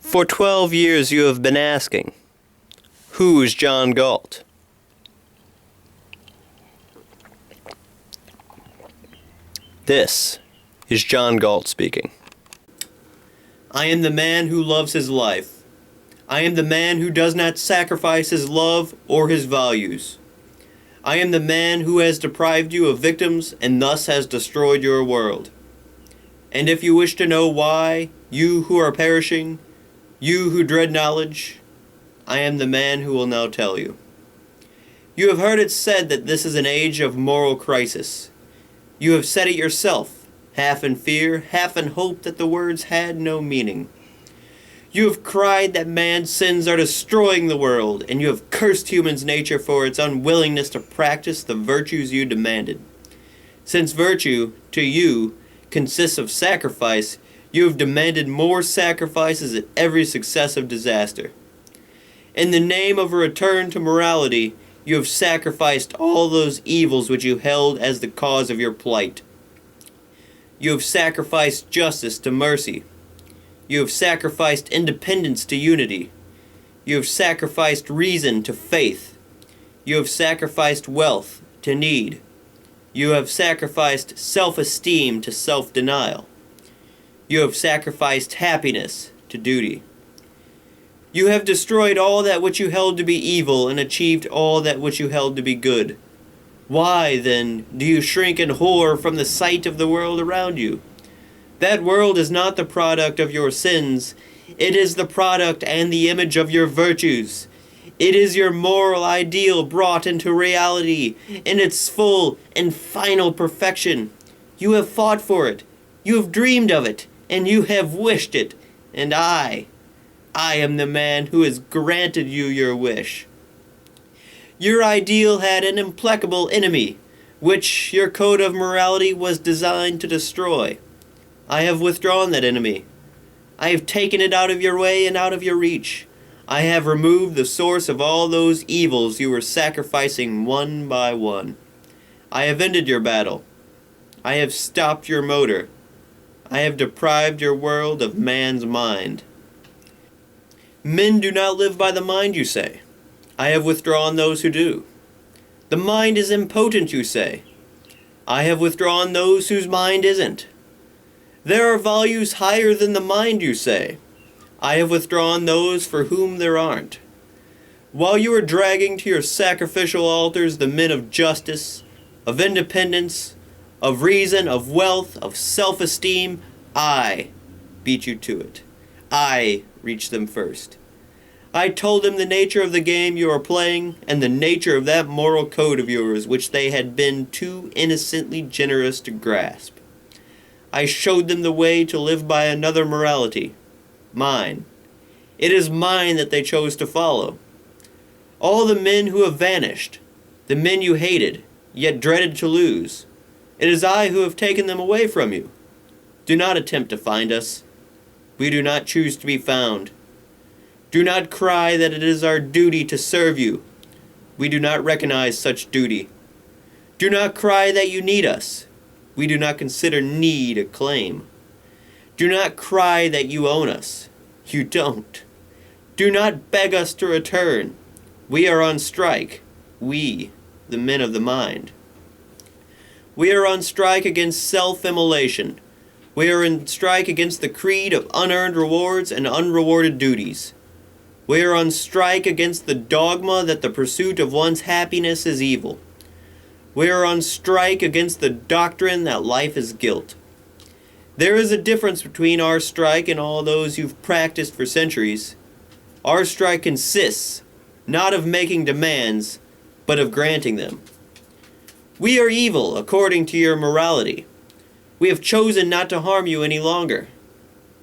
For 12 years you have been asking, who is John Galt? This is John Galt speaking. I am the man who loves his life. I am the man who does not sacrifice his love or his values. I am the man who has deprived you of victims and thus has destroyed your world. And if you wish to know why, you who are perishing, you who dread knowledge, I am the man who will now tell you. You have heard it said that this is an age of moral crisis. You have said it yourself, half in fear, half in hope that the words had no meaning. You have cried that man's sins are destroying the world, and you have cursed human's nature for its unwillingness to practice the virtues you demanded. Since virtue, to you, consists of sacrifice, you have demanded more sacrifices at every successive disaster. In the name of a return to morality, you have sacrificed all those evils which you held as the cause of your plight. You have sacrificed justice to mercy. You have sacrificed independence to unity. You have sacrificed reason to faith. You have sacrificed wealth to need. You have sacrificed self-esteem to self-denial. You have sacrificed happiness to duty. You have destroyed all that which you held to be evil and achieved all that which you held to be good. Why, then, do you shrink in horror from the sight of the world around you? That world is not the product of your sins. It is the product and the image of your virtues. It is your moral ideal brought into reality in its full and final perfection. You have fought for it. You have dreamed of it. And you have wished it. And I am the man who has granted you your wish. Your ideal had an implacable enemy, which your code of morality was designed to destroy. I have withdrawn that enemy. I have taken it out of your way and out of your reach. I have removed the source of all those evils you were sacrificing one by one. I have ended your battle. I have stopped your motor. I have deprived your world of man's mind. Men do not live by the mind, you say. I have withdrawn those who do. The mind is impotent, you say. I have withdrawn those whose mind isn't. There are values higher than the mind, you say. I have withdrawn those for whom there aren't. While you are dragging to your sacrificial altars the men of justice, of independence, of reason, of wealth, of self-esteem, I beat you to it. I reached them first. I told them the nature of the game you are playing and the nature of that moral code of yours which they had been too innocently generous to grasp. I showed them the way to live by another morality, mine. It is mine that they chose to follow. All the men who have vanished, the men you hated, yet dreaded to lose, it is I who have taken them away from you. Do not attempt to find us. We do not choose to be found. Do not cry that it is our duty to serve you. We do not recognize such duty. Do not cry that you need us. We do not consider need a claim. Do not cry that you own us. You don't. Do not beg us to return. We are on strike. We, the men of the mind. We are on strike against self-immolation. We are on strike against the creed of unearned rewards and unrewarded duties. We are on strike against the dogma that the pursuit of one's happiness is evil. We are on strike against the doctrine that life is guilt. There is a difference between our strike and all those you've practiced for centuries. Our strike consists not of making demands, but of granting them. We are evil according to your morality. We have chosen not to harm you any longer.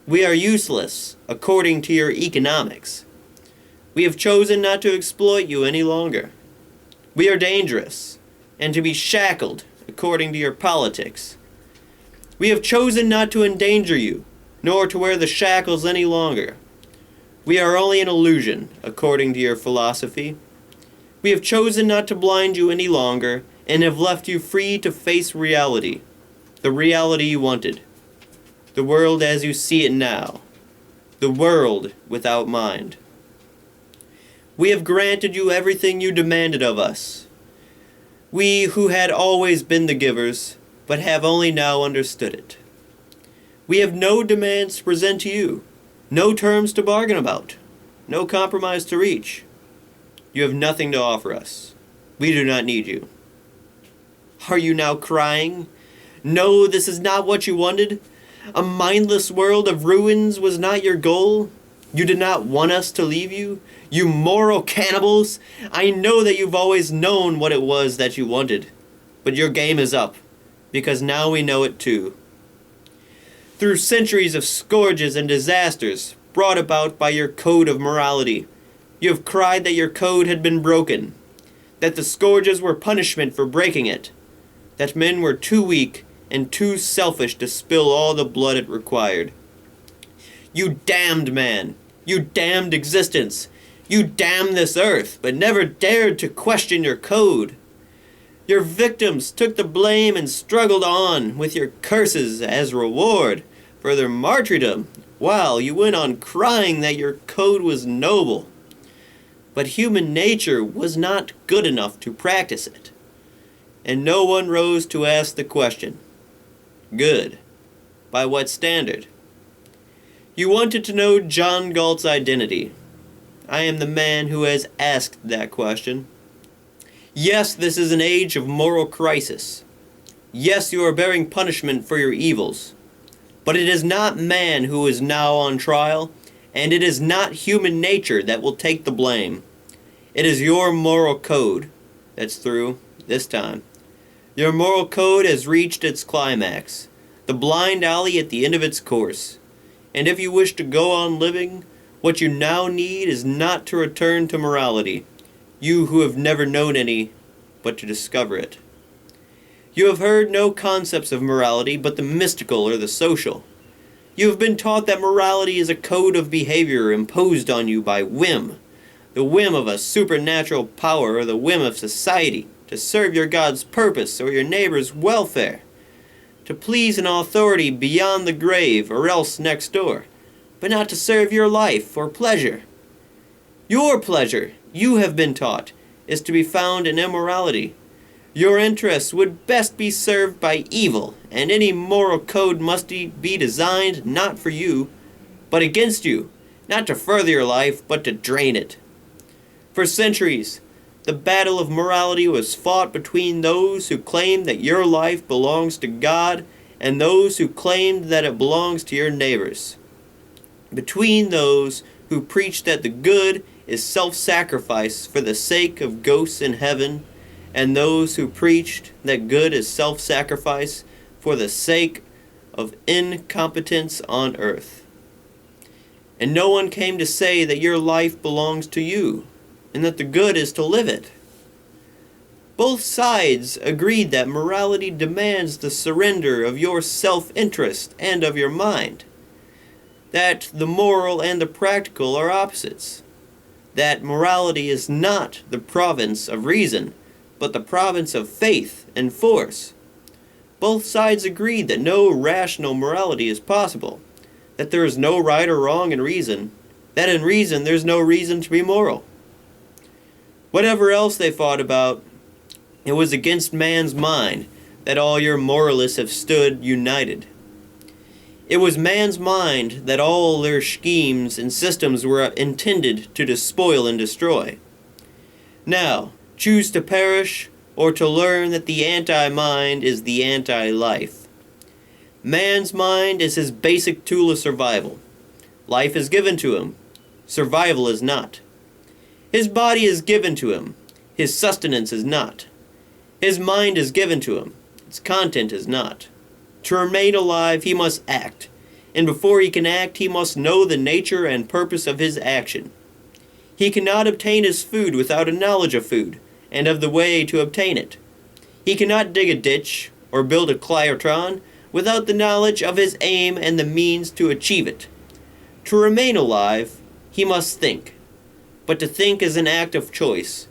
We are useless according to your economics. We have chosen not to exploit you any longer. We are dangerous and to be shackled according to your politics. We have chosen not to endanger you, nor to wear the shackles any longer. We are only an illusion according to your philosophy. We have chosen not to blind you any longer and have left you free to face reality, the reality you wanted, the world as you see it now, the world without mind. We have granted you everything you demanded of us. We who had always been the givers, but have only now understood it. We have no demands to present to you, no terms to bargain about, no compromise to reach. You have nothing to offer us. We do not need you. Are you now crying? No, this is not what you wanted. A mindless world of ruins was not your goal. You did not want us to leave you. You moral cannibals! I know that you've always known what it was that you wanted. But your game is up, because now we know it too. Through centuries of scourges and disasters brought about by your code of morality, you have cried that your code had been broken, that the scourges were punishment for breaking it, that men were too weak and too selfish to spill all the blood it required. You damned man! You damned existence! You damned this earth, but never dared to question your code. Your victims took the blame and struggled on with your curses as reward for their martyrdom, while you went on crying that your code was noble. But human nature was not good enough to practice it, and no one rose to ask the question, good, by what standard? You wanted to know John Galt's identity. I am the man who has asked that question. Yes, this is an age of moral crisis. Yes, you are bearing punishment for your evils. But it is not man who is now on trial, and it is not human nature that will take the blame. It is your moral code that's through this time. Your moral code has reached its climax, the blind alley at the end of its course. And if you wish to go on living, what you now need is not to return to morality, you who have never known any, but to discover it. You have heard no concepts of morality but the mystical or the social. You have been taught that morality is a code of behavior imposed on you by whim, the whim of a supernatural power or the whim of society, to serve your God's purpose or your neighbor's welfare, to please an authority beyond the grave or else next door, but not to serve your life or pleasure. Your pleasure, you have been taught, is to be found in immorality. Your interests would best be served by evil, and any moral code must be designed not for you, but against you, not to further your life, but to drain it. For centuries, the battle of morality was fought between those who claimed that your life belongs to God and those who claimed that it belongs to your neighbors. Between those who preached that the good is self-sacrifice for the sake of ghosts in heaven, and those who preached that good is self-sacrifice for the sake of incompetence on earth. And no one came to say that your life belongs to you, and that the good is to live it. Both sides agreed that morality demands the surrender of your self-interest and of your mind, that the moral and the practical are opposites, that morality is not the province of reason, but the province of faith and force. Both sides agreed that no rational morality is possible, that there is no right or wrong in reason, that in reason there's no reason to be moral. Whatever else they fought about, it was against man's mind that all your moralists have stood united. It was man's mind that all their schemes and systems were intended to despoil and destroy. Now, choose to perish or to learn that the anti-mind is the anti-life. Man's mind is his basic tool of survival. Life is given to him. Survival is not. His body is given to him. His sustenance is not. His mind is given to him. Its content is not. To remain alive, he must act. And before he can act, he must know the nature and purpose of his action. He cannot obtain his food without a knowledge of food, and of the way to obtain it. He cannot dig a ditch or build a cryotron without the knowledge of his aim and the means to achieve it. To remain alive, he must think. But to think is an act of choice.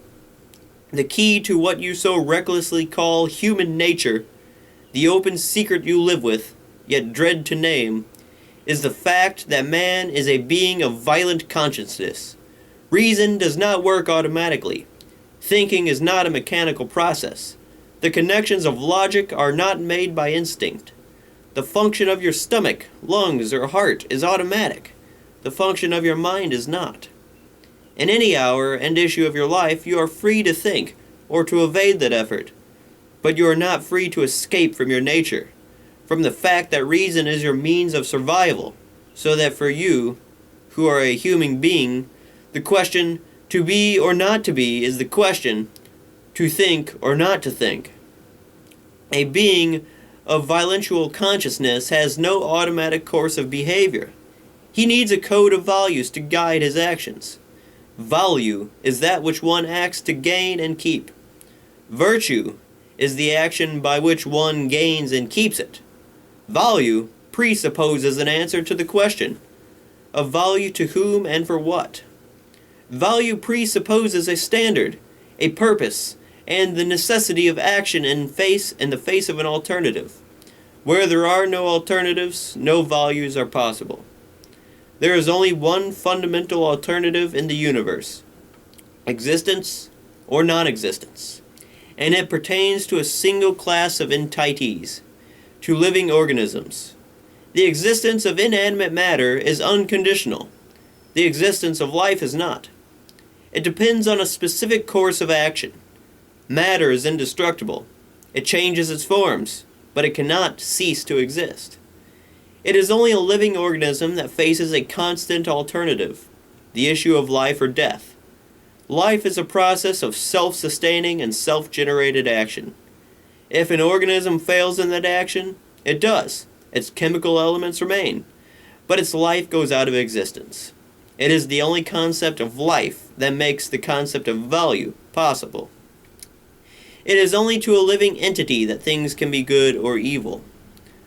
The key to what you so recklessly call human nature, the open secret you live with, yet dread to name, is the fact that man is a being of violent consciousness. Reason does not work automatically. Thinking is not a mechanical process. The connections of logic are not made by instinct. The function of your stomach, lungs, or heart is automatic. The function of your mind is not. In any hour and issue of your life, you are free to think, or to evade that effort. But you are not free to escape from your nature, from the fact that reason is your means of survival, so that for you, who are a human being, the question, to be or not to be, is the question, to think or not to think. A being of violential consciousness has no automatic course of behavior. He needs a code of values to guide his actions. Value is that which one acts to gain and keep. Virtue is the action by which one gains and keeps it. Value presupposes an answer to the question, of value to whom and for what. Value presupposes a standard, a purpose, and the necessity of action in the face of an alternative. Where there are no alternatives, no values are possible. There is only one fundamental alternative in the universe, existence or non-existence, and it pertains to a single class of entities, to living organisms. The existence of inanimate matter is unconditional. The existence of life is not. It depends on a specific course of action. Matter is indestructible. It changes its forms, but it cannot cease to exist. It is only a living organism that faces a constant alternative, the issue of life or death. Life is a process of self-sustaining and self-generated action. If an organism fails in that action, it does. Its chemical elements remain, but its life goes out of existence. It is the only concept of life that makes the concept of value possible. It is only to a living entity that things can be good or evil.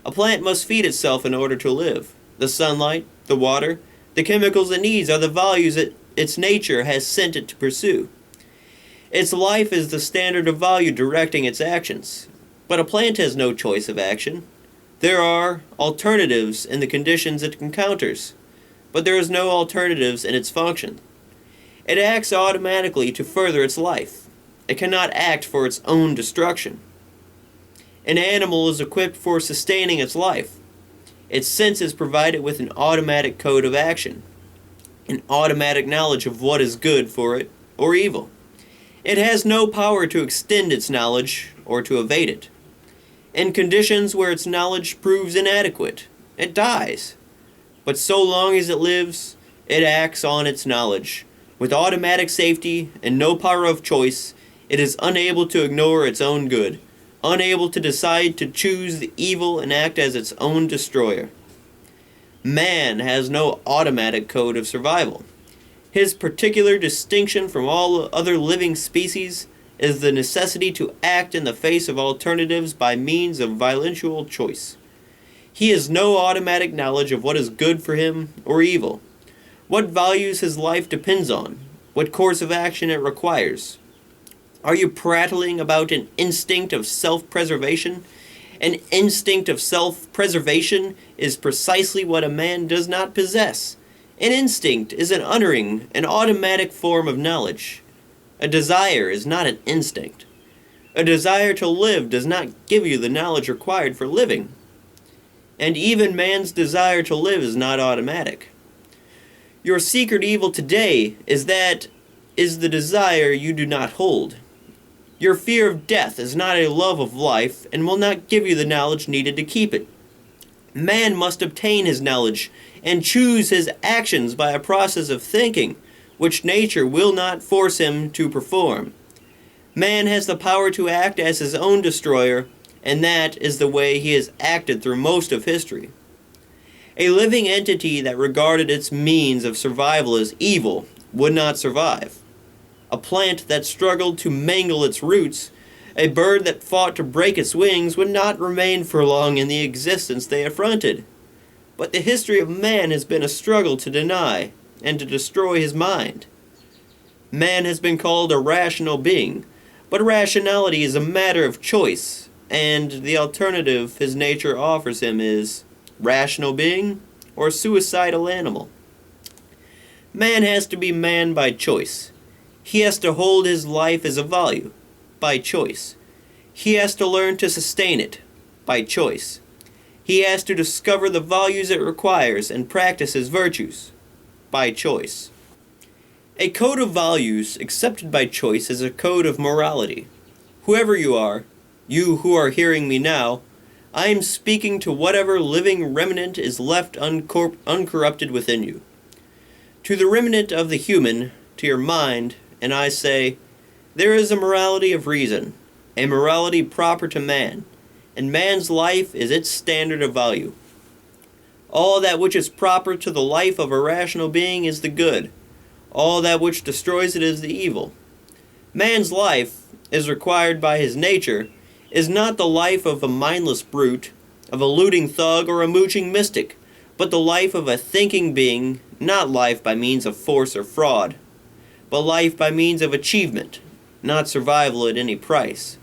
A plant must feed itself in order to live. The sunlight, the water, the chemicals it needs are the values its nature has sent it to pursue. Its life is the standard of value directing its actions. But a plant has no choice of action. There are alternatives in the conditions it encounters, but there is no alternatives in its function. It acts automatically to further its life. It cannot act for its own destruction. An animal is equipped for sustaining its life. Its senses provide it with an automatic code of action, an automatic knowledge of what is good for it or evil. It has no power to extend its knowledge or to evade it. In conditions where its knowledge proves inadequate, it dies. But so long as it lives, it acts on its knowledge. With automatic safety and no power of choice, it is unable to ignore its own good, unable to decide to choose the evil and act as its own destroyer. Man has no automatic code of survival. His particular distinction from all other living species is the necessity to act in the face of alternatives by means of violential choice. He has no automatic knowledge of what is good for him or evil, what values his life depends on, what course of action it requires. Are you prattling about an instinct of self-preservation? An instinct of self-preservation is precisely what a man does not possess. An instinct is an unerring, an automatic form of knowledge. A desire is not an instinct. A desire to live does not give you the knowledge required for living. And even man's desire to live is not automatic. Your secret evil today is the desire you do not hold. Your fear of death is not a love of life and will not give you the knowledge needed to keep it. Man must obtain his knowledge and choose his actions by a process of thinking, which nature will not force him to perform. Man has the power to act as his own destroyer, and that is the way he has acted through most of history. A living entity that regarded its means of survival as evil would not survive. A plant that struggled to mangle its roots, a bird that fought to break its wings would not remain for long in the existence they affronted. But the history of man has been a struggle to deny and to destroy his mind. Man has been called a rational being, but rationality is a matter of choice, and the alternative his nature offers him is rational being or a suicidal animal. Man has to be man by choice. He has to hold his life as a value, by choice. He has to learn to sustain it, by choice. He has to discover the values it requires and practice his virtues, by choice. A code of values accepted by choice is a code of morality. Whoever you are, you who are hearing me now, I am speaking to whatever living remnant is left uncorrupted within you. To the remnant of the human, to your mind, and I say, there is a morality of reason, a morality proper to man, and man's life is its standard of value. All that which is proper to the life of a rational being is the good. All that which destroys it is the evil. Man's life, as required by his nature, is not the life of a mindless brute, of a looting thug or a mooching mystic, but the life of a thinking being, not life by means of force or fraud, but life by means of achievement, not survival at any price.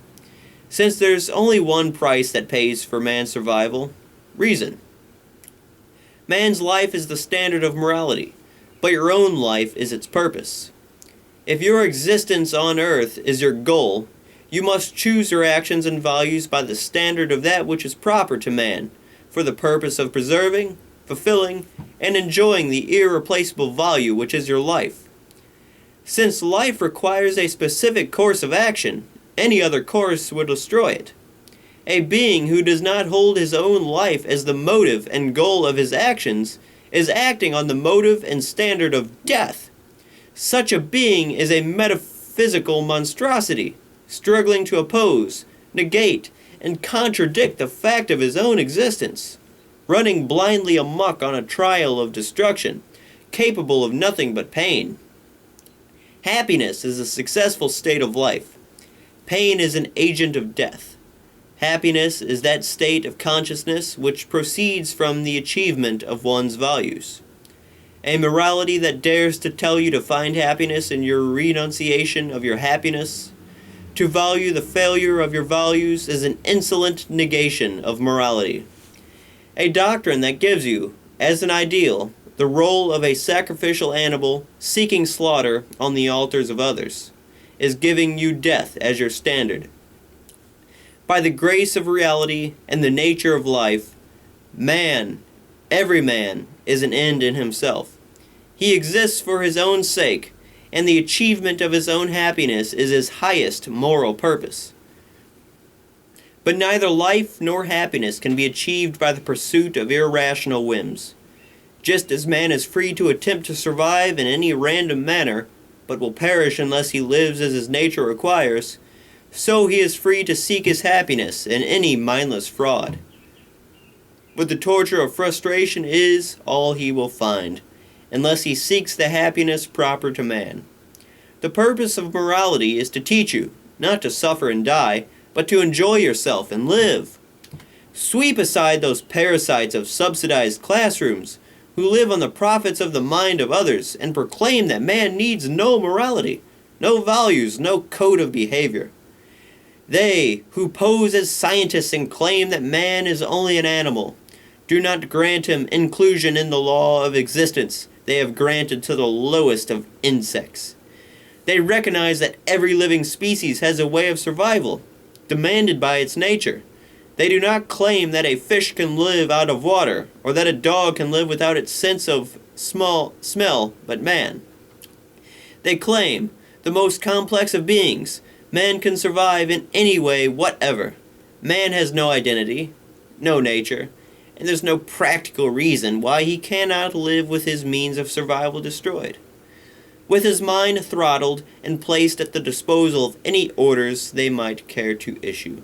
Since there's only one price that pays for man's survival, reason. Man's life is the standard of morality, but your own life is its purpose. If your existence on earth is your goal, you must choose your actions and values by the standard of that which is proper to man, for the purpose of preserving, fulfilling, and enjoying the irreplaceable value which is your life. Since life requires a specific course of action, any other course would destroy it. A being who does not hold his own life as the motive and goal of his actions is acting on the motive and standard of death. Such a being is a metaphysical monstrosity, struggling to oppose, negate, and contradict the fact of his own existence, running blindly amok on a trail of destruction, capable of nothing but pain. Happiness is a successful state of life. Pain is an agent of death. Happiness is that state of consciousness which proceeds from the achievement of one's values. A morality that dares to tell you to find happiness in your renunciation of your happiness, to value the failure of your values, is an insolent negation of morality. A doctrine that gives you, as an ideal, the role of a sacrificial animal seeking slaughter on the altars of others, is giving you death as your standard. By the grace of reality and the nature of life, man, every man, is an end in himself. He exists for his own sake, and the achievement of his own happiness is his highest moral purpose. But neither life nor happiness can be achieved by the pursuit of irrational whims. Just as man is free to attempt to survive in any random manner, but will perish unless he lives as his nature requires, so he is free to seek his happiness in any mindless fraud. But the torture of frustration is all he will find, unless he seeks the happiness proper to man. The purpose of morality is to teach you, not to suffer and die, but to enjoy yourself and live. Sweep aside those parasites of subsidized classrooms who live on the profits of the mind of others and proclaim that man needs no morality, no values, no code of behavior. They who pose as scientists and claim that man is only an animal do not grant him inclusion in the law of existence they have granted to the lowest of insects. They recognize that every living species has a way of survival, demanded by its nature. They do not claim that a fish can live out of water, or that a dog can live without its sense of smell, but man. They claim, the most complex of beings, man can survive in any way whatever. Man has no identity, no nature, and there's no practical reason why he cannot live with his means of survival destroyed, with his mind throttled and placed at the disposal of any orders they might care to issue.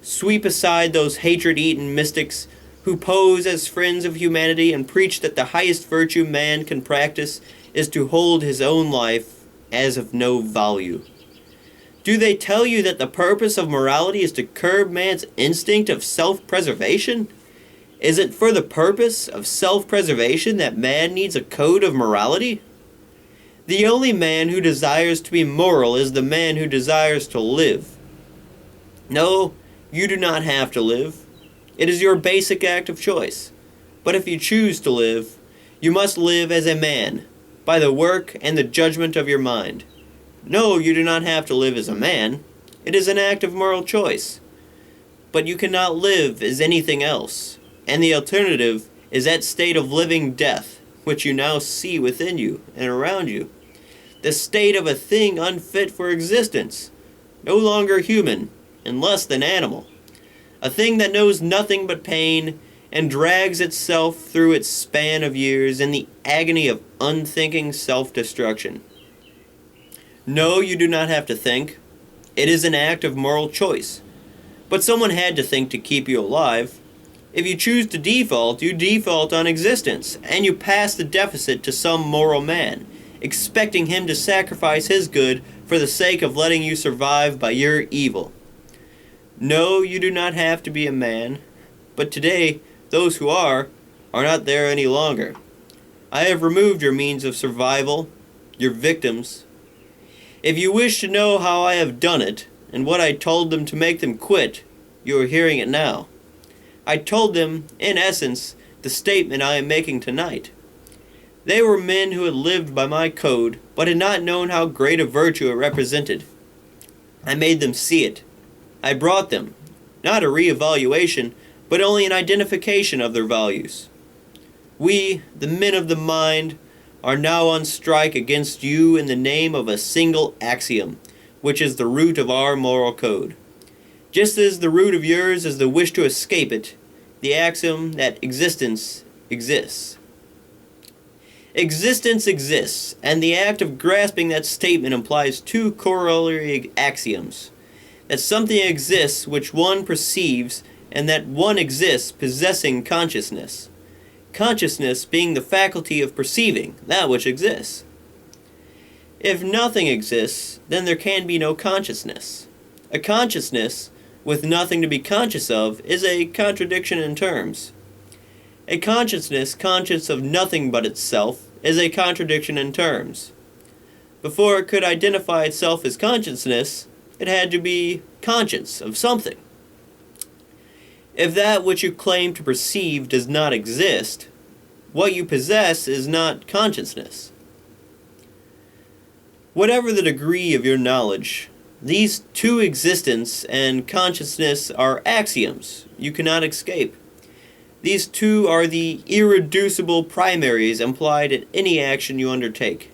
Sweep aside those hatred-eaten mystics who pose as friends of humanity and preach that the highest virtue man can practice is to hold his own life as of no value. Do they tell you that the purpose of morality is to curb man's instinct of self-preservation? Is it for the purpose of self-preservation that man needs a code of morality? The only man who desires to be moral is the man who desires to live. No, you do not have to live. It is your basic act of choice. But if you choose to live, you must live as a man, by the work and the judgment of your mind. No, you do not have to live as a man. It is an act of moral choice. But you cannot live as anything else, and the alternative is that state of living death which you now see within you and around you. The state of a thing unfit for existence, no longer human, and less than animal. A thing that knows nothing but pain and drags itself through its span of years in the agony of unthinking self-destruction. No, you do not have to think. It is an act of moral choice. But someone had to think to keep you alive. If you choose to default, you default on existence, and you pass the deficit to some moral man, expecting him to sacrifice his good for the sake of letting you survive by your evil. No, you do not have to be a man, but today, those who are not there any longer. I have removed your means of survival, your victims. If you wish to know how I have done it, and what I told them to make them quit, you are hearing it now. I told them, in essence, the statement I am making tonight. They were men who had lived by my code, but had not known how great a virtue it represented. I made them see it. I brought them, not a re-evaluation, but only an identification of their values. We, the men of the mind, are now on strike against you in the name of a single axiom, which is the root of our moral code. Just as the root of yours is the wish to escape it, the axiom that existence exists. Existence exists, and the act of grasping that statement implies two corollary axioms. That something exists which one perceives, and that one exists possessing consciousness. Consciousness being the faculty of perceiving that which exists. If nothing exists, then there can be no consciousness. A consciousness, with nothing to be conscious of, is a contradiction in terms. A consciousness conscious of nothing but itself is a contradiction in terms. Before it could identify itself as consciousness, it had to be conscious of something. If that which you claim to perceive does not exist, what you possess is not consciousness. Whatever the degree of your knowledge, these two existence and consciousness are axioms you cannot escape. These two are the irreducible primaries implied in any action you undertake.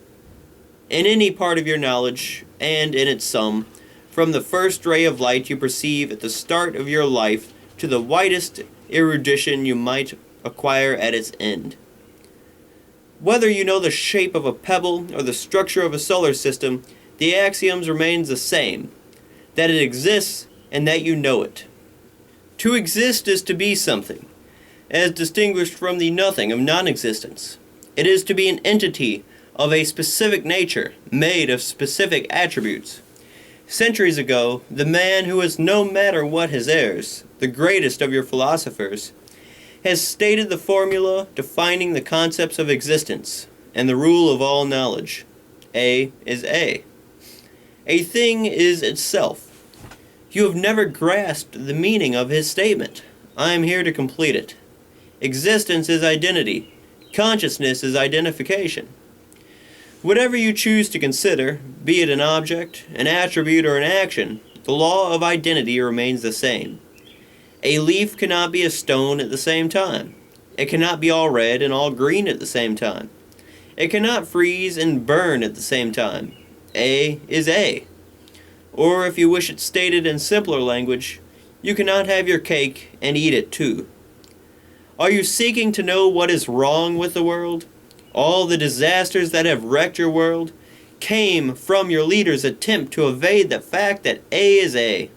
In any part of your knowledge, and in its sum, from the first ray of light you perceive at the start of your life to the widest erudition you might acquire at its end. Whether you know the shape of a pebble or the structure of a solar system, the axioms remains the same, that it exists and that you know it. To exist is to be something, as distinguished from the nothing of non-existence. It is to be an entity of a specific nature, made of specific attributes. Centuries ago, the man who is no matter what his heirs, the greatest of your philosophers, has stated the formula defining the concepts of existence and the rule of all knowledge. A is A. A thing is itself. You have never grasped the meaning of his statement. I am here to complete it. Existence is identity. Consciousness is identification. Whatever you choose to consider, be it an object, an attribute, or an action, the law of identity remains the same. A leaf cannot be a stone at the same time. It cannot be all red and all green at the same time. It cannot freeze and burn at the same time. A is A. Or if you wish it stated in simpler language, you cannot have your cake and eat it too. Are you seeking to know what is wrong with the world? All the disasters that have wrecked your world came from your leader's attempt to evade the fact that A is A.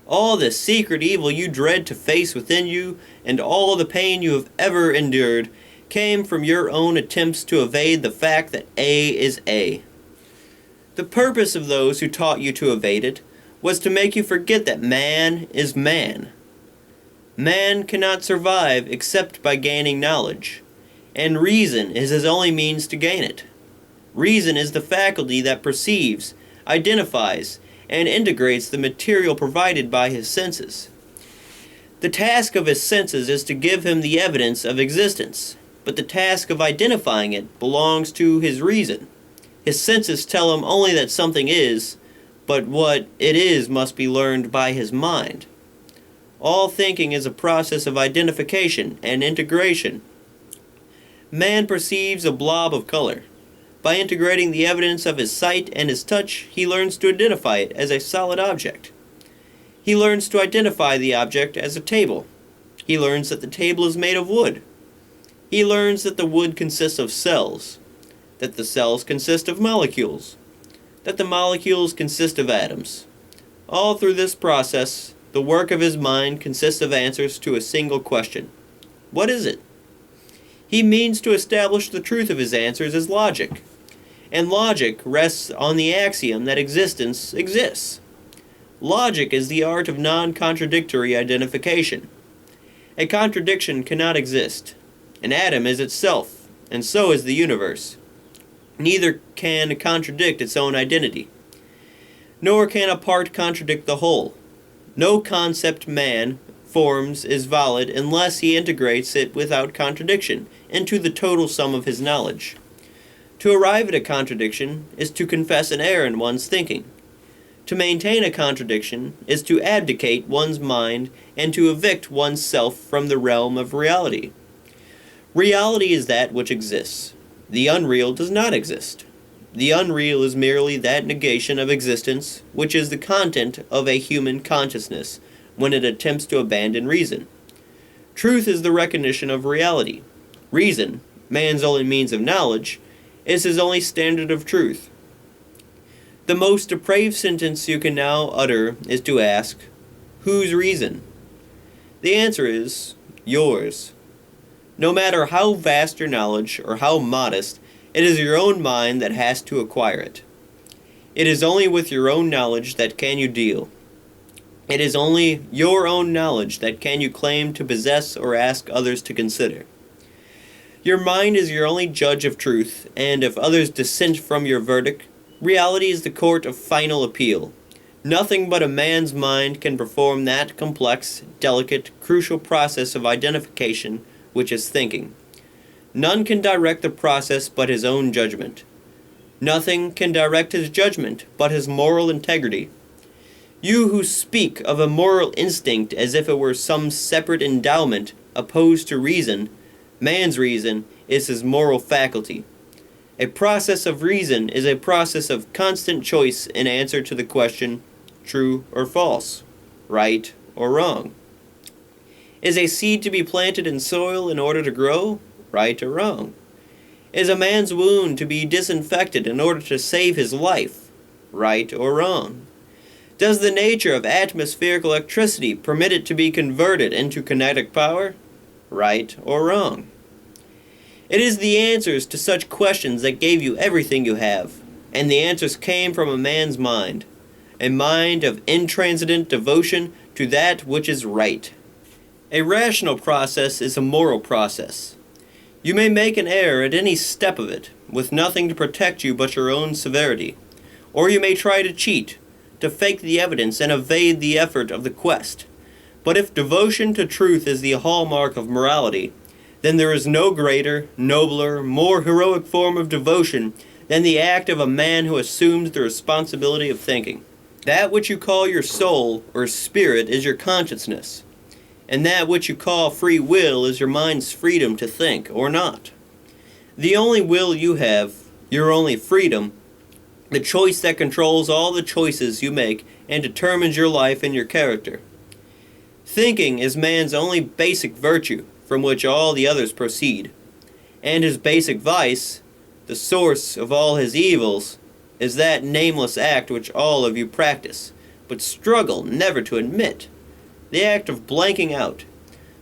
All the secret evil you dread to face within you and all the pain you have ever endured came from your own attempts to evade the fact that A is A. The purpose of those who taught you to evade it was to make you forget that man is man. Man cannot survive except by gaining knowledge, and reason is his only means to gain it. Reason is the faculty that perceives, identifies, and integrates the material provided by his senses. The task of his senses is to give him the evidence of existence, but the task of identifying it belongs to his reason. His senses tell him only that something is, but what it is must be learned by his mind. All thinking is a process of identification and integration. Man perceives a blob of color. By integrating the evidence of his sight and his touch, he learns to identify it as a solid object. He learns to identify the object as a table. He learns that the table is made of wood. He learns that the wood consists of cells, that the cells consist of molecules, that the molecules consist of atoms. All through this process, the work of his mind consists of answers to a single question. What is it? He means to establish the truth of his answers as logic, and logic rests on the axiom that existence exists. Logic is the art of non-contradictory identification. A contradiction cannot exist. An atom is itself, and so is the universe. Neither can contradict its own identity. Nor can a part contradict the whole. No concept man forms is valid unless he integrates it without contradiction into the total sum of his knowledge. To arrive at a contradiction is to confess an error in one's thinking. To maintain a contradiction is to abdicate one's mind and to evict one's self from the realm of reality. Reality is that which exists. The unreal does not exist. The unreal is merely that negation of existence which is the content of a human consciousness when it attempts to abandon reason. Truth is the recognition of reality. Reason, man's only means of knowledge, is his only standard of truth. The most depraved sentence you can now utter is to ask, whose reason? The answer is, yours. No matter how vast your knowledge or how modest, it is your own mind that has to acquire it. It is only with your own knowledge that can you deal. It is only your own knowledge that can you claim to possess or ask others to consider. Your mind is your only judge of truth, and if others dissent from your verdict, reality is the court of final appeal. Nothing but a man's mind can perform that complex, delicate, crucial process of identification which is thinking. None can direct the process but his own judgment. Nothing can direct his judgment but his moral integrity. You who speak of a moral instinct as if it were some separate endowment opposed to reason, man's reason is his moral faculty. A process of reason is a process of constant choice in answer to the question, true or false, right or wrong. Is a seed to be planted in soil in order to grow, right or wrong? Is a man's wound to be disinfected in order to save his life, right or wrong? Does the nature of atmospheric electricity permit it to be converted into kinetic power, right or wrong? It is the answers to such questions that gave you everything you have, and the answers came from a man's mind, a mind of intransigent devotion to that which is right. A rational process is a moral process. You may make an error at any step of it, with nothing to protect you but your own severity, or you may try to cheat, to fake the evidence and evade the effort of the quest. But if devotion to truth is the hallmark of morality, then there is no greater, nobler, more heroic form of devotion than the act of a man who assumes the responsibility of thinking. That which you call your soul or spirit is your consciousness, and that which you call free will is your mind's freedom to think or not. The only will you have, your only freedom, the choice that controls all the choices you make and determines your life and your character. Thinking is man's only basic virtue, from which all the others proceed, and his basic vice, the source of all his evils, is that nameless act which all of you practice, but struggle never to admit, the act of blanking out,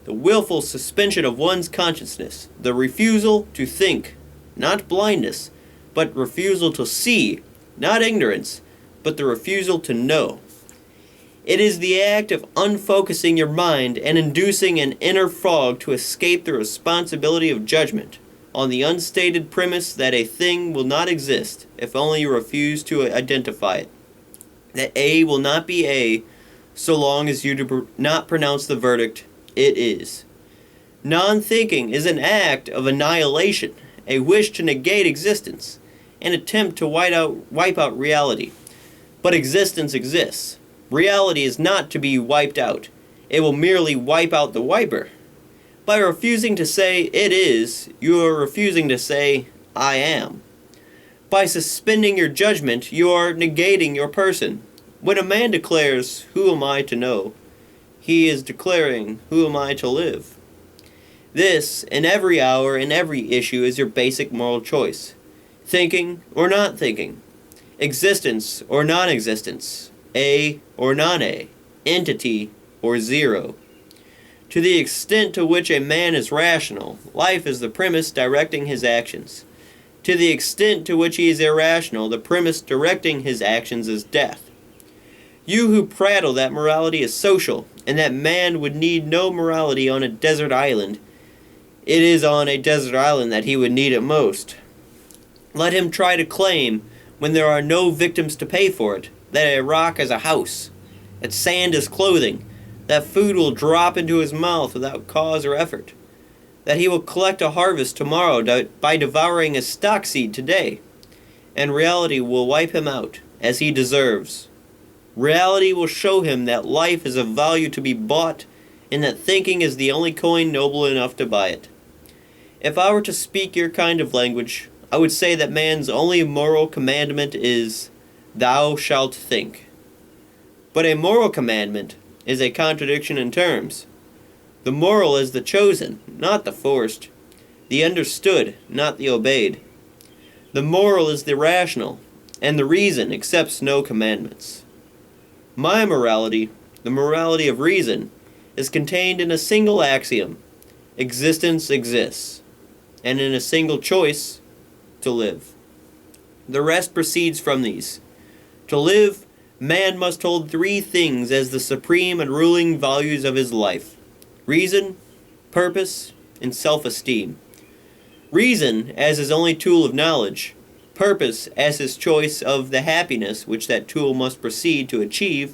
the willful suspension of one's consciousness, the refusal to think, not blindness, but refusal to see, not ignorance, but the refusal to know. It is the act of unfocusing your mind and inducing an inner fog to escape the responsibility of judgment, on the unstated premise that a thing will not exist if only you refuse to identify it. That A will not be A so long as you do not pronounce the verdict, it is. Non-thinking is an act of annihilation, a wish to negate existence, an attempt to wipe out reality. But existence exists. Reality is not to be wiped out. It will merely wipe out the wiper. By refusing to say it is, you are refusing to say I am. By suspending your judgment, you are negating your person. When a man declares, "Who am I to know?" he is declaring, "Who am I to live?" This, in every hour, in every issue, is your basic moral choice. Thinking or not thinking. Existence or non-existence. A or non-A. Entity or zero. To the extent to which a man is rational, life is the premise directing his actions. To the extent to which he is irrational, the premise directing his actions is death. You who prattle that morality is social, and that man would need no morality on a desert island, it is on a desert island that he would need it most. Let him try to claim, when there are no victims to pay for it, that a rock is a house, that sand is clothing, that food will drop into his mouth without cause or effort, that he will collect a harvest tomorrow by devouring a stock seed today, and reality will wipe him out, as he deserves. Reality will show him that life is of value to be bought, and that thinking is the only coin noble enough to buy it. If I were to speak your kind of language, I would say that man's only moral commandment is, "Thou shalt think." But a moral commandment is a contradiction in terms. The moral is the chosen, not the forced, the understood, not the obeyed. The moral is the rational, and the reason accepts no commandments. My morality, the morality of reason, is contained in a single axiom: existence exists, and in a single choice: to live. The rest proceeds from these. To live, man must hold three things as the supreme and ruling values of his life: reason, purpose, and self-esteem. Reason as his only tool of knowledge, purpose as his choice of the happiness which that tool must proceed to achieve,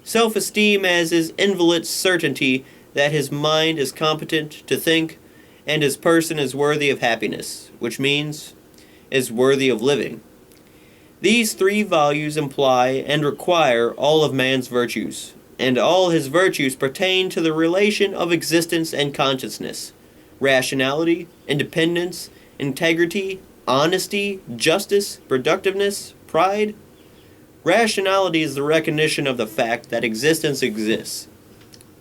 self-esteem as his inviolate certainty that his mind is competent to think, and his person is worthy of happiness, which means is worthy of living. These three values imply and require all of man's virtues, and all his virtues pertain to the relation of existence and consciousness: rationality, independence, integrity, honesty, justice, productiveness, pride. Rationality is the recognition of the fact that existence exists,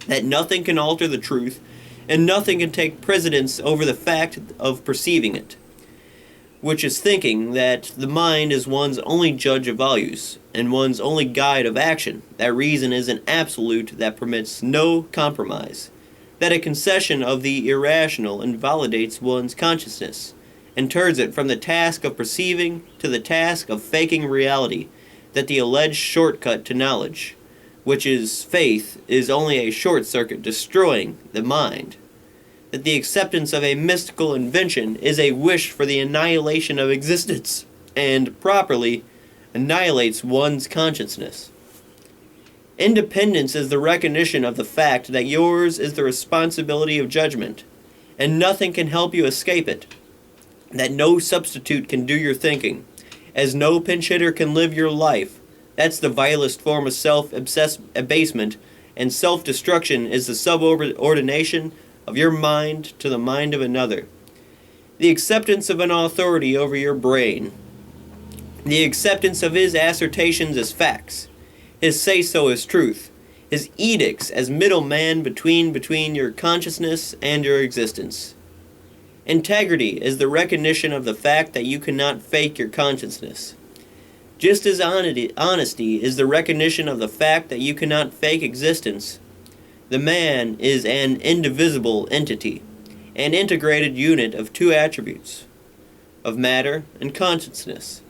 that nothing can alter the truth, and nothing can take precedence over the fact of perceiving it, which is thinking that the mind is one's only judge of values, and one's only guide of action, that reason is an absolute that permits no compromise, that a concession of the irrational invalidates one's consciousness, and turns it from the task of perceiving to the task of faking reality, that the alleged shortcut to knowledge, which is faith, is only a short-circuit destroying the mind, that the acceptance of a mystical invention is a wish for the annihilation of existence, and, properly, annihilates one's consciousness. Independence is the recognition of the fact that yours is the responsibility of judgment, and nothing can help you escape it, that no substitute can do your thinking, as no pinch hitter can live your life. That's the vilest form of self-abasement, and self-destruction is the subordination of your mind to the mind of another. The acceptance of an authority over your brain, the acceptance of his assertions as facts, his say-so as truth, his edicts as middleman between your consciousness and your existence. Integrity is the recognition of the fact that you cannot fake your consciousness. Just as honesty is the recognition of the fact that you cannot fake existence, the man is an indivisible entity, an integrated unit of two attributes, of matter and consciousness,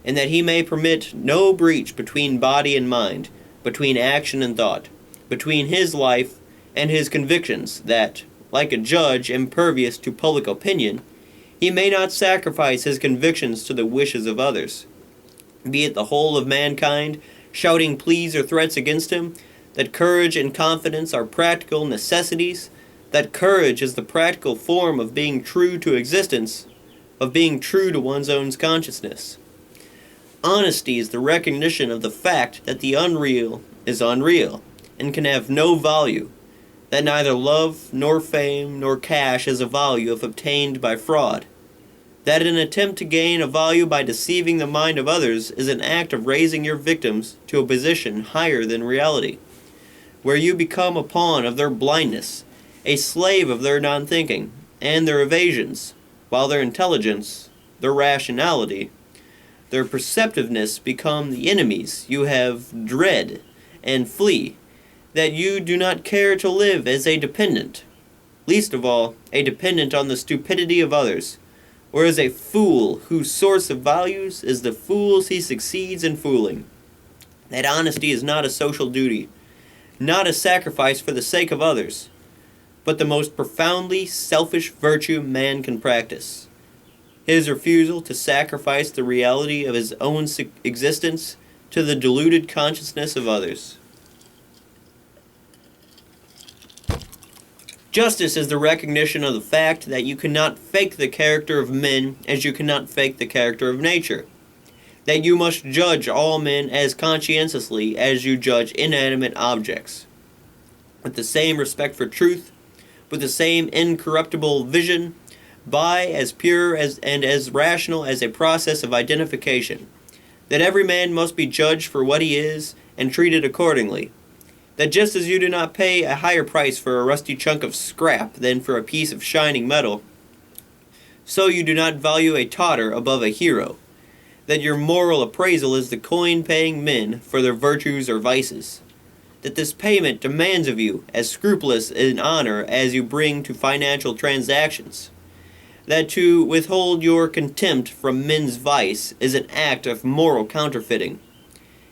and that he may permit no breach between body and mind, between action and thought, between his life and his convictions, that, like a judge impervious to public opinion, he may not sacrifice his convictions to the wishes of others. Be it the whole of mankind shouting pleas or threats against him, that courage and confidence are practical necessities, that courage is the practical form of being true to existence, of being true to one's own consciousness. Honesty is the recognition of the fact that the unreal is unreal and can have no value, that neither love, nor fame, nor cash has a value if obtained by fraud, that an attempt to gain a value by deceiving the mind of others is an act of raising your victims to a position higher than reality, where you become a pawn of their blindness, a slave of their non-thinking and their evasions, while their intelligence, their rationality, their perceptiveness become the enemies you have dread and flee, that you do not care to live as a dependent, least of all a dependent on the stupidity of others, or as a fool whose source of values is the fools he succeeds in fooling. That honesty is not a social duty, not a sacrifice for the sake of others, but the most profoundly selfish virtue man can practice. His refusal to sacrifice the reality of his own existence to the deluded consciousness of others. Justice is the recognition of the fact that you cannot fake the character of men as you cannot fake the character of nature. That you must judge all men as conscientiously as you judge inanimate objects. With the same respect for truth, with the same incorruptible vision, by as pure and as rational as a process of identification. That every man must be judged for what he is and treated accordingly. That just as you do not pay a higher price for a rusty chunk of scrap than for a piece of shining metal, so you do not value a totter above a hero. That your moral appraisal is the coin paying men for their virtues or vices. That this payment demands of you as scrupulous in honor as you bring to financial transactions. That to withhold your contempt from men's vice is an act of moral counterfeiting,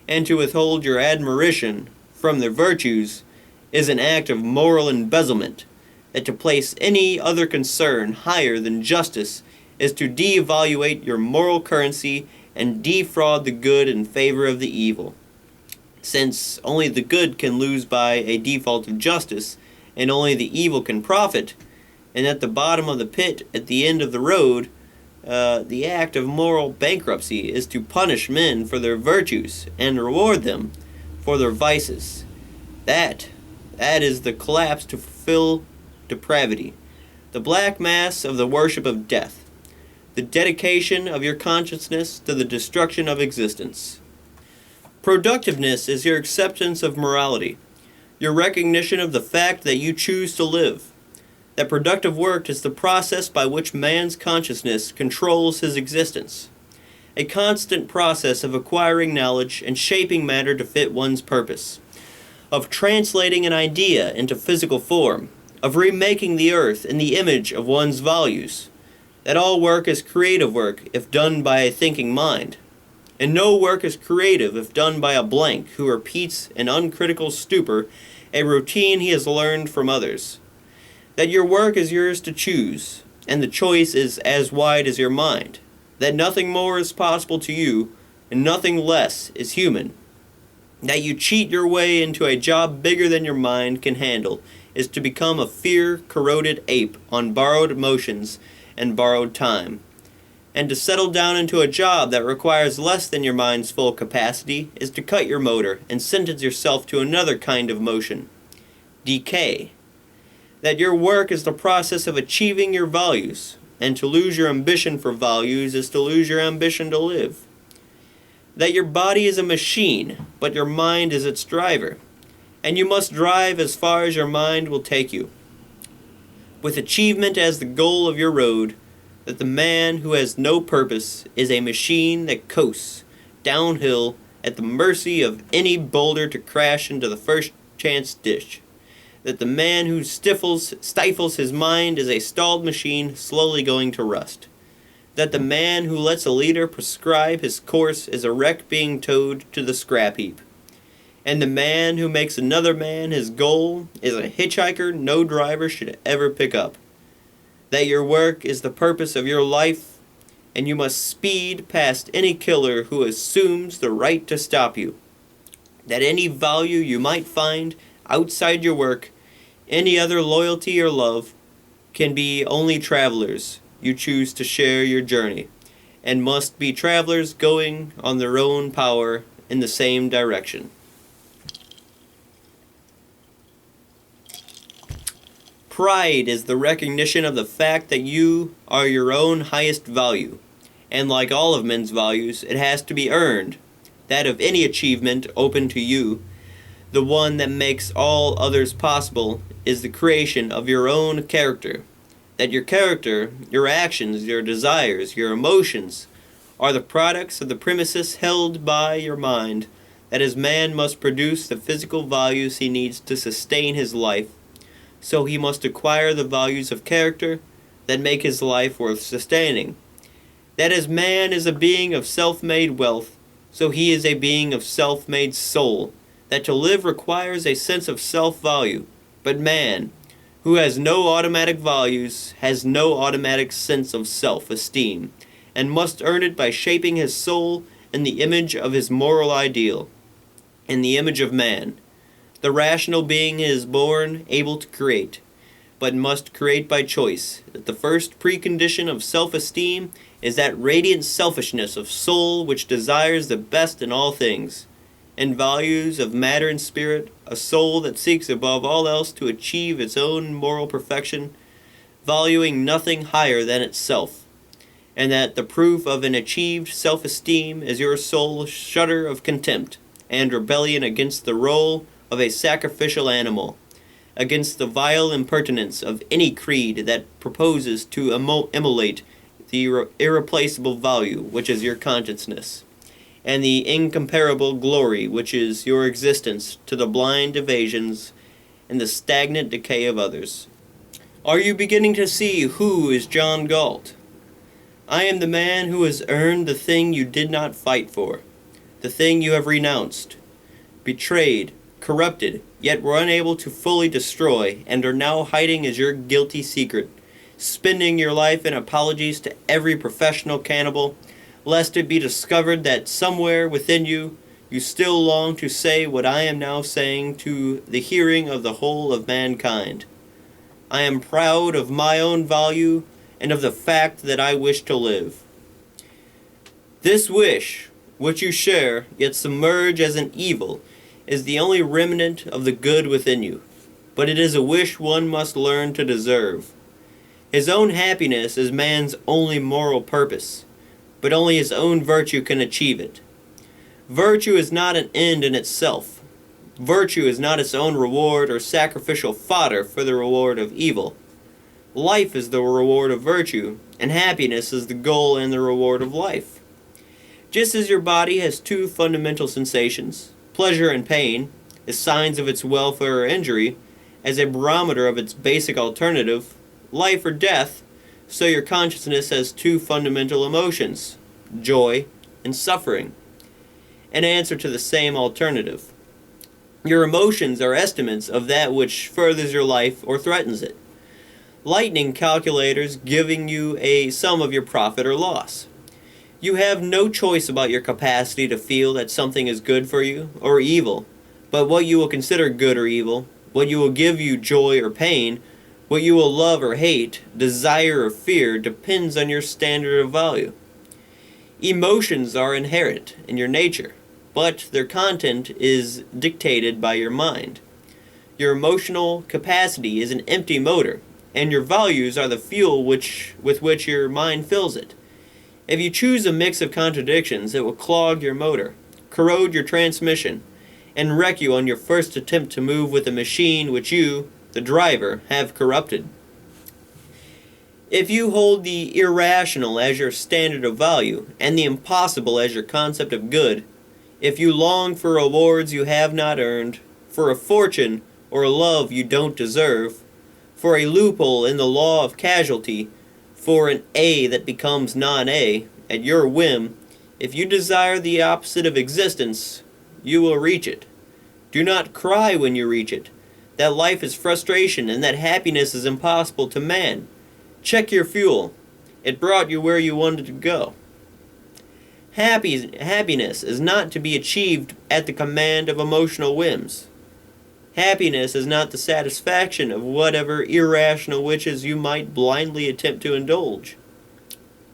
and to withhold your admiration from their virtues is an act of moral embezzlement, that to place any other concern higher than justice is to de-evaluate your moral currency and defraud the good in favor of the evil. Since only the good can lose by a default of justice, and only the evil can profit, and at the bottom of the pit at the end of the road, the act of moral bankruptcy is to punish men for their virtues and reward them for their vices. That is the collapse to fulfill depravity, the black mass of the worship of death, the dedication of your consciousness to the destruction of existence. Productiveness is your acceptance of morality, your recognition of the fact that you choose to live, that productive work is the process by which man's consciousness controls his existence, a constant process of acquiring knowledge and shaping matter to fit one's purpose, of translating an idea into physical form, of remaking the earth in the image of one's values, that all work is creative work if done by a thinking mind, and no work is creative if done by a blank who repeats in uncritical stupor a routine he has learned from others, that your work is yours to choose, and the choice is as wide as your mind, that nothing more is possible to you, and nothing less is human. That you cheat your way into a job bigger than your mind can handle is to become a fear-corroded ape on borrowed emotions and borrowed time. And to settle down into a job that requires less than your mind's full capacity is to cut your motor and sentence yourself to another kind of motion, decay. That your work is the process of achieving your values, and to lose your ambition for values is to lose your ambition to live. That your body is a machine, but your mind is its driver, and you must drive as far as your mind will take you. With achievement as the goal of your road, that the man who has no purpose is a machine that coasts downhill at the mercy of any boulder to crash into the first chance ditch. That the man who stifles his mind is a stalled machine slowly going to rust. That the man who lets a leader prescribe his course is a wreck being towed to the scrap heap. And the man who makes another man his goal is a hitchhiker no driver should ever pick up. That your work is the purpose of your life, and you must speed past any killer who assumes the right to stop you. that any value you might find outside your work, any other loyalty or love, can be only travelers you choose to share your journey, and must be travelers going on their own power in the same direction. Pride is the recognition of the fact that you are your own highest value, and like all of men's values, it has to be earned. That of any achievement open to you, the one that makes all others possible, is the creation of your own character. That your character, your actions, your desires, your emotions, are the products of the premises held by your mind, that as man must produce the physical values he needs to sustain his life, so he must acquire the values of character that make his life worth sustaining. That as man is a being of self-made wealth, so he is a being of self-made soul, that to live requires a sense of self-value, but man, who has no automatic values, has no automatic sense of self-esteem, and must earn it by shaping his soul in the image of his moral ideal, in the image of man. The rational being is born able to create, but must create by choice. That the first precondition of self-esteem is that radiant selfishness of soul which desires the best in all things, and values of matter and spirit, a soul that seeks above all else to achieve its own moral perfection, valuing nothing higher than itself, and that the proof of an achieved self-esteem is your soul's shudder of contempt and rebellion against the role of a sacrificial animal, against the vile impertinence of any creed that proposes to immolate the irreplaceable value which is your consciousness, and the incomparable glory which is your existence to the blind evasions and the stagnant decay of others. Are you beginning to see who is John Galt? I am the man who has earned the thing you did not fight for, the thing you have renounced, betrayed, corrupted, yet were unable to fully destroy, and are now hiding as your guilty secret, spending your life in apologies to every professional cannibal, lest it be discovered that somewhere within you, you still long to say what I am now saying to the hearing of the whole of mankind. I am proud of my own value and of the fact that I wish to live. This wish, which you share, yet submerge as an evil, is the only remnant of the good within you, but it is a wish one must learn to deserve. His own happiness is man's only moral purpose, but only his own virtue can achieve it. Virtue is not an end in itself. Virtue is not its own reward or sacrificial fodder for the reward of evil. Life is the reward of virtue, and happiness is the goal and the reward of life. Just as your body has two fundamental sensations, pleasure and pain, as signs of its welfare or injury, as a barometer of its basic alternative, life or death, so your consciousness has two fundamental emotions, joy and suffering, in answer to the same alternative. Your emotions are estimates of that which furthers your life or threatens it. Lightning calculators giving you a sum of your profit or loss. You have no choice about your capacity to feel that something is good for you or evil, but what you will consider good or evil, what you will give you joy or pain, what you will love or hate, desire or fear, depends on your standard of value. Emotions are inherent in your nature, but their content is dictated by your mind. Your emotional capacity is an empty motor, and your values are the fuel with which your mind fills it. If you choose a mix of contradictions, it will clog your motor, corrode your transmission, and wreck you on your first attempt to move with a machine which you, the driver, have corrupted. If you hold the irrational as your standard of value, and the impossible as your concept of good, if you long for rewards you have not earned, for a fortune or a love you don't deserve, for a loophole in the law of casualty, for an A that becomes non-A, at your whim, if you desire the opposite of existence, you will reach it. Do not cry when you reach it, that life is frustration and that happiness is impossible to man. Check your fuel. It brought you where you wanted to go. Happiness is not to be achieved at the command of emotional whims. Happiness is not the satisfaction of whatever irrational wishes you might blindly attempt to indulge.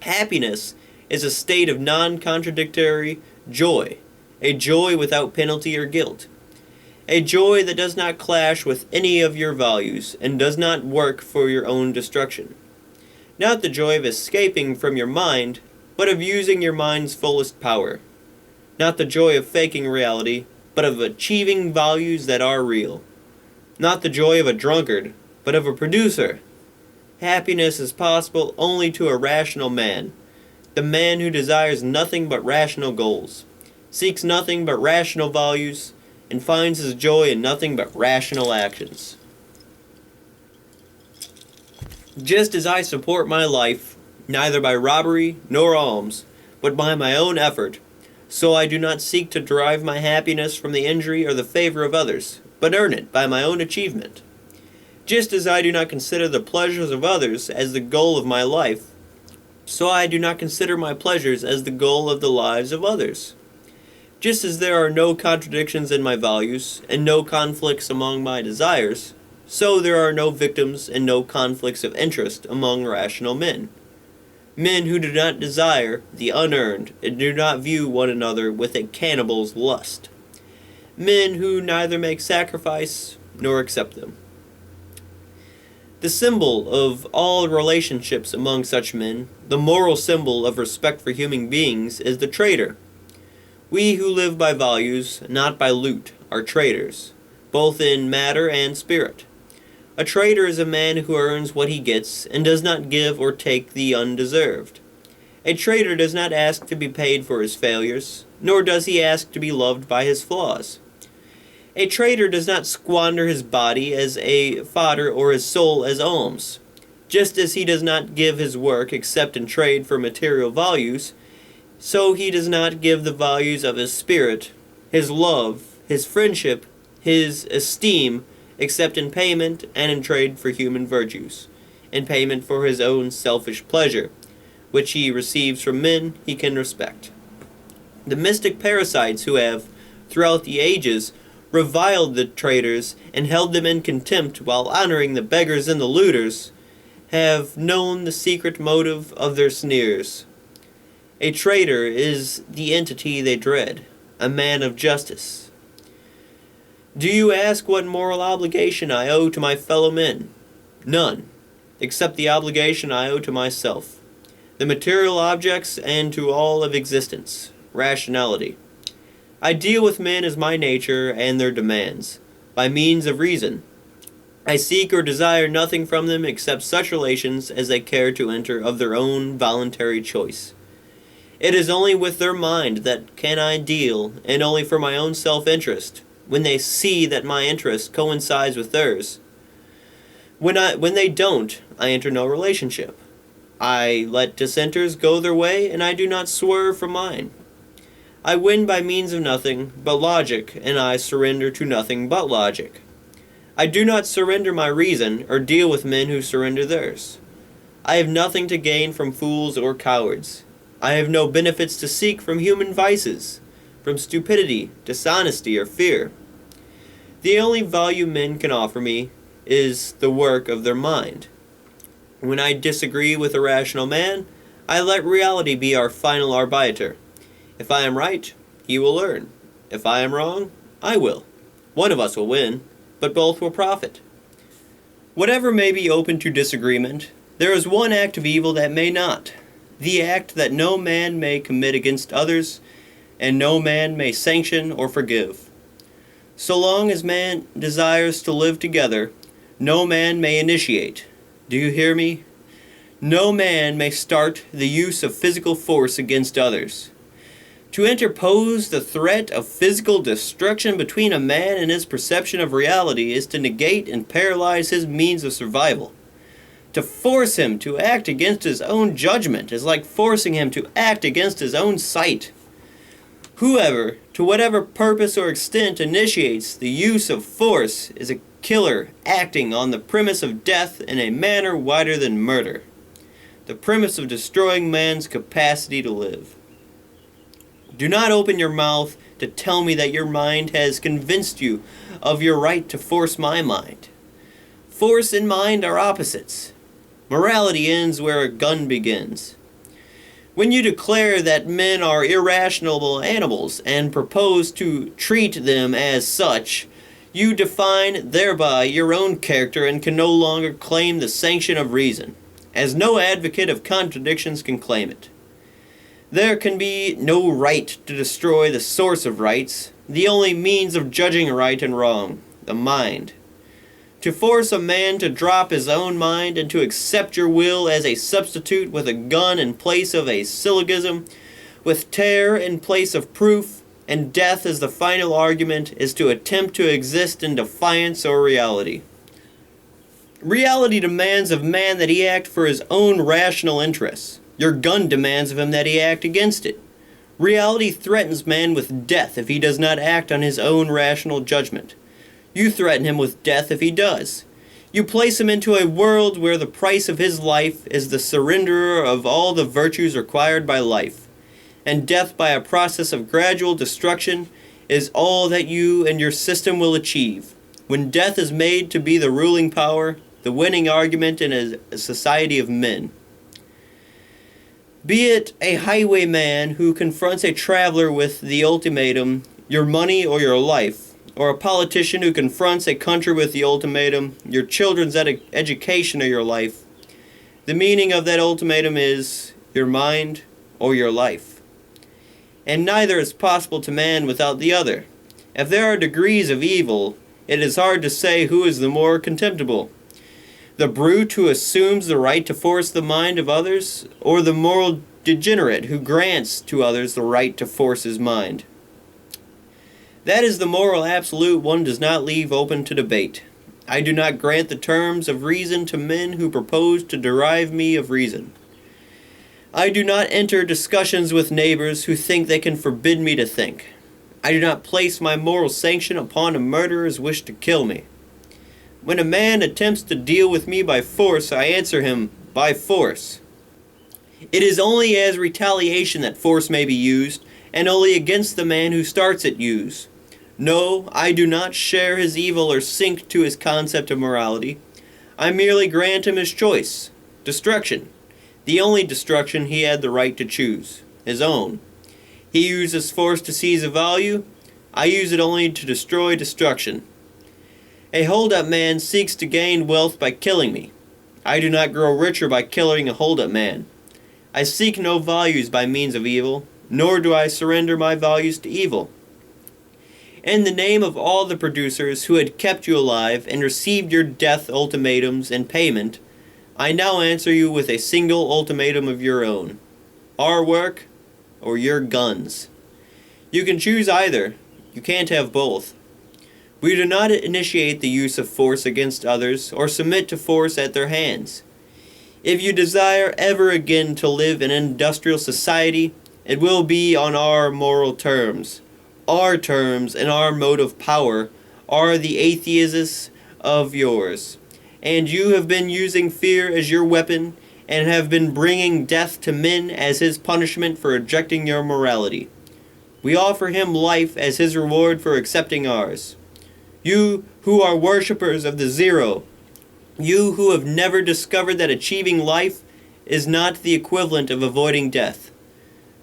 Happiness is a state of non-contradictory joy, a joy without penalty or guilt, a joy that does not clash with any of your values and does not work for your own destruction. Not the joy of escaping from your mind, but of using your mind's fullest power. Not the joy of faking reality, but of achieving values that are real. Not the joy of a drunkard, but of a producer. Happiness is possible only to a rational man, the man who desires nothing but rational goals, seeks nothing but rational values, and finds his joy in nothing but rational actions. Just as I support my life, neither by robbery nor alms, but by my own effort, so I do not seek to derive my happiness from the injury or the favor of others, but earn it by my own achievement. Just as I do not consider the pleasures of others as the goal of my life, so I do not consider my pleasures as the goal of the lives of others. Just as there are no contradictions in my values, and no conflicts among my desires, so there are no victims and no conflicts of interest among rational men. Men who do not desire the unearned and do not view one another with a cannibal's lust. Men who neither make sacrifice nor accept them. The symbol of all relationships among such men, the moral symbol of respect for human beings, is the trader. We who live by values, not by loot, are traders, both in matter and spirit. A trader is a man who earns what he gets and does not give or take the undeserved. A trader does not ask to be paid for his failures, nor does he ask to be loved by his flaws. A trader does not squander his body as a fodder or his soul as alms. Just as he does not give his work except in trade for material values, so he does not give the values of his spirit, his love, his friendship, his esteem, except in payment and in trade for human virtues, in payment for his own selfish pleasure, which he receives from men he can respect. The mystic parasites who have, throughout the ages, reviled the traders and held them in contempt while honoring the beggars and the looters, have known the secret motive of their sneers. A trader is the entity they dread, a man of justice. Do you ask what moral obligation I owe to my fellow men? None, except the obligation I owe to myself, the material objects, and to all of existence, rationality. I deal with men as my nature and their demands, by means of reason. I seek or desire nothing from them except such relations as they care to enter of their own voluntary choice. It is only with their mind that can I deal, and only for my own self-interest, when they see that my interest coincides with theirs. When they don't, I enter no relationship. I let dissenters go their way, and I do not swerve from mine. I win by means of nothing but logic, and I surrender to nothing but logic. I do not surrender my reason, or deal with men who surrender theirs. I have nothing to gain from fools or cowards. I have no benefits to seek from human vices, from stupidity, dishonesty, or fear. The only value men can offer me is the work of their mind. When I disagree with a rational man, I let reality be our final arbiter. If I am right, he will learn. If I am wrong, I will. One of us will win, but both will profit. Whatever may be open to disagreement, there is one act of evil that may not, the act that no man may commit against others, and no man may sanction or forgive. So long as man desires to live together, no man may initiate. Do you hear me? No man may start the use of physical force against others. To interpose the threat of physical destruction between a man and his perception of reality is to negate and paralyze his means of survival. To force him to act against his own judgment is like forcing him to act against his own sight. Whoever, to whatever purpose or extent, initiates the use of force is a killer acting on the premise of death in a manner wider than murder, the premise of destroying man's capacity to live. Do not open your mouth to tell me that your mind has convinced you of your right to force my mind. Force and mind are opposites. Morality ends where a gun begins. When you declare that men are irrational animals and propose to treat them as such, you define thereby your own character and can no longer claim the sanction of reason, as no advocate of contradictions can claim it. There can be no right to destroy the source of rights, the only means of judging right and wrong, the mind. To force a man to drop his own mind and to accept your will as a substitute with a gun in place of a syllogism, with terror in place of proof, and death as the final argument, is to attempt to exist in defiance or reality. Reality demands of man that he act for his own rational interests. Your gun demands of him that he act against it. Reality threatens man with death if he does not act on his own rational judgment. You threaten him with death if he does. You place him into a world where the price of his life is the surrender of all the virtues required by life, and death by a process of gradual destruction is all that you and your system will achieve. When death is made to be the ruling power, the winning argument in a society of men. Be it a highwayman who confronts a traveler with the ultimatum, your money or your life, or a politician who confronts a country with the ultimatum, your children's education or your life. The meaning of that ultimatum is your mind or your life. And neither is possible to man without the other. If there are degrees of evil, it is hard to say who is the more contemptible. The brute who assumes the right to force the mind of others, or the moral degenerate who grants to others the right to force his mind. That is the moral absolute one does not leave open to debate. I do not grant the terms of reason to men who propose to derive me of reason. I do not enter discussions with neighbors who think they can forbid me to think. I do not place my moral sanction upon a murderer's wish to kill me. When a man attempts to deal with me by force, I answer him by force. It is only as retaliation that force may be used, and only against the man who starts it used. No, I do not share his evil or sink to his concept of morality. I merely grant him his choice, destruction, the only destruction he had the right to choose, his own. He uses force to seize a value, I use it only to destroy destruction. A hold-up man seeks to gain wealth by killing me. I do not grow richer by killing a hold-up man. I seek no values by means of evil, nor do I surrender my values to evil. In the name of all the producers who had kept you alive and received your death ultimatums in payment, I now answer you with a single ultimatum of your own. Our work or your guns. You can choose either. You can't have both. We do not initiate the use of force against others or submit to force at their hands. If you desire ever again to live in industrial society, it will be on our moral terms. Our terms and our mode of power are the atheists of yours. And you have been using fear as your weapon and have been bringing death to men as his punishment for rejecting your morality. We offer him life as his reward for accepting ours. You who are worshippers of the zero, you who have never discovered that achieving life is not the equivalent of avoiding death.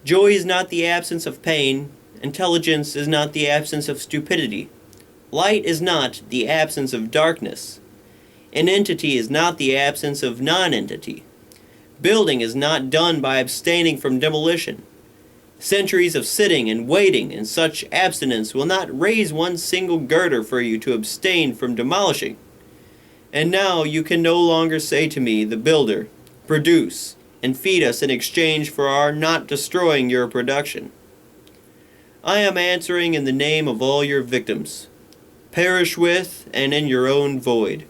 Joy is not the absence of pain. Intelligence is not the absence of stupidity. Light is not the absence of darkness. An entity is not the absence of non-entity. Building is not done by abstaining from demolition. Centuries of sitting and waiting and such abstinence will not raise one single girder for you to abstain from demolishing. And now you can no longer say to me, the builder, produce and feed us in exchange for our not destroying your production. I am answering in the name of all your victims. Perish with and in your own void.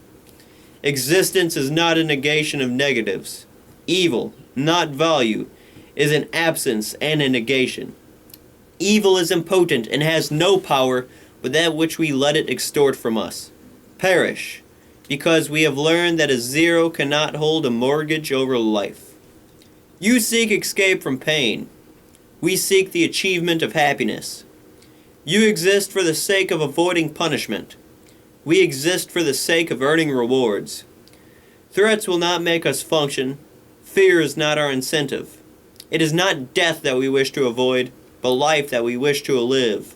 Existence is not a negation of negatives. Evil, not value, is an absence and a negation. Evil is impotent and has no power but that which we let it extort from us. Perish, because we have learned that a zero cannot hold a mortgage over life. You seek escape from pain. We seek the achievement of happiness. You exist for the sake of avoiding punishment. We exist for the sake of earning rewards. Threats will not make us function. Fear is not our incentive. It is not death that we wish to avoid, but life that we wish to live.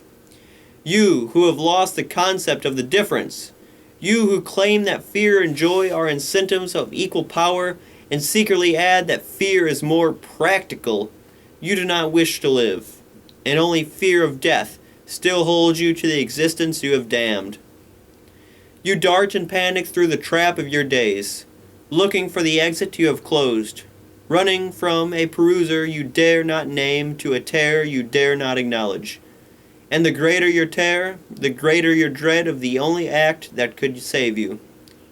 You who have lost the concept of the difference, you who claim that fear and joy are incentives of equal power and secretly add that fear is more practical, you do not wish to live, and only fear of death still holds you to the existence you have damned. You dart and panic through the trap of your days, looking for the exit you have closed, running from a peruser you dare not name to a terror you dare not acknowledge. And the greater your terror, the greater your dread of the only act that could save you.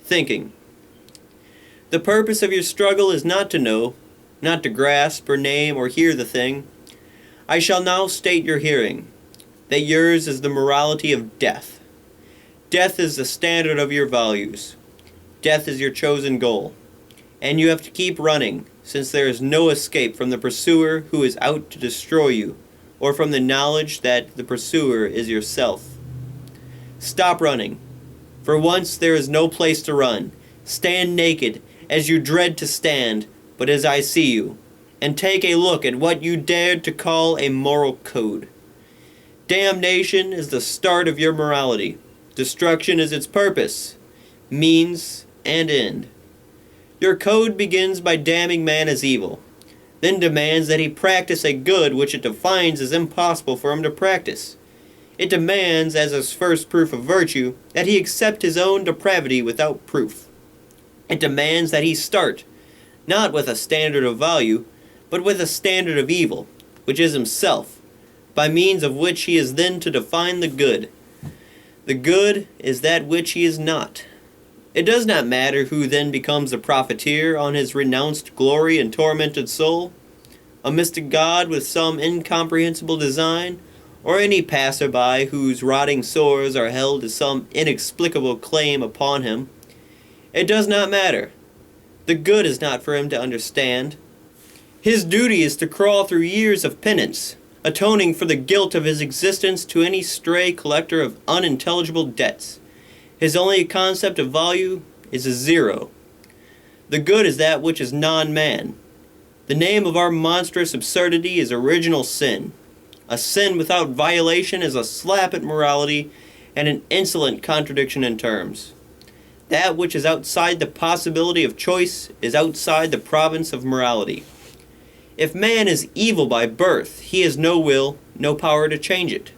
Thinking. The purpose of your struggle is not to know, not to grasp or name or hear the thing. I shall now state your hearing, that yours is the morality of death. Death is the standard of your values. Death is your chosen goal. And you have to keep running, since there is no escape from the pursuer who is out to destroy you, or from the knowledge that the pursuer is yourself. Stop running. For once there is no place to run. Stand naked, as you dread to stand, but as I see you, and take a look at what you dared to call a moral code. Damnation is the start of your morality. Destruction is its purpose, means, and end. Your code begins by damning man as evil, then demands that he practice a good which it defines as impossible for him to practice. It demands, as his first proof of virtue, that he accept his own depravity without proof. It demands that he start, not with a standard of value, but with a standard of evil, which is himself, by means of which he is then to define the good. The good is that which he is not. It does not matter who then becomes a profiteer on his renounced glory and tormented soul, a mystic god with some incomprehensible design, or any passerby whose rotting sores are held to some inexplicable claim upon him. It does not matter. The good is not for him to understand. His duty is to crawl through years of penance, atoning for the guilt of his existence to any stray collector of unintelligible debts. His only concept of value is a zero. The good is that which is non-man. The name of our monstrous absurdity is original sin. A sin without violation is a slap at morality and an insolent contradiction in terms. That which is outside the possibility of choice is outside the province of morality. If man is evil by birth, he has no will, no power to change it.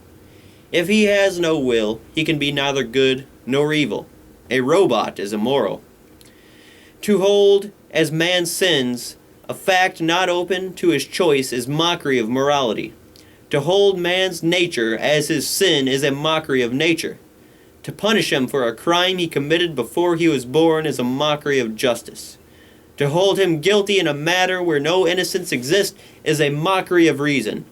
If he has no will, he can be neither good nor evil. A robot is immoral. To hold, as man sins, a fact not open to his choice is mockery of morality. To hold man's nature as his sin is a mockery of nature. To punish him for a crime he committed before he was born is a mockery of justice. To hold him guilty in a matter where no innocence exists is a mockery of reason.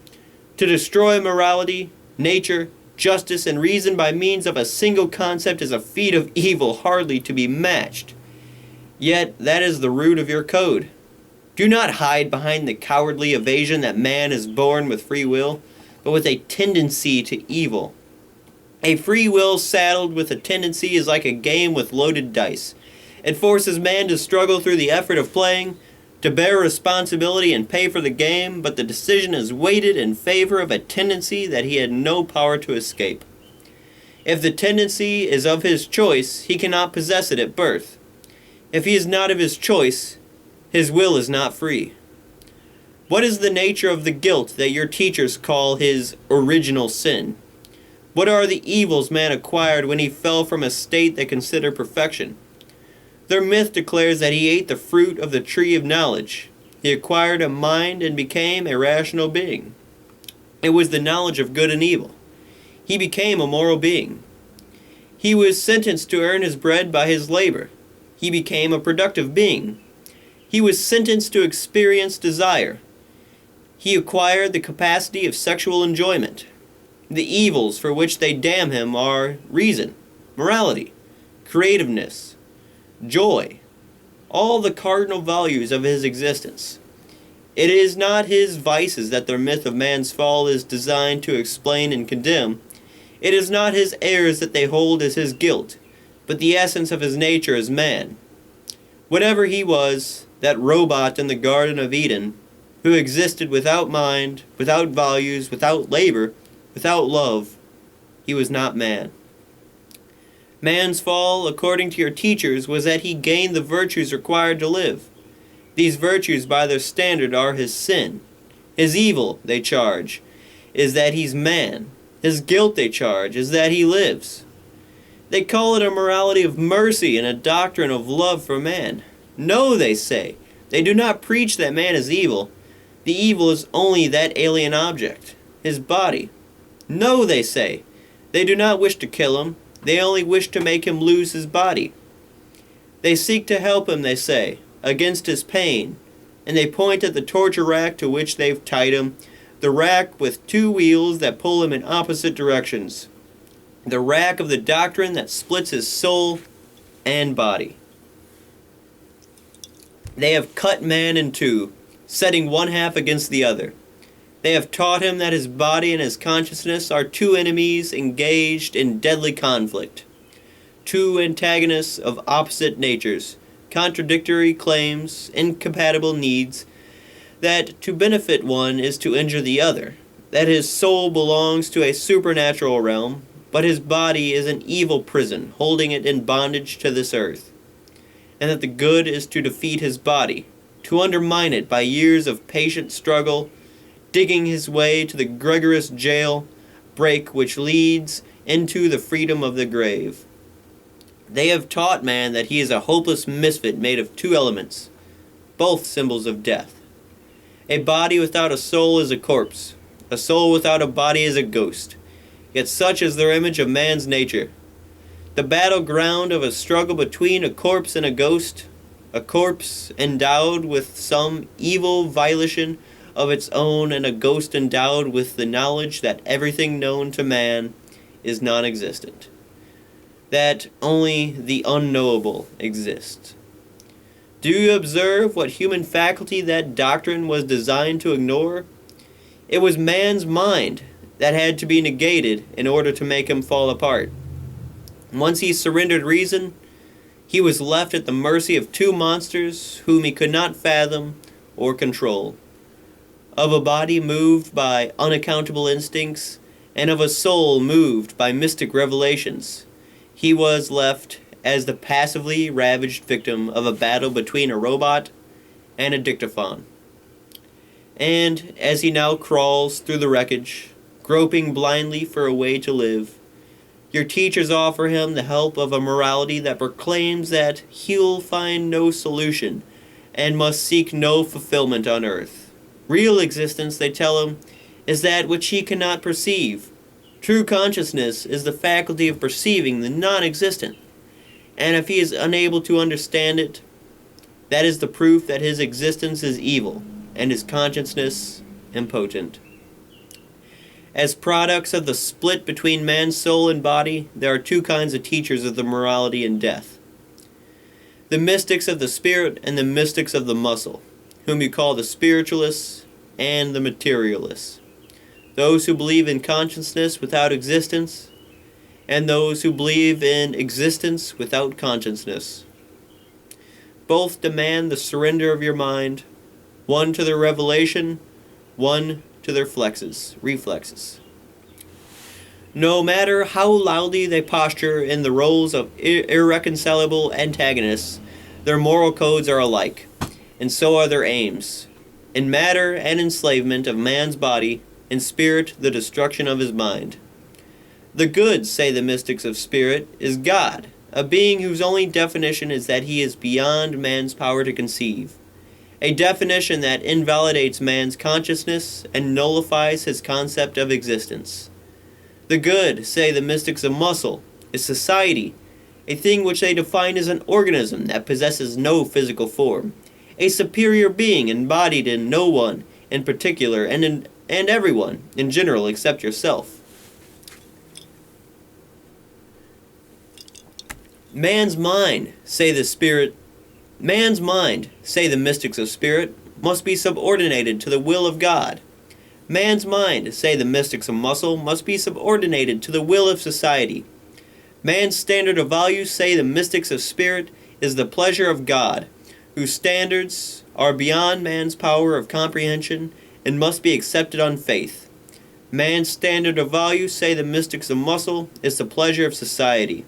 To destroy morality, nature, justice, and reason by means of a single concept is a feat of evil hardly to be matched. Yet that is the root of your code. Do not hide behind the cowardly evasion that man is born with free will, but with a tendency to evil. A free will saddled with a tendency is like a game with loaded dice. It forces man to struggle through the effort of playing, to bear responsibility and pay for the game, but the decision is weighted in favor of a tendency that he had no power to escape. If the tendency is of his choice, he cannot possess it at birth. If he is not of his choice, his will is not free. What is the nature of the guilt that your teachers call his original sin? What are the evils man acquired when he fell from a state they consider perfection? Their myth declares that he ate the fruit of the tree of knowledge. He acquired a mind and became a rational being. It was the knowledge of good and evil. He became a moral being. He was sentenced to earn his bread by his labor. He became a productive being. He was sentenced to experience desire. He acquired the capacity of sexual enjoyment. The evils for which they damn him are reason, morality, creativeness, joy, all the cardinal values of his existence. It is not his vices that the myth of man's fall is designed to explain and condemn. It is not his errors that they hold as his guilt, but the essence of his nature as man. Whatever he was, that robot in the Garden of Eden, who existed without mind, without values, without labor, without love, he was not man. Man's fall, according to your teachers, was that he gained the virtues required to live. These virtues, by their standard, are his sin. His evil, they charge, is that he's man. His guilt, they charge, is that he lives. They call it a morality of mercy and a doctrine of love for man. No, they say. They do not preach that man is evil. The evil is only that alien object, his body. No, they say. They do not wish to kill him. They only wish to make him lose his body. They seek to help him, they say, against his pain, and they point at the torture rack to which they've tied him, the rack with two wheels that pull him in opposite directions, the rack of the doctrine that splits his soul and body. They have cut man in two, setting one half against the other. They have taught him that his body and his consciousness are two enemies engaged in deadly conflict, two antagonists of opposite natures, contradictory claims, incompatible needs, that to benefit one is to injure the other, that his soul belongs to a supernatural realm, but his body is an evil prison holding it in bondage to this earth, and that the good is to defeat his body, to undermine it by years of patient struggle, digging his way to the rigorous jail break which leads into the freedom of the grave. They have taught man that he is a hopeless misfit made of two elements, both symbols of death. A body without a soul is a corpse. A soul without a body is a ghost. Yet such is their image of man's nature. The battleground of a struggle between a corpse and a ghost, a corpse endowed with some evil violation of its own, and a ghost endowed with the knowledge that everything known to man is non-existent, that only the unknowable exists. Do you observe what human faculty that doctrine was designed to ignore? It was man's mind that had to be negated in order to make him fall apart. Once he surrendered reason, he was left at the mercy of two monsters whom he could not fathom or control, of a body moved by unaccountable instincts, and of a soul moved by mystic revelations. He was left as the passively ravaged victim of a battle between a robot and a dictaphone. And as he now crawls through the wreckage, groping blindly for a way to live, your teachers offer him the help of a morality that proclaims that he'll find no solution and must seek no fulfillment on earth. Real existence, they tell him, is that which he cannot perceive. True consciousness is the faculty of perceiving the non-existent, and if he is unable to understand it, that is the proof that his existence is evil and his consciousness impotent. As products of the split between man's soul and body, there are two kinds of teachers of the morality and death: the mystics of the spirit and the mystics of the muscle, whom you call the spiritualists and the materialists, those who believe in consciousness without existence, and those who believe in existence without consciousness. Both demand the surrender of your mind, one to their revelation, one to their reflexes. No matter how loudly they posture in the roles of irreconcilable antagonists, their moral codes are alike, and so are their aims. In matter and enslavement of man's body, in spirit the destruction of his mind. The good, say the mystics of spirit, is God, a being whose only definition is that he is beyond man's power to conceive, a definition that invalidates man's consciousness and nullifies his concept of existence. The good, say the mystics of muscle, is society, a thing which they define as an organism that possesses no physical form, a superior being embodied in no one in particular and everyone in general except yourself. Man's mind, say the mystics of spirit, must be subordinated to the will of God. Man's mind, say the mystics of muscle, must be subordinated to the will of society. Man's standard of value, say the mystics of spirit, is the pleasure of God, whose standards are beyond man's power of comprehension and must be accepted on faith. Man's standard of value, say the mystics of muscle, is the pleasure of society,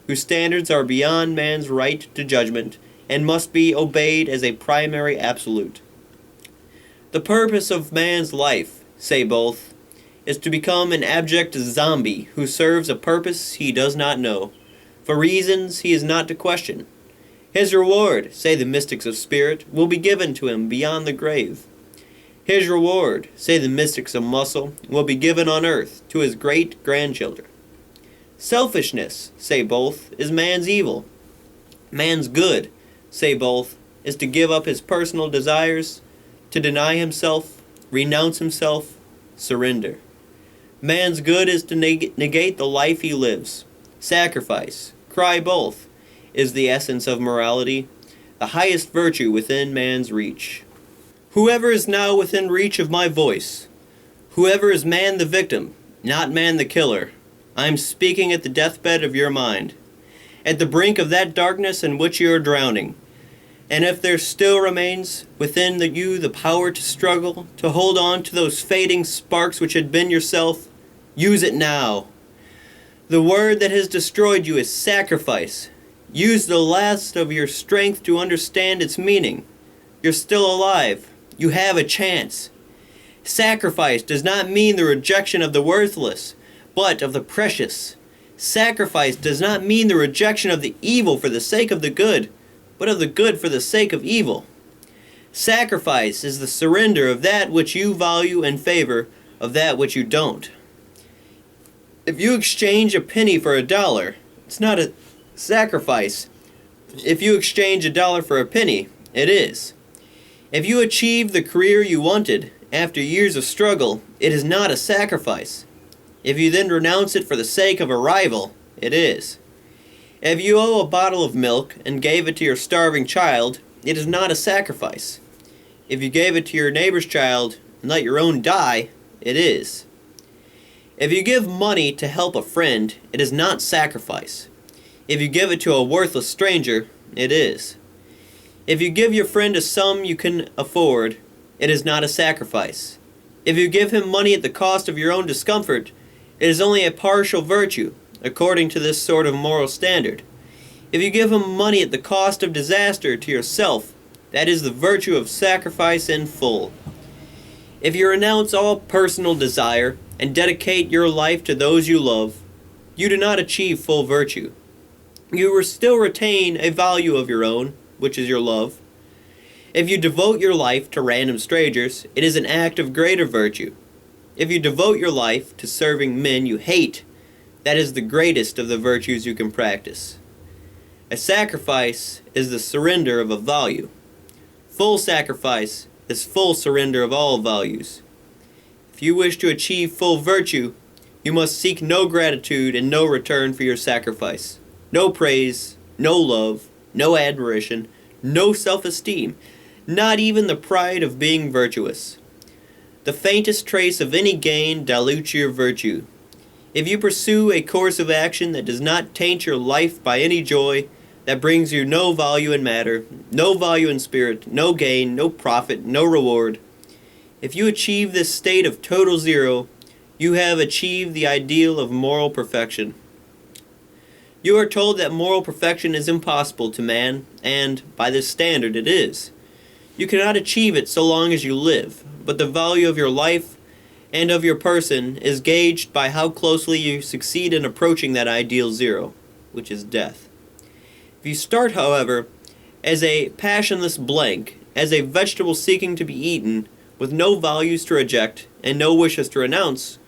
whose standards are beyond man's right to judgment and must be obeyed as a primary absolute. The purpose of man's life, say both, is to become an abject zombie who serves a purpose he does not know, for reasons he is not to question. His reward, say the mystics of spirit, will be given to him beyond the grave. His reward, say the mystics of muscle, will be given on earth to his great-grandchildren. Selfishness, say both, is man's evil. Man's good, say both, is to give up his personal desires, to deny himself, renounce himself, surrender. Man's good is to negate the life he lives. Sacrifice, cry both, is the essence of morality, the highest virtue within man's reach. Whoever is now within reach of my voice, whoever is man the victim, not man the killer, I am speaking at the deathbed of your mind, at the brink of that darkness in which you are drowning. And if there still remains within you the power to struggle, to hold on to those fading sparks which had been yourself, use it now. The word that has destroyed you is sacrifice. Use the last of your strength to understand its meaning. You're still alive. You have a chance. Sacrifice does not mean the rejection of the worthless, but of the precious. Sacrifice does not mean the rejection of the evil for the sake of the good, but of the good for the sake of evil. Sacrifice is the surrender of that which you value in favor of that which you don't. If you exchange a penny for $1, it's not a sacrifice. If you exchange $1 for a penny, it is. If you achieve the career you wanted after years of struggle, it is not a sacrifice. If you then renounce it for the sake of a rival, it is. If you owe a bottle of milk and gave it to your starving child, it is not a sacrifice. If you gave it to your neighbor's child and let your own die, it is. If you give money to help a friend, it is not sacrifice. If you give it to a worthless stranger, it is. If you give your friend a sum you can afford, it is not a sacrifice. If you give him money at the cost of your own discomfort, it is only a partial virtue, according to this sort of moral standard. If you give him money at the cost of disaster to yourself, that is the virtue of sacrifice in full. If you renounce all personal desire and dedicate your life to those you love, you do not achieve full virtue. You will still retain a value of your own, which is your love. If you devote your life to random strangers, it is an act of greater virtue. If you devote your life to serving men you hate, that is the greatest of the virtues you can practice. A sacrifice is the surrender of a value. Full sacrifice is full surrender of all values. If you wish to achieve full virtue, you must seek no gratitude and no return for your sacrifice. No praise, no love, no admiration, no self-esteem, not even the pride of being virtuous. The faintest trace of any gain dilutes your virtue. If you pursue a course of action that does not taint your life by any joy, that brings you no value in matter, no value in spirit, no gain, no profit, no reward, if you achieve this state of total zero, you have achieved the ideal of moral perfection. You are told that moral perfection is impossible to man, and, by this standard, it is. You cannot achieve it so long as you live, but the value of your life and of your person is gauged by how closely you succeed in approaching that ideal zero, which is death. If you start, however, as a passionless blank, as a vegetable seeking to be eaten, with no values to reject and no wishes to renounce,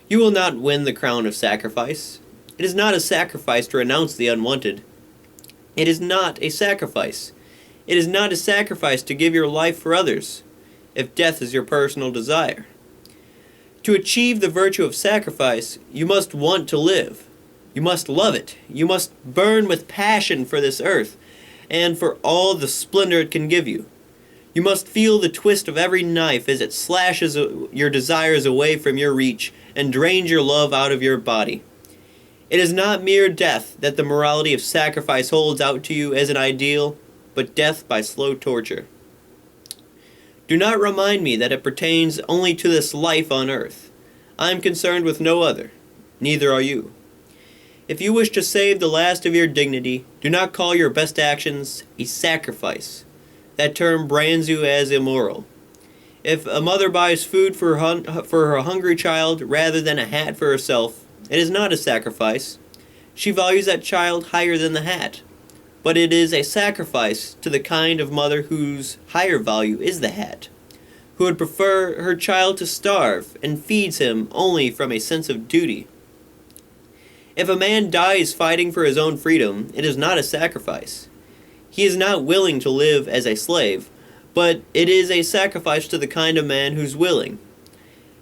you will not win the crown of sacrifice. It is not a sacrifice to renounce the unwanted. It is not a sacrifice. It is not a sacrifice to give your life for others, if death is your personal desire. To achieve the virtue of sacrifice, you must want to live. You must love it. You must burn with passion for this earth and for all the splendor it can give you. You must feel the twist of every knife as it slashes your desires away from your reach and drains your love out of your body. It is not mere death that the morality of sacrifice holds out to you as an ideal, but death by slow torture. Do not remind me that it pertains only to this life on earth. I am concerned with no other. Neither are you. If you wish to save the last of your dignity, do not call your best actions a sacrifice. That term brands you as immoral. If a mother buys food for her hungry child rather than a hat for herself, it is not a sacrifice. She values that child higher than the hat. But it is a sacrifice to the kind of mother whose higher value is the hat, who would prefer her child to starve and feeds him only from a sense of duty. If a man dies fighting for his own freedom, it is not a sacrifice. He is not willing to live as a slave, but it is a sacrifice to the kind of man who's willing.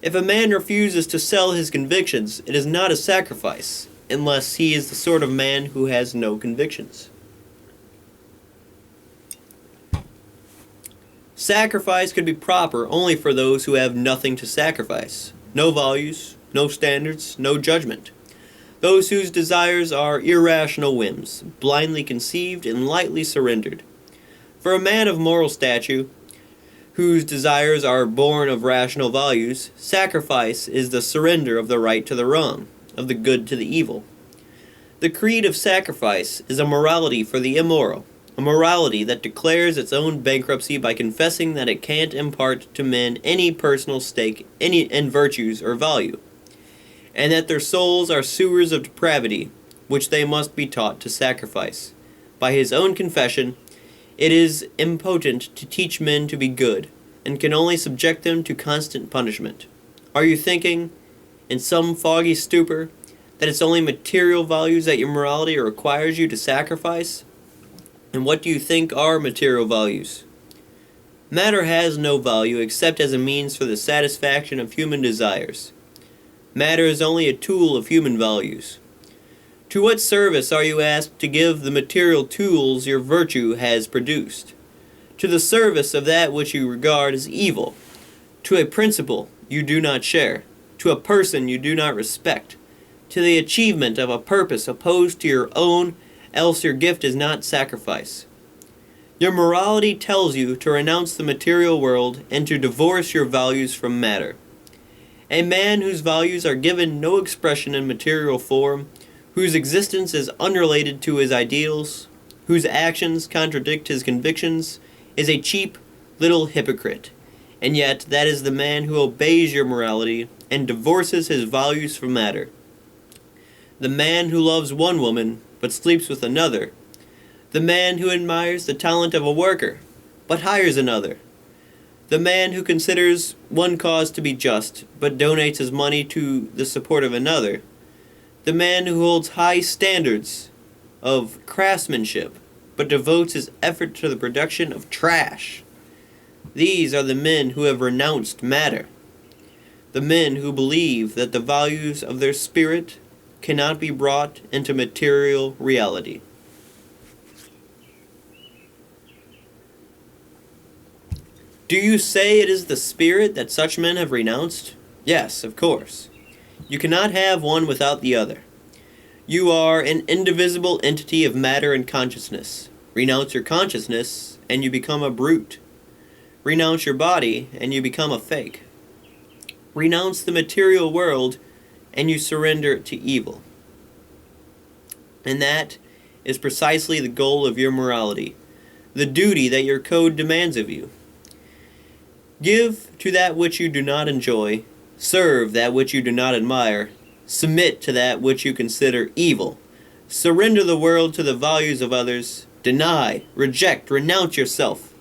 If a man refuses to sell his convictions, it is not a sacrifice, unless he is the sort of man who has no convictions. Sacrifice could be proper only for those who have nothing to sacrifice. No values, no standards, no judgment. Those whose desires are irrational whims, blindly conceived and lightly surrendered. For a man of moral stature, whose desires are born of rational values, sacrifice is the surrender of the right to the wrong, of the good to the evil. The creed of sacrifice is a morality for the immoral, a morality that declares its own bankruptcy by confessing that it can't impart to men any personal stake in virtues or value, and that their souls are sewers of depravity, which they must be taught to sacrifice. By his own confession, it is impotent to teach men to be good, and can only subject them to constant punishment. Are you thinking, in some foggy stupor, that it's only material values that your morality requires you to sacrifice? And what do you think are material values? Matter has no value except as a means for the satisfaction of human desires. Matter is only a tool of human values. To what service are you asked to give the material tools your virtue has produced? To the service of that which you regard as evil, to a principle you do not share, to a person you do not respect, to the achievement of a purpose opposed to your own, else your gift is not sacrifice. Your morality tells you to renounce the material world and to divorce your values from matter. A man whose values are given no expression in material form, whose existence is unrelated to his ideals, whose actions contradict his convictions, is a cheap little hypocrite. And yet that is the man who obeys your morality and divorces his values from matter. The man who loves one woman but sleeps with another. The man who admires the talent of a worker but hires another. The man who considers one cause to be just, but donates his money to the support of another. The man who holds high standards of craftsmanship, but devotes his effort to the production of trash. These are the men who have renounced matter. The men who believe that the values of their spirit cannot be brought into material reality. Do you say it is the spirit that such men have renounced? Yes, of course. You cannot have one without the other. You are an indivisible entity of matter and consciousness. Renounce your consciousness, and you become a brute. Renounce your body, and you become a fake. Renounce the material world, and you surrender to evil. And that is precisely the goal of your morality, the duty that your code demands of you. Give to that which you do not enjoy, serve that which you do not admire, submit to that which you consider evil, surrender the world to the values of others, deny, reject, renounce yourself.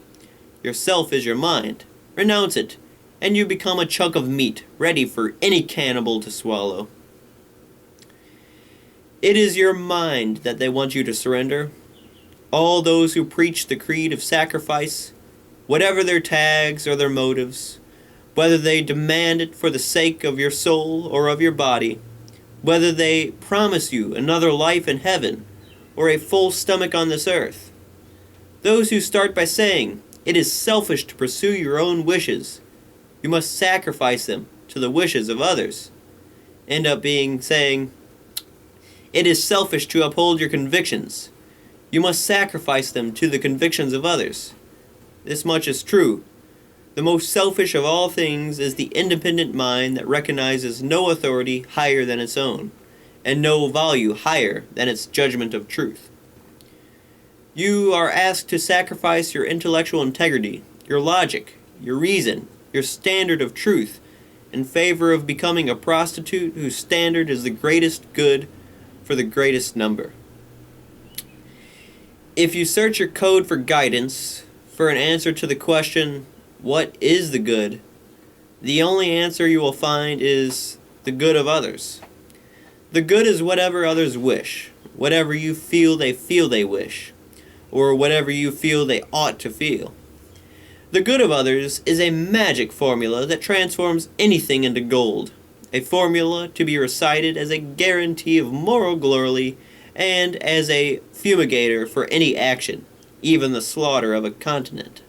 Yourself is your mind. Renounce it, and you become a chunk of meat, ready for any cannibal to swallow. It is your mind that they want you to surrender. All those who preach the creed of sacrifice, whatever their tags or their motives, whether they demand it for the sake of your soul or of your body, whether they promise you another life in heaven or a full stomach on this earth. Those who start by saying, It is selfish to pursue your own wishes. You must sacrifice them to the wishes of others. End up saying, it is selfish to uphold your convictions. You must sacrifice them to the convictions of others. This much is true. The most selfish of all things is the independent mind that recognizes no authority higher than its own, and no value higher than its judgment of truth. You are asked to sacrifice your intellectual integrity, your logic, your reason, your standard of truth, in favor of becoming a prostitute whose standard is the greatest good for the greatest number. If you search your code for guidance, for an answer to the question, what is the good? The only answer you will find is the good of others. The good is whatever others wish, whatever you feel they wish, or whatever you feel they ought to feel. The good of others is a magic formula that transforms anything into gold, a formula to be recited as a guarantee of moral glory and as a fumigator for any action, even the slaughter of a continent.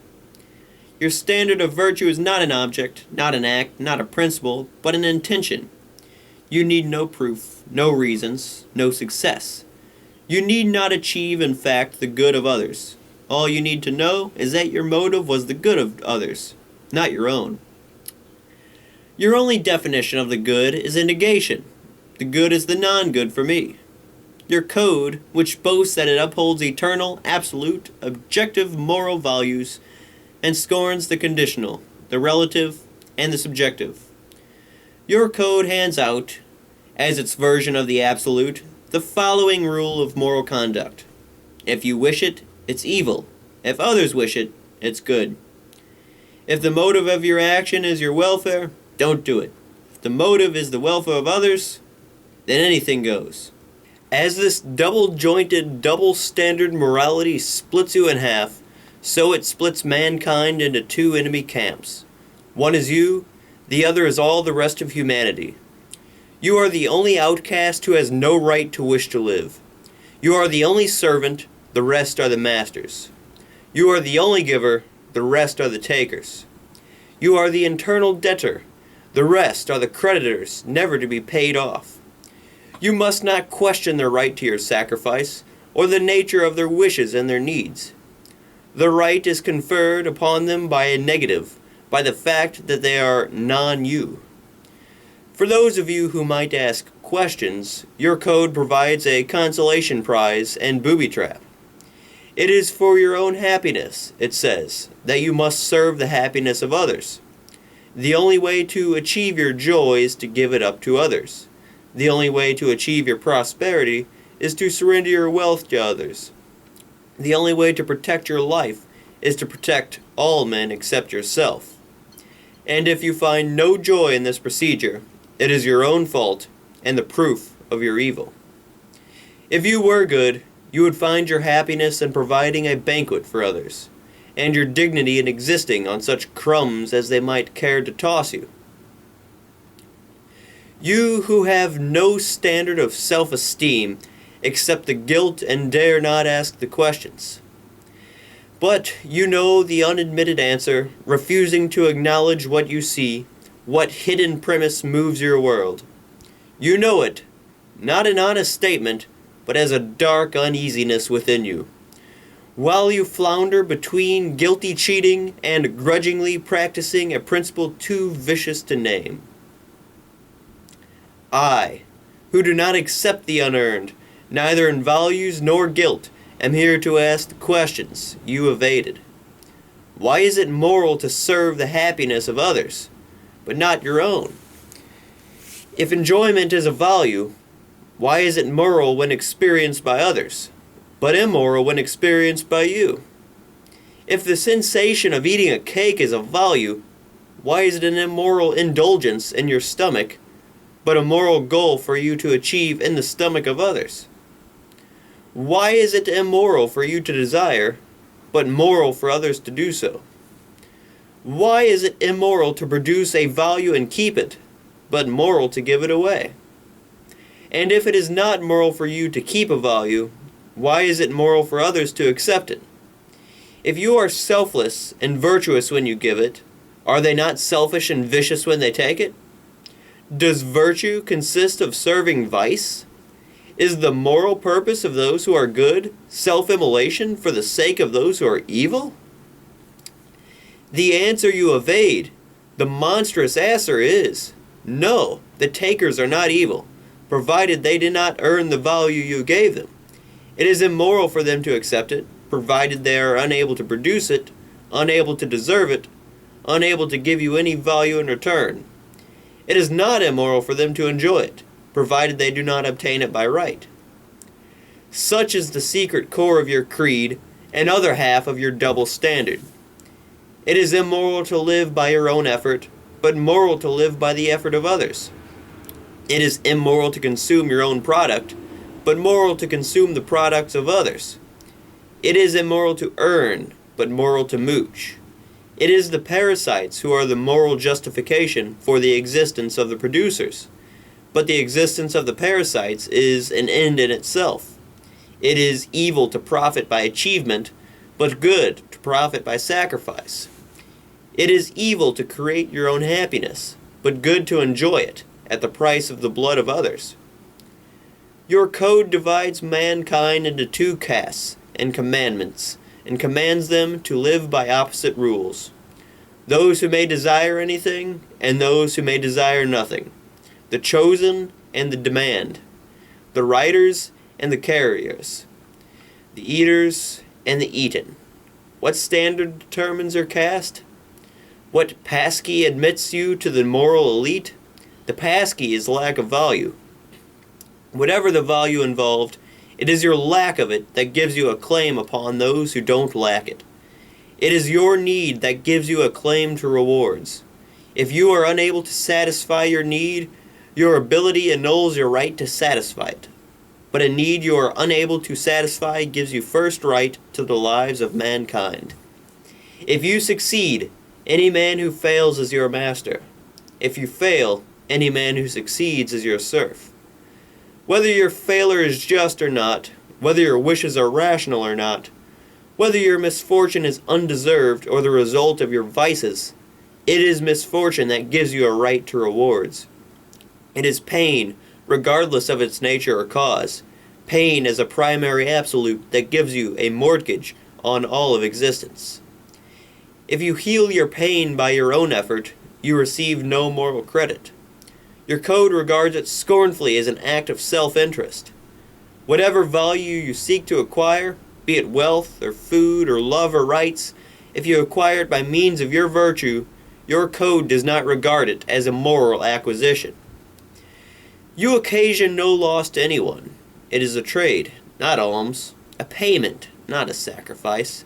Your standard of virtue is not an object, not an act, not a principle, but an intention. You need no proof, no reasons, no success. You need not achieve, in fact, the good of others. All you need to know is that your motive was the good of others, not your own. Your only definition of the good is a negation. The good is the non-good for me. Your code, which boasts that it upholds eternal, absolute, objective moral values, and scorns the conditional, the relative, and the subjective. Your code hands out, as its version of the absolute, the following rule of moral conduct. If you wish it, it's evil. If others wish it, it's good. If the motive of your action is your welfare, don't do it. If the motive is the welfare of others, then anything goes. As this double-jointed, double-standard morality splits you in half, so it splits mankind into two enemy camps. One is you, the other is all the rest of humanity. You are the only outcast who has no right to wish to live. You are the only servant, the rest are the masters. You are the only giver, the rest are the takers. You are the internal debtor, the rest are the creditors, never to be paid off. You must not question their right to your sacrifice, or the nature of their wishes and their needs. The right is conferred upon them by a negative, by the fact that they are non-you. For those of you who might ask questions, your code provides a consolation prize and booby trap. It is for your own happiness, it says, that you must serve the happiness of others. The only way to achieve your joy is to give it up to others. The only way to achieve your prosperity is to surrender your wealth to others. The only way to protect your life is to protect all men except yourself. And if you find no joy in this procedure, it is your own fault and the proof of your evil. If you were good, you would find your happiness in providing a banquet for others, and your dignity in existing on such crumbs as they might care to toss you. You who have no standard of self-esteem accept the guilt and dare not ask the questions. But you know the unadmitted answer, refusing to acknowledge what you see, what hidden premise moves your world. You know it, not an honest statement, but as a dark uneasiness within you. While you flounder between guilty cheating and grudgingly practicing a principle too vicious to name. I, who do not accept the unearned, neither in values nor guilt, am here to ask the questions you evaded. Why is it moral to serve the happiness of others, but not your own? If enjoyment is a value, why is it moral when experienced by others, but immoral when experienced by you? If the sensation of eating a cake is a value, why is it an immoral indulgence in your stomach, but a moral goal for you to achieve in the stomach of others? Why is it immoral for you to desire, but moral for others to do so? Why is it immoral to produce a value and keep it, but moral to give it away? And if it is not moral for you to keep a value, why is it moral for others to accept it? If you are selfless and virtuous when you give it, are they not selfish and vicious when they take it? Does virtue consist of serving vice? Is the moral purpose of those who are good self-immolation for the sake of those who are evil? The answer you evade, the monstrous answer is, no, the takers are not evil, provided they did not earn the value you gave them. It is immoral for them to accept it, provided they are unable to produce it, unable to deserve it, unable to give you any value in return. It is not immoral for them to enjoy it, provided they do not obtain it by right. Such is the secret core of your creed and other half of your double standard. It is immoral to live by your own effort, but moral to live by the effort of others. It is immoral to consume your own product, but moral to consume the products of others. It is immoral to earn, but moral to mooch. It is the parasites who are the moral justification for the existence of the producers, but the existence of the parasites is an end in itself. It is evil to profit by achievement, but good to profit by sacrifice. It is evil to create your own happiness, but good to enjoy it at the price of the blood of others. Your code divides mankind into two castes and commandments, and commands them to live by opposite rules. Those who may desire anything, and those who may desire nothing. The chosen and the demand. The riders and the carriers. The eaters and the eaten. What standard determines your caste? What passkey admits you to the moral elite? The passkey is lack of value. Whatever the value involved, it is your lack of it that gives you a claim upon those who don't lack it. It is your need that gives you a claim to rewards. If you are unable to satisfy your need, your ability annuls your right to satisfy it. But a need you are unable to satisfy gives you first right to the lives of mankind. If you succeed, any man who fails is your master. If you fail, any man who succeeds is your serf. Whether your failure is just or not, whether your wishes are rational or not, whether your misfortune is undeserved or the result of your vices, it is misfortune that gives you a right to rewards. It is pain, regardless of its nature or cause, pain as a primary absolute that gives you a mortgage on all of existence. If you heal your pain by your own effort, you receive no moral credit. Your code regards it scornfully as an act of self-interest. Whatever value you seek to acquire, be it wealth or food or love or rights, if you acquire it by means of your virtue, your code does not regard it as a moral acquisition. You occasion no loss to anyone. It is a trade, not alms, a payment, not a sacrifice.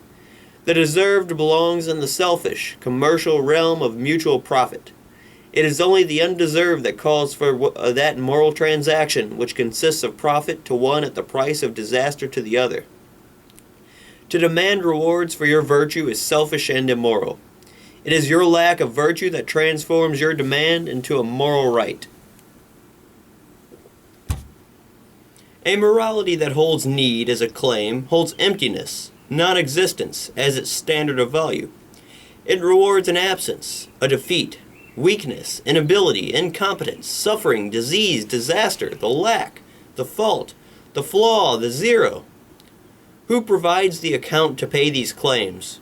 The deserved belongs in the selfish, commercial realm of mutual profit. It is only the undeserved that calls for that moral transaction which consists of profit to one at the price of disaster to the other. To demand rewards for your virtue is selfish and immoral. It is your lack of virtue that transforms your demand into a moral right. A morality that holds need as a claim holds emptiness, non-existence, as its standard of value. It rewards an absence, a defeat, weakness, inability, incompetence, suffering, disease, disaster, the lack, the fault, the flaw, the zero. Who provides the account to pay these claims?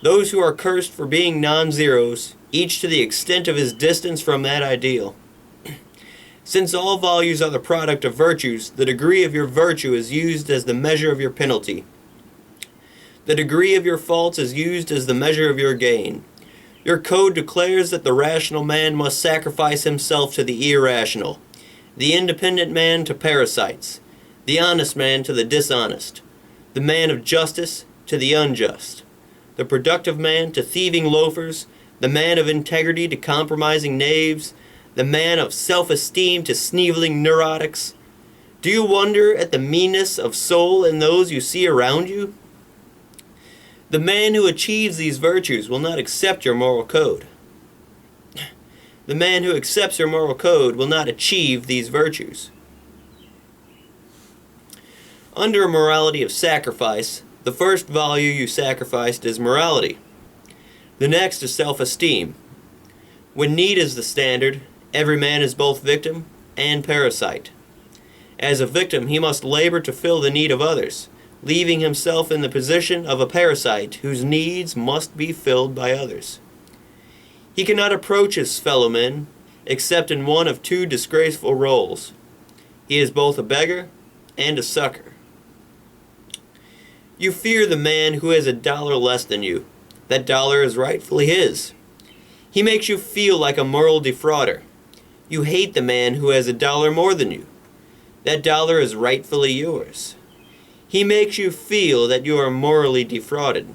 Those who are cursed for being non-zeros, each to the extent of his distance from that ideal. Since all values are the product of virtues, the degree of your virtue is used as the measure of your penalty. The degree of your faults is used as the measure of your gain. Your code declares that the rational man must sacrifice himself to the irrational, the independent man to parasites, the honest man to the dishonest, the man of justice to the unjust, the productive man to thieving loafers, the man of integrity to compromising knaves, the man of self-esteem to sneveling neurotics. Do you wonder at the meanness of soul in those you see around you? The man who achieves these virtues will not accept your moral code. The man who accepts your moral code will not achieve these virtues. Under a morality of sacrifice, The first value you sacrificed is morality. The next is self-esteem. When need is the standard, every man is both victim and parasite. As a victim, he must labor to fill the need of others, leaving himself in the position of a parasite whose needs must be filled by others. He cannot approach his fellow men except in one of two disgraceful roles. He is both a beggar and a sucker. You fear the man who has $1 less than you. That dollar is rightfully his. He makes you feel like a moral defrauder. You hate the man who has $1 more than you. That dollar is rightfully yours. He makes you feel that you are morally defrauded.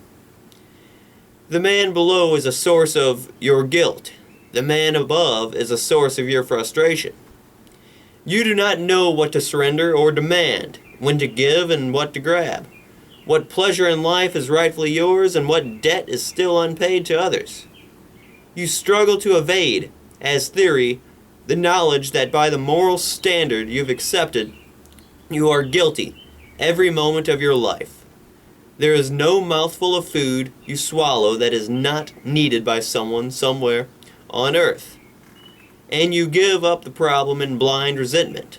The man below is a source of your guilt. The man above is a source of your frustration. You do not know what to surrender or demand, when to give and what to grab, what pleasure in life is rightfully yours and what debt is still unpaid to others. You struggle to evade, as theory, the knowledge that by the moral standard you've accepted, you are guilty every moment of your life. There is no mouthful of food you swallow that is not needed by someone somewhere on earth. And you give up the problem in blind resentment.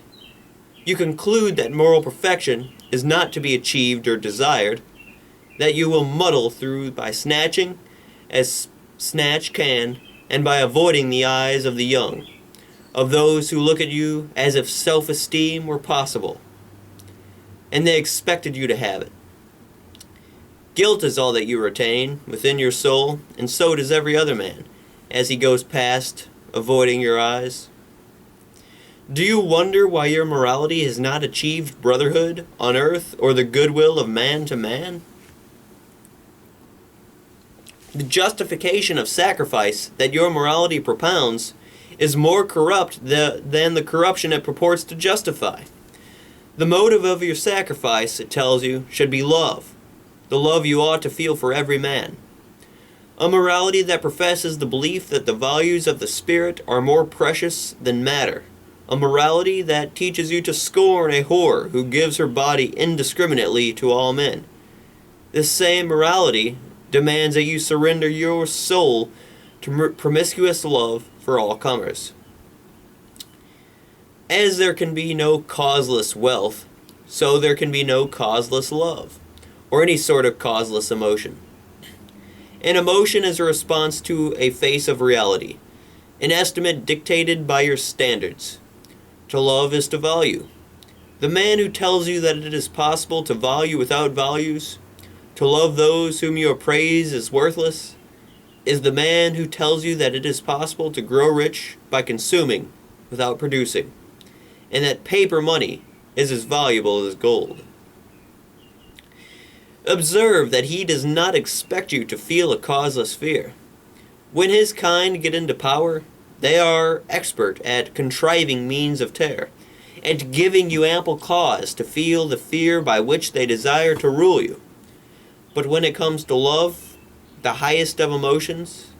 You conclude that moral perfection is not to be achieved or desired, that you will muddle through by snatching as snatch can, and by avoiding the eyes of the young, of those who look at you as if self-esteem were possible, and they expected you to have it. Guilt is all that you retain within your soul, and so does every other man, as he goes past, avoiding your eyes. Do you wonder why your morality has not achieved brotherhood on earth or the goodwill of man to man? The justification of sacrifice that your morality propounds is more corrupt than the corruption it purports to justify. The motive of your sacrifice, it tells you, should be love, the love you ought to feel for every man. A morality that professes the belief that the values of the spirit are more precious than matter. A morality that teaches you to scorn a whore who gives her body indiscriminately to all men. This same morality demands that you surrender your soul to promiscuous love for all comers. As there can be no causeless wealth, so there can be no causeless love, or any sort of causeless emotion. An emotion is a response to a face of reality, an estimate dictated by your standards. To love is to value. The man who tells you that it is possible to value without values, to love those whom you appraise as worthless, is the man who tells you that it is possible to grow rich by consuming without producing, and that paper money is as valuable as gold. Observe that he does not expect you to feel a causeless fear. When his kind get into power, they are expert at contriving means of terror, and giving you ample cause to feel the fear by which they desire to rule you. But when it comes to love, the highest of emotions,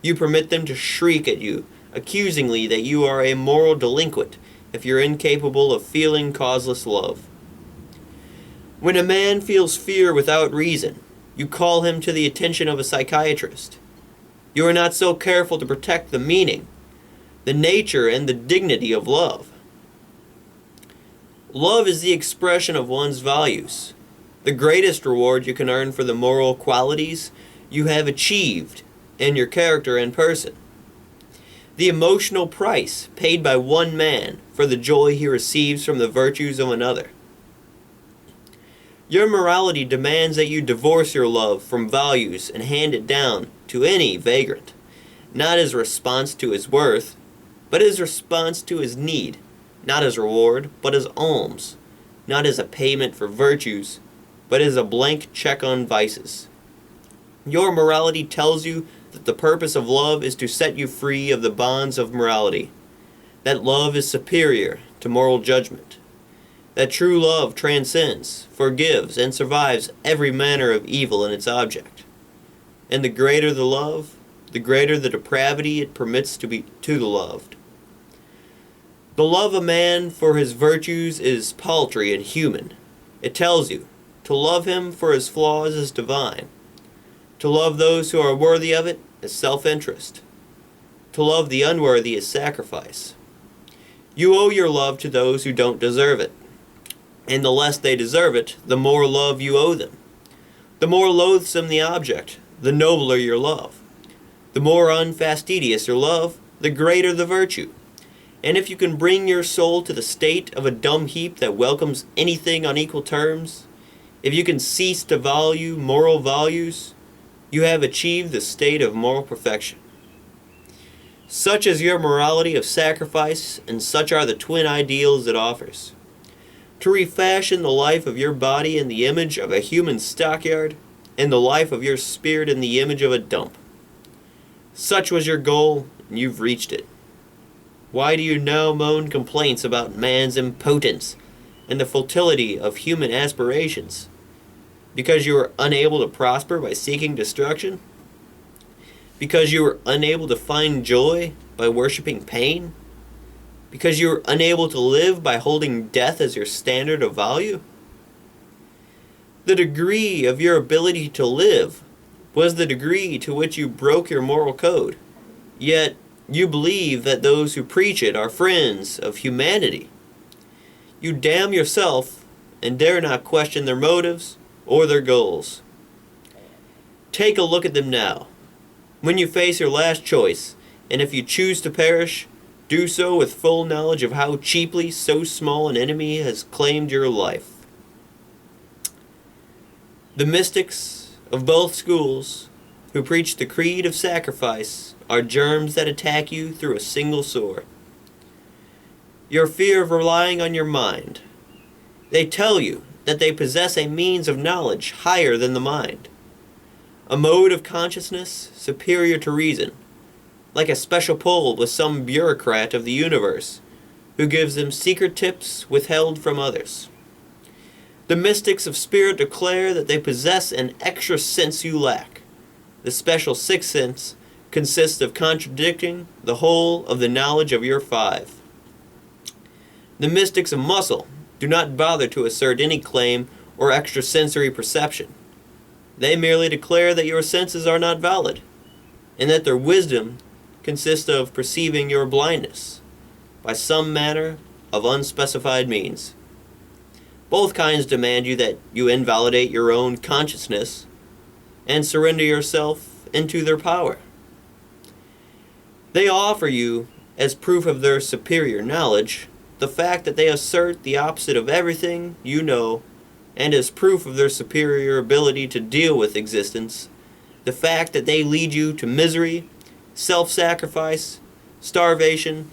you permit them to shriek at you, accusingly that you are a moral delinquent if you're incapable of feeling causeless love. When a man feels fear without reason, you call him to the attention of a psychiatrist. You are not so careful to protect the meaning, the nature, and the dignity of love. Love is the expression of one's values. The greatest reward you can earn for the moral qualities you have achieved in your character and person. The emotional price paid by one man for the joy he receives from the virtues of another. Your morality demands that you divorce your love from values and hand it down to any vagrant, not as response to his worth, but as response to his need, not as reward, but as alms, not as a payment for virtues, but as a blank check on vices. Your morality tells you that the purpose of love is to set you free of the bonds of morality, that love is superior to moral judgment, that true love transcends, forgives, and survives every manner of evil in its object. And the greater the love, the greater the depravity it permits to the loved. The love of man for his virtues is paltry and human. It tells you, to To love him for his flaws is divine. To love those who are worthy of it is self-interest. To love the unworthy is sacrifice. You owe your love to those who don't deserve it. And the less they deserve it, the more love you owe them. The more loathsome the object, the nobler your love. The more unfastidious your love, the greater the virtue. And if you can bring your soul to the state of a dumb heap that welcomes anything on equal terms, if you can cease to value moral values, you have achieved the state of moral perfection. Such is your morality of sacrifice, and such are the twin ideals it offers. To refashion the life of your body in the image of a human stockyard, and the life of your spirit in the image of a dump. Such was your goal, and you've reached it. Why do you now moan complaints about man's impotence and the futility of human aspirations? Because you are unable to prosper by seeking destruction? Because you are unable to find joy by worshiping pain? Because you are unable to live by holding death as your standard of value? The degree of your ability to live was the degree to which you broke your moral code. Yet, you believe that those who preach it are friends of humanity. You damn yourself and dare not question their motives or their goals. Take a look at them now. When you face your last choice, and if you choose to perish, do so with full knowledge of how cheaply so small an enemy has claimed your life. The mystics of both schools who preach the creed of sacrifice are germs that attack you through a single sore. Your fear of relying on your mind. They tell you that they possess a means of knowledge higher than the mind, a mode of consciousness superior to reason, like a special pull with some bureaucrat of the universe who gives them secret tips withheld from others. The mystics of spirit declare that they possess an extra sense you lack. The special sixth sense consists of contradicting the whole of the knowledge of your five. The mystics of muscle do not bother to assert any claim or extrasensory perception. They merely declare that your senses are not valid, and that their wisdom consists of perceiving your blindness by some manner of unspecified means. Both kinds demand that you invalidate your own consciousness and surrender yourself into their power. They offer you, as proof of their superior knowledge, the fact that they assert the opposite of everything you know, and as proof of their superior ability to deal with existence, the fact that they lead you to misery, self-sacrifice, starvation,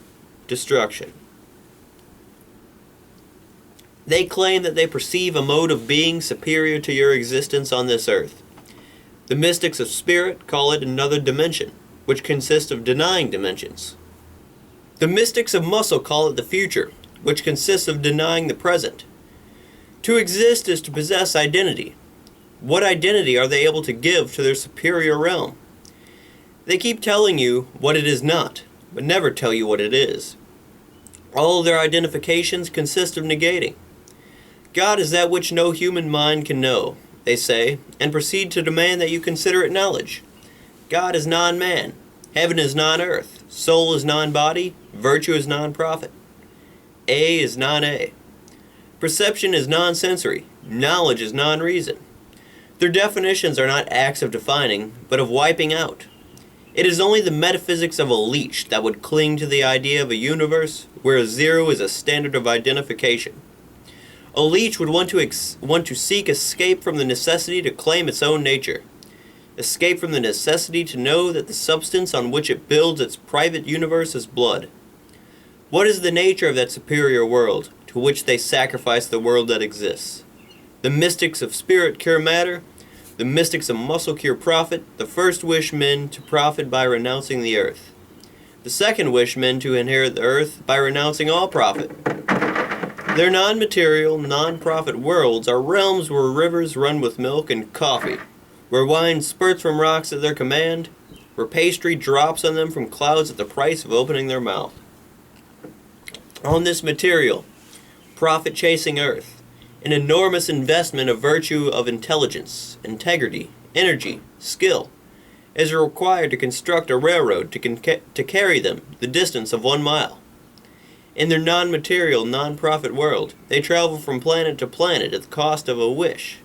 destruction. They claim that they perceive a mode of being superior to your existence on this earth. The mystics of spirit call it another dimension, which consists of denying dimensions. The mystics of muscle call it the future, which consists of denying the present. To exist is to possess identity. What identity are they able to give to their superior realm? They keep telling you what it is not, but never tell you what it is. All their identifications consist of negating. God is that which no human mind can know, they say, and proceed to demand that you consider it knowledge. God is non-man, heaven is non-earth, soul is non-body, virtue is non-profit. A is non-A. Perception is non-sensory, knowledge is non-reason. Their definitions are not acts of defining, but of wiping out. It is only the metaphysics of a leech that would cling to the idea of a universe where a zero is a standard of identification. A leech would want to seek escape from the necessity to claim its own nature. Escape from the necessity to know that the substance on which it builds its private universe is blood. What is the nature of that superior world to which they sacrifice the world that exists? The mystics of spirit cure matter. The mystics of muscle cure profit. The first wish men to profit by renouncing the earth. The second wish men to inherit the earth by renouncing all profit. Their non-material, non-profit worlds are realms where rivers run with milk and coffee, where wine spurts from rocks at their command, where pastry drops on them from clouds at the price of opening their mouth. On this material, profit-chasing earth, An enormous investment of virtue of intelligence, integrity, energy, skill, is required to construct a railroad to carry them the distance of 1 mile. In their non-material, non-profit world, they travel from planet to planet at the cost of a wish.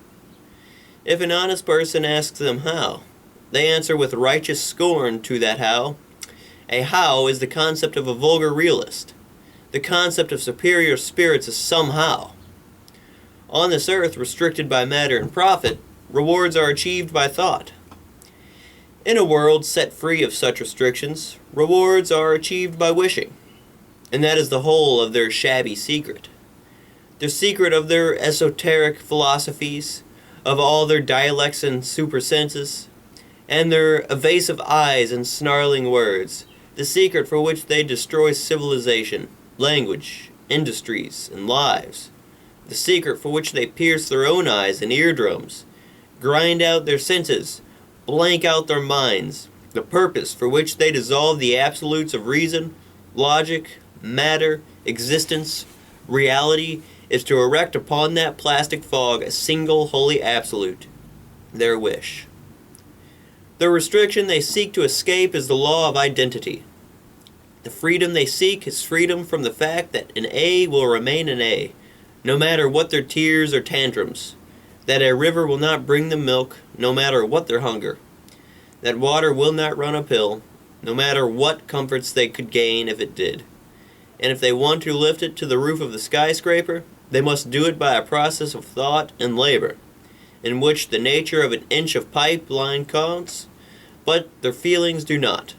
If an honest person asks them how, they answer with righteous scorn to that how. A how is the concept of a vulgar realist. The concept of superior spirits is somehow. On this earth, restricted by matter and profit, rewards are achieved by thought. In a world set free of such restrictions, rewards are achieved by wishing. And that is the whole of their shabby secret. The secret of their esoteric philosophies, of all their dialects and supersenses, and their evasive eyes and snarling words, the secret for which they destroy civilization, language, industries, and lives, the secret for which they pierce their own eyes and eardrums, grind out their senses, blank out their minds, the purpose for which they dissolve the absolutes of reason, logic, matter, existence, reality, is to erect upon that plastic fog a single holy absolute, their wish. The restriction they seek to escape is the law of identity. The freedom they seek is freedom from the fact that an A will remain an A, no matter what their tears or tantrums, that a river will not bring them milk, no matter what their hunger, that water will not run uphill, no matter what comforts they could gain if it did. And if they want to lift it to the roof of the skyscraper, they must do it by a process of thought and labor, in which the nature of an inch of pipeline counts, but their feelings do not.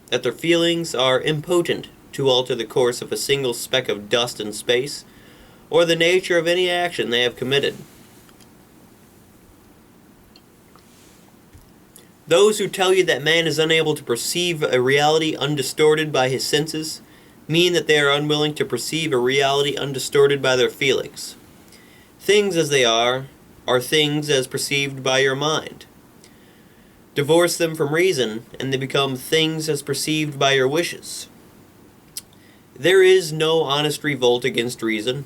That their feelings are impotent to alter the course of a single speck of dust in space, or the nature of any action they have committed. Those who tell you that man is unable to perceive a reality undistorted by his senses mean that they are unwilling to perceive a reality undistorted by their feelings. Things as they are things as perceived by your mind. Divorce them from reason, and they become things as perceived by your wishes. There is no honest revolt against reason,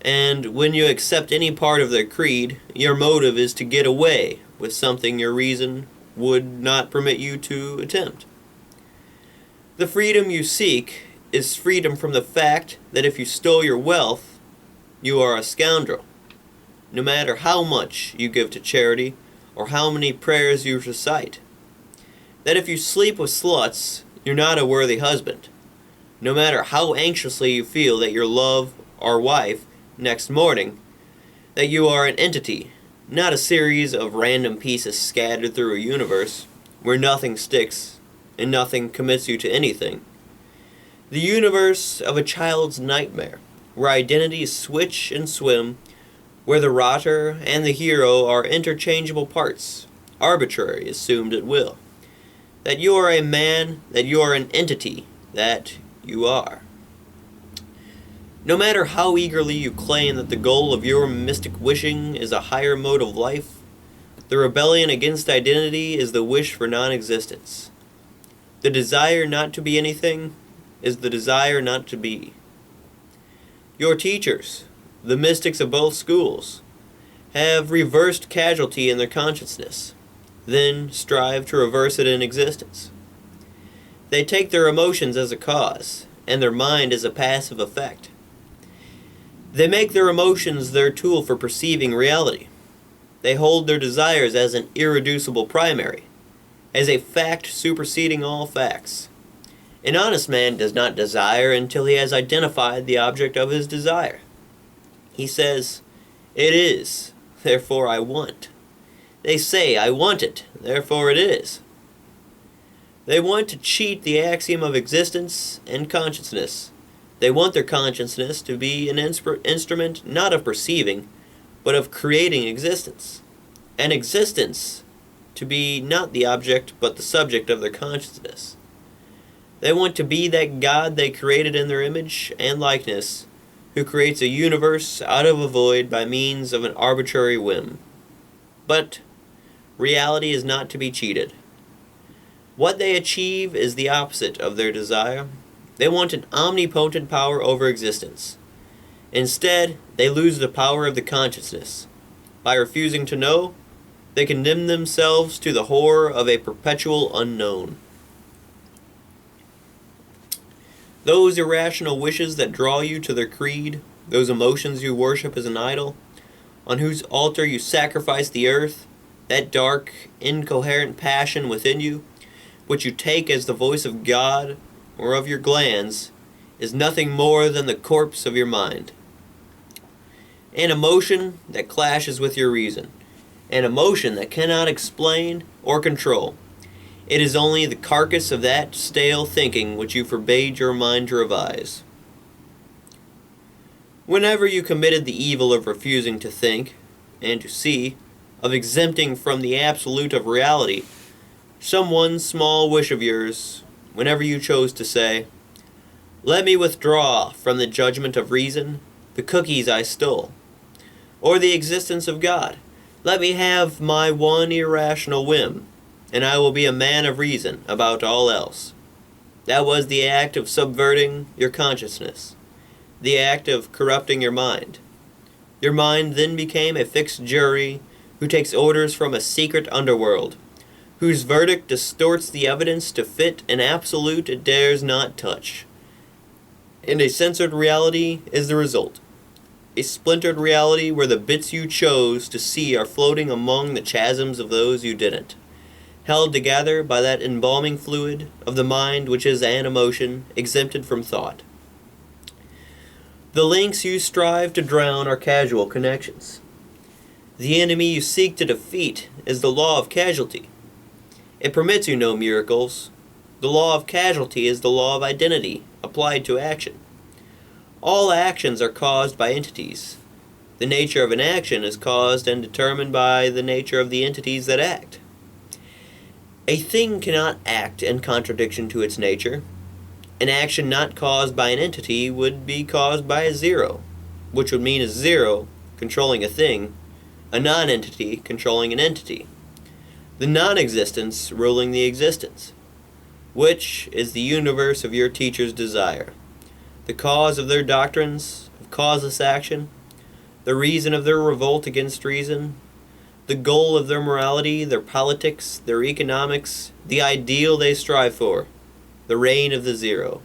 and when you accept any part of their creed, your motive is to get away with something your reason would not permit you to attempt. The freedom you seek is freedom from the fact that if you stole your wealth, you are a scoundrel, no matter how much you give to charity or how many prayers you recite. That if you sleep with sluts, you're not a worthy husband, no matter how anxiously you feel that your love or wife next morning, that you are an entity, not a series of random pieces scattered through a universe where nothing sticks and nothing commits you to anything. The universe of a child's nightmare, where identities switch and swim, where the rotter and the hero are interchangeable parts, arbitrary, assumed at will. That you are a man, that you are an entity, that you are. No matter how eagerly you claim that the goal of your mystic wishing is a higher mode of life, the rebellion against identity is the wish for non-existence. The desire not to be anything is the desire not to be. Your teachers, the mystics of both schools, have reversed casualty in their consciousness, then strive to reverse it in existence. They take their emotions as a cause, and their mind as a passive effect. They make their emotions their tool for perceiving reality. They hold their desires as an irreducible primary, as a fact superseding all facts. An honest man does not desire until he has identified the object of his desire. He says, "It is, therefore I want." They say, "I want it, therefore it is." They want to cheat the axiom of existence and consciousness. They want their consciousness to be an instrument not of perceiving, but of creating existence. And existence to be not the object, but the subject of their consciousness. They want to be that God they created in their image and likeness, who creates a universe out of a void by means of an arbitrary whim. But reality is not to be cheated. What they achieve is the opposite of their desire. They want an omnipotent power over existence. Instead, they lose the power of the consciousness. By refusing to know, they condemn themselves to the horror of a perpetual unknown. Those irrational wishes that draw you to their creed, those emotions you worship as an idol, on whose altar you sacrifice the earth, that dark, incoherent passion within you, which you take as the voice of God or of your glands, is nothing more than the corpse of your mind. An emotion that clashes with your reason, an emotion that cannot explain or control. It is only the carcass of that stale thinking which you forbade your mind to revise. Whenever you committed the evil of refusing to think and to see, of exempting from the absolute of reality, some one small wish of yours, whenever you chose to say, "Let me withdraw from the judgment of reason the cookies I stole," or the existence of God, "Let me have my one irrational whim, and I will be a man of reason about all else." That was the act of subverting your consciousness, the act of corrupting your mind. Your mind then became a fixed jury who takes orders from a secret underworld, whose verdict distorts the evidence to fit an absolute it dares not touch. And a censored reality is the result. A splintered reality where the bits you chose to see are floating among the chasms of those you didn't, held together by that embalming fluid of the mind which is an emotion exempted from thought. The links you strive to drown are casual connections. The enemy you seek to defeat is the law of casualty. It permits you no miracles. The law of casualty is the law of identity applied to action. All actions are caused by entities. The nature of an action is caused and determined by the nature of the entities that act. A thing cannot act in contradiction to its nature. An action not caused by an entity would be caused by a zero, which would mean a zero controlling a thing, a non-entity controlling an entity, the non-existence ruling the existence. Which is the universe of your teacher's desire, the cause of their doctrines of causeless action, the reason of their revolt against reason, the goal of their morality, their politics, their economics, the ideal they strive for, the reign of the zero.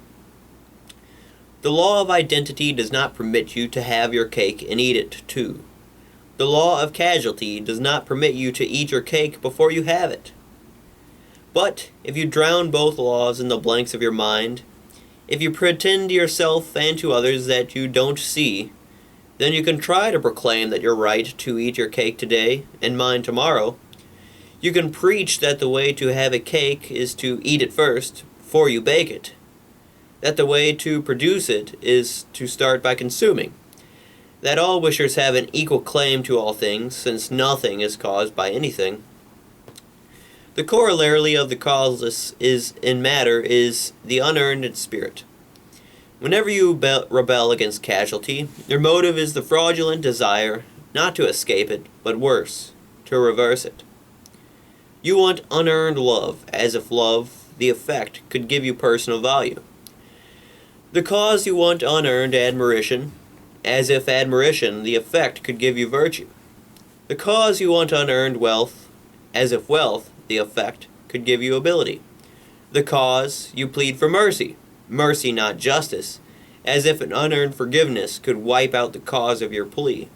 The law of identity does not permit you to have your cake and eat it too. The law of casualty does not permit you to eat your cake before you have it. But if you drown both laws in the blanks of your mind, if you pretend to yourself and to others that you don't see, then you can try to proclaim that you're right to eat your cake today and mine tomorrow. You can preach that the way to have a cake is to eat it first, before you bake it. That the way to produce it is to start by consuming. That all wishers have an equal claim to all things, since nothing is caused by anything. The corollary of the causeless in matter is the unearned in spirit. Whenever you rebel against casualty, your motive is the fraudulent desire not to escape it, but worse, to reverse it. You want unearned love, as if love, the effect, could give you personal value. The cause you want unearned admiration, as if admiration, the effect, could give you virtue. The cause you want unearned wealth, as if wealth, the effect, could give you ability. The cause you plead for mercy, mercy not justice, as if an unearned forgiveness could wipe out the cause of your plea.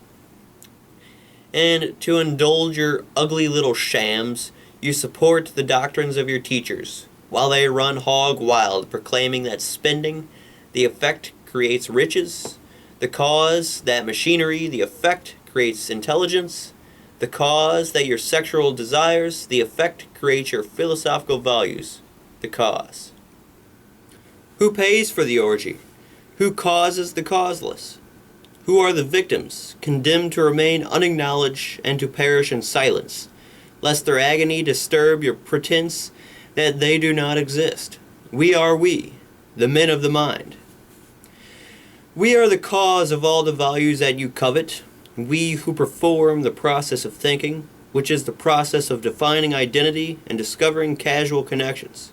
And to indulge your ugly little shams, you support the doctrines of your teachers, while they run hog wild, proclaiming that spending, the effect, creates riches, the cause, that machinery, the effect, creates intelligence, the cause, that your sexual desires, the effect, creates your philosophical values, the cause. Who pays for the orgy? Who causes the causeless? Who are the victims, condemned to remain unacknowledged and to perish in silence, lest their agony disturb your pretense that they do not exist? We are we, the men of the mind. We are the cause of all the values that you covet, we who perform the process of thinking, which is the process of defining identity and discovering casual connections.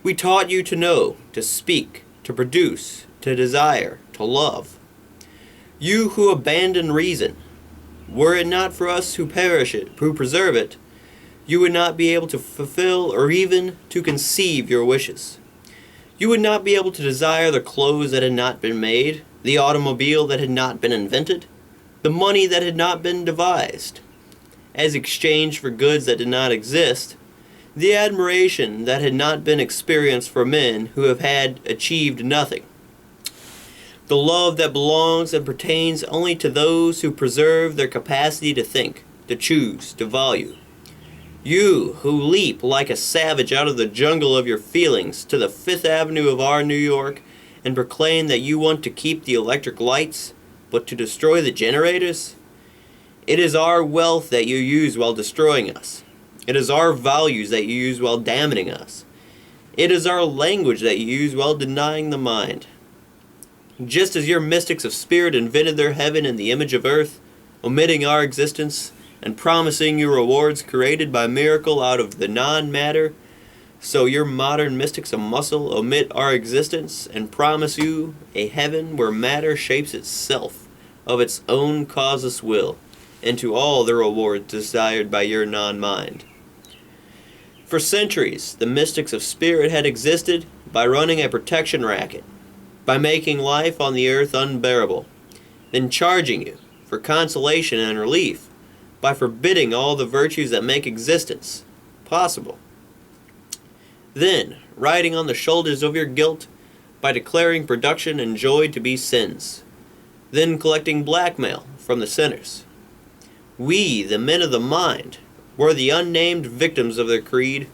We taught you to know, to speak, to produce, to desire, to love. You who abandon reason, were it not for us who preserve it, you would not be able to fulfill or even to conceive your wishes. You would not be able to desire the clothes that had not been made, the automobile that had not been invented, the money that had not been devised, as exchange for goods that did not exist, the admiration that had not been experienced for men who had achieved nothing, the love that belongs and pertains only to those who preserve their capacity to think, to choose, to value. You who leap like a savage out of the jungle of your feelings to the Fifth Avenue of our New York and proclaim that you want to keep the electric lights, but to destroy the generators? It is our wealth that you use while destroying us. It is our values that you use while damning us. It is our language that you use while denying the mind. Just as your mystics of spirit invented their heaven in the image of earth, omitting our existence, and promising you rewards created by miracle out of the non-matter, so your modern mystics of muscle omit our existence and promise you a heaven where matter shapes itself of its own causeless will into all the rewards desired by your non-mind. For centuries, the mystics of spirit had existed by running a protection racket, by making life on the earth unbearable, then charging you for consolation and relief by forbidding all the virtues that make existence possible. Then, riding on the shoulders of your guilt by declaring production and joy to be sins. Then collecting blackmail from the sinners. We, the men of the mind, were the unnamed victims of their creed.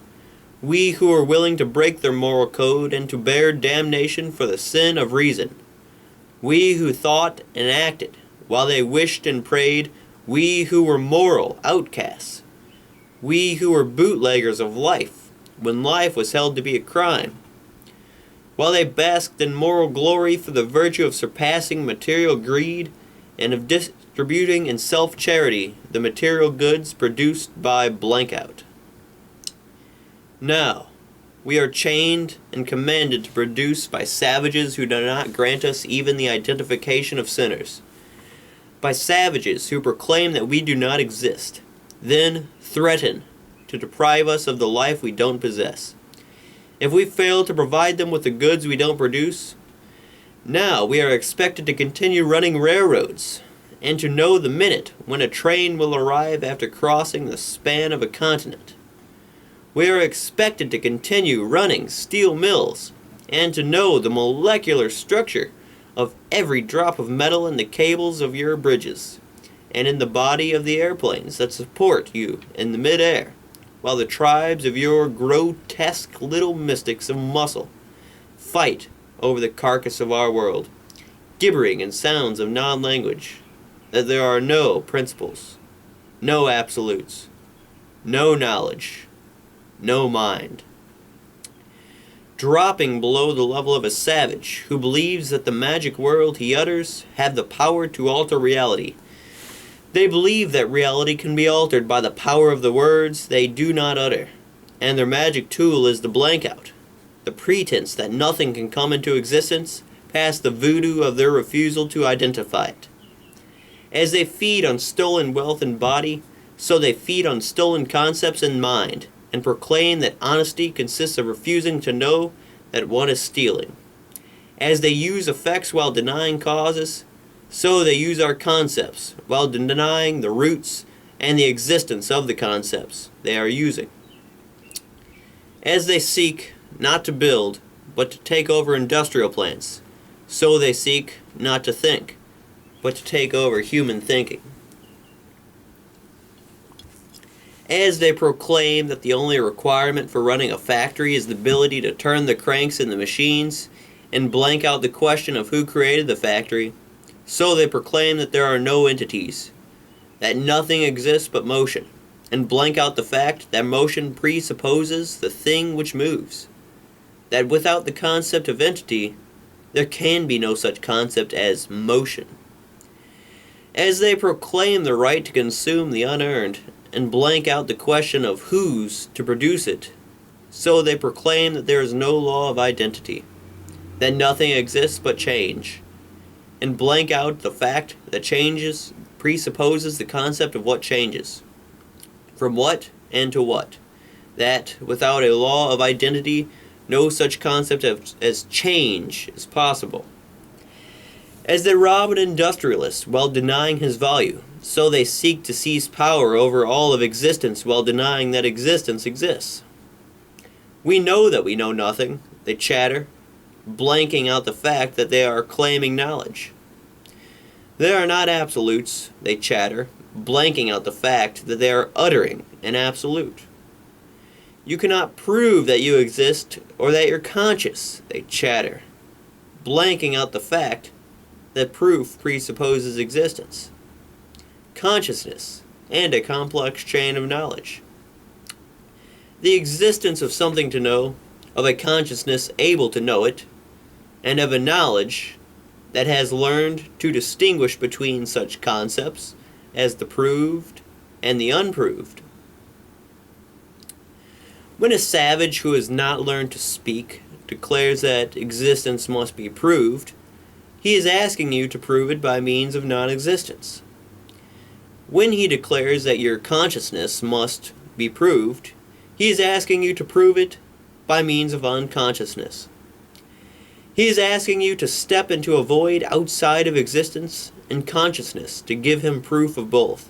We who were willing to break their moral code and to bear damnation for the sin of reason. We who thought and acted while they wished and prayed. We who were moral outcasts. We who were bootleggers of life when life was held to be a crime. While they basked in moral glory for the virtue of surpassing material greed and of distributing in self-charity the material goods produced by blank out. Now, we are chained and commanded to produce by savages who do not grant us even the identification of sinners. By savages who proclaim that we do not exist, then threaten to deprive us of the life we don't possess. If we fail to provide them with the goods we don't produce, now we are expected to continue running railroads, and to know the minute when a train will arrive after crossing the span of a continent. We are expected to continue running steel mills, and to know the molecular structure of every drop of metal in the cables of your bridges, and in the body of the airplanes that support you in the mid-air, while the tribes of your grotesque little mystics of muscle fight over the carcass of our world, gibbering in sounds of non-language, that there are no principles, no absolutes, no knowledge, no mind. Dropping below the level of a savage who believes that the magic words he utters have the power to alter reality. They believe that reality can be altered by the power of the words they do not utter, and their magic tool is the blank out, the pretense that nothing can come into existence past the voodoo of their refusal to identify it. As they feed on stolen wealth in body, so they feed on stolen concepts in mind, and proclaim that honesty consists of refusing to know that one is stealing. As they use effects while denying causes, so they use our concepts while denying the roots and the existence of the concepts they are using. As they seek not to build, but to take over industrial plants, so they seek not to think, but to take over human thinking. As they proclaim that the only requirement for running a factory is the ability to turn the cranks in the machines and blank out the question of who created the factory, so they proclaim that there are no entities, that nothing exists but motion, and blank out the fact that motion presupposes the thing which moves, that without the concept of entity, there can be no such concept as motion. As they proclaim the right to consume the unearned, and blank out the question of whose to produce it, so they proclaim that there is no law of identity, that nothing exists but change, and blank out the fact that changes presupposes the concept of what changes. From what and to what. That, without a law of identity, no such concept as change is possible. As they rob an industrialist while denying his value, so they seek to seize power over all of existence while denying that existence exists. We know that we know nothing, they chatter, blanking out the fact that they are claiming knowledge. They are not absolutes, they chatter, blanking out the fact that they are uttering an absolute. You cannot prove that you exist or that you're conscious, they chatter, blanking out the fact that proof presupposes existence, consciousness, and a complex chain of knowledge. The existence of something to know, of a consciousness able to know it, and of a knowledge that has learned to distinguish between such concepts as the proved and the unproved. When a savage who has not learned to speak declares that existence must be proved, he is asking you to prove it by means of non-existence. When he declares that your consciousness must be proved, he is asking you to prove it by means of unconsciousness. He is asking you to step into a void outside of existence and consciousness to give him proof of both.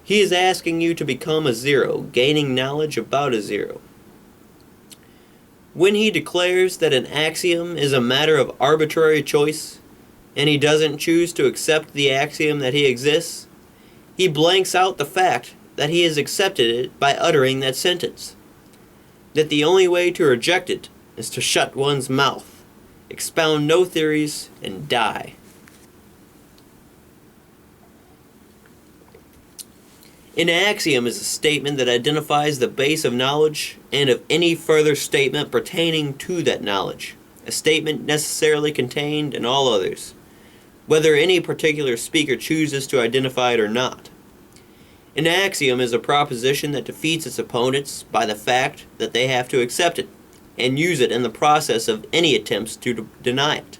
He is asking you to become a zero, gaining knowledge about a zero. When he declares that an axiom is a matter of arbitrary choice, and he doesn't choose to accept the axiom that he exists, he blanks out the fact that he has accepted it by uttering that sentence. That the only way to reject it is to shut one's mouth, expound no theories, and die. An axiom is a statement that identifies the base of knowledge and of any further statement pertaining to that knowledge, a statement necessarily contained in all others, whether any particular speaker chooses to identify it or not. An axiom is a proposition that defeats its opponents by the fact that they have to accept it and use it in the process of any attempts to deny it.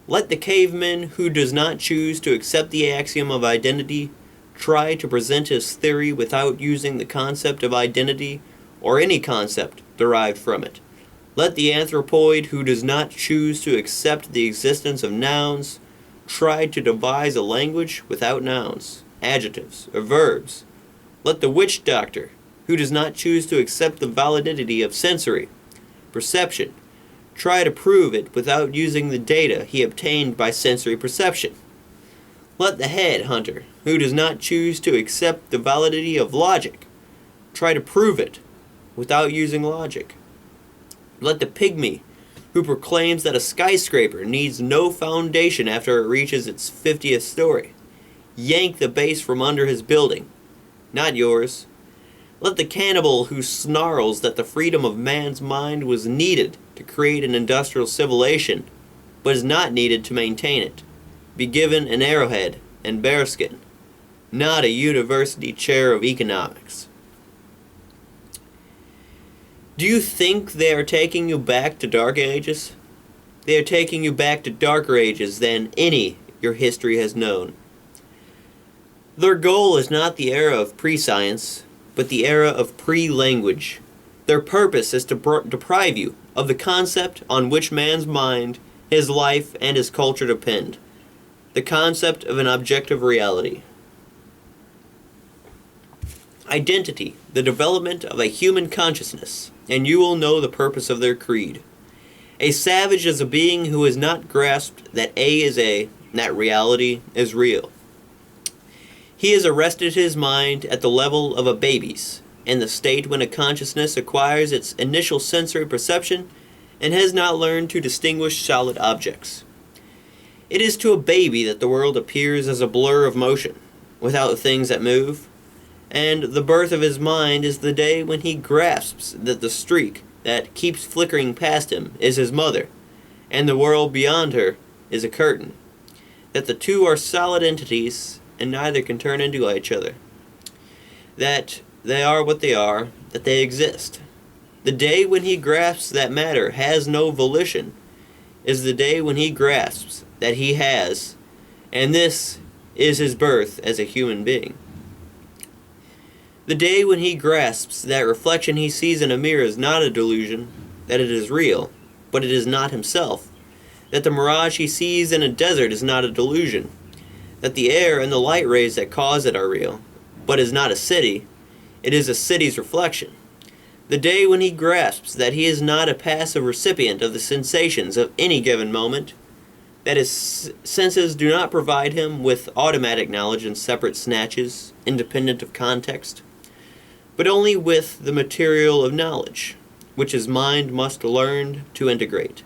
Let the caveman who does not choose to accept the axiom of identity try to present his theory without using the concept of identity or any concept derived from it. Let the anthropoid who does not choose to accept the existence of nouns try to devise a language without nouns, adjectives, or verbs. Let the witch doctor who does not choose to accept the validity of sensory perception try to prove it without using the data he obtained by sensory perception. Let the head hunter who does not choose to accept the validity of logic try to prove it without using logic. Let the pygmy who proclaims that a skyscraper needs no foundation after it reaches its 50th story yank the base from under his building, not yours. Let the cannibal who snarls that the freedom of man's mind was needed to create an industrial civilization, but is not needed to maintain it, be given an arrowhead and bearskin, not a university chair of economics. Do you think they are taking you back to dark ages? They are taking you back to darker ages than any your history has known. Their goal is not the era of pre-science, but the era of pre-language. Their purpose is to deprive you of the concept on which man's mind, his life, and his culture depend. The concept of an objective reality. Identity, the development of a human consciousness, and you will know the purpose of their creed. A savage is a being who has not grasped that A is A, and that reality is real. He has arrested his mind at the level of a baby's, in the state when a consciousness acquires its initial sensory perception and has not learned to distinguish solid objects. It is to a baby that the world appears as a blur of motion, without things that move, and the birth of his mind is the day when he grasps that the streak that keeps flickering past him is his mother, and the world beyond her is a curtain, that the two are solid entities and neither can turn into each other, that they are what they are, that they exist. The day when he grasps that matter has no volition is the day when he grasps that he has, and this is his birth as a human being. The day when he grasps that reflection he sees in a mirror is not a delusion, that it is real, but it is not himself, that the mirage he sees in a desert is not a delusion, that the air and the light rays that cause it are real, but is not a city, it is a city's reflection. The day when he grasps that he is not a passive recipient of the sensations of any given moment, that his senses do not provide him with automatic knowledge in separate snatches, independent of context, but only with the material of knowledge, which his mind must learn to integrate.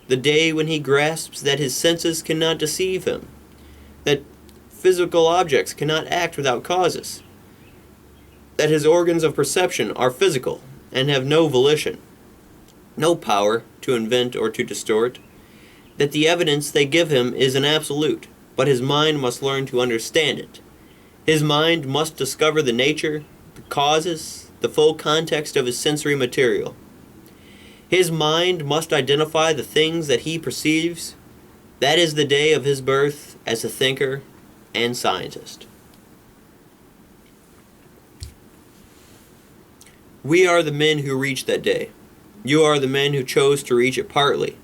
The day when he grasps that his senses cannot deceive him, that physical objects cannot act without causes, that his organs of perception are physical and have no volition, no power to invent or to distort, that the evidence they give him is an absolute, but his mind must learn to understand it. His mind must discover the nature, the causes, the full context of his sensory material. His mind must identify the things that he perceives. That is the day of his birth as a thinker and scientist. We are the men who reach that day. You are the men who chose to reach it partly.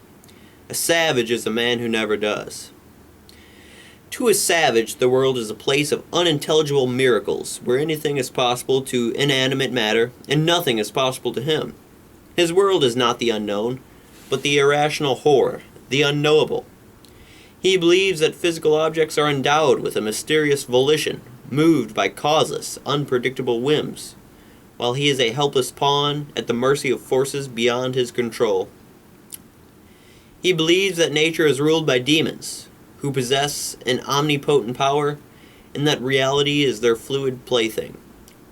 A savage is a man who never does. To a savage, the world is a place of unintelligible miracles, where anything is possible to inanimate matter, and nothing is possible to him. His world is not the unknown, but the irrational horror, the unknowable. He believes that physical objects are endowed with a mysterious volition, moved by causeless, unpredictable whims, while he is a helpless pawn at the mercy of forces beyond his control. He believes that nature is ruled by demons, who possess an omnipotent power, and that reality is their fluid plaything,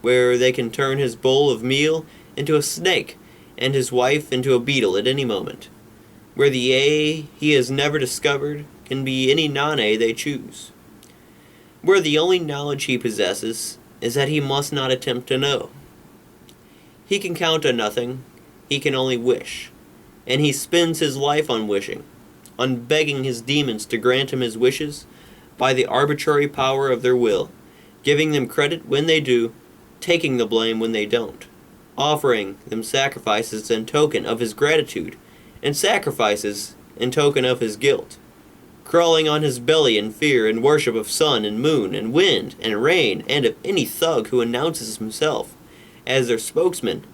where they can turn his bowl of meal into a snake and his wife into a beetle at any moment, where the A he has never discovered can be any non-A they choose, where the only knowledge he possesses is that he must not attempt to know. He can count on nothing, he can only wish, and he spends his life on wishing, on begging his demons to grant him his wishes by the arbitrary power of their will, giving them credit when they do, taking the blame when they don't, offering them sacrifices in token of his gratitude, and sacrifices in token of his guilt, crawling on his belly in fear and worship of sun and moon and wind and rain and of any thug who announces himself as their spokesman,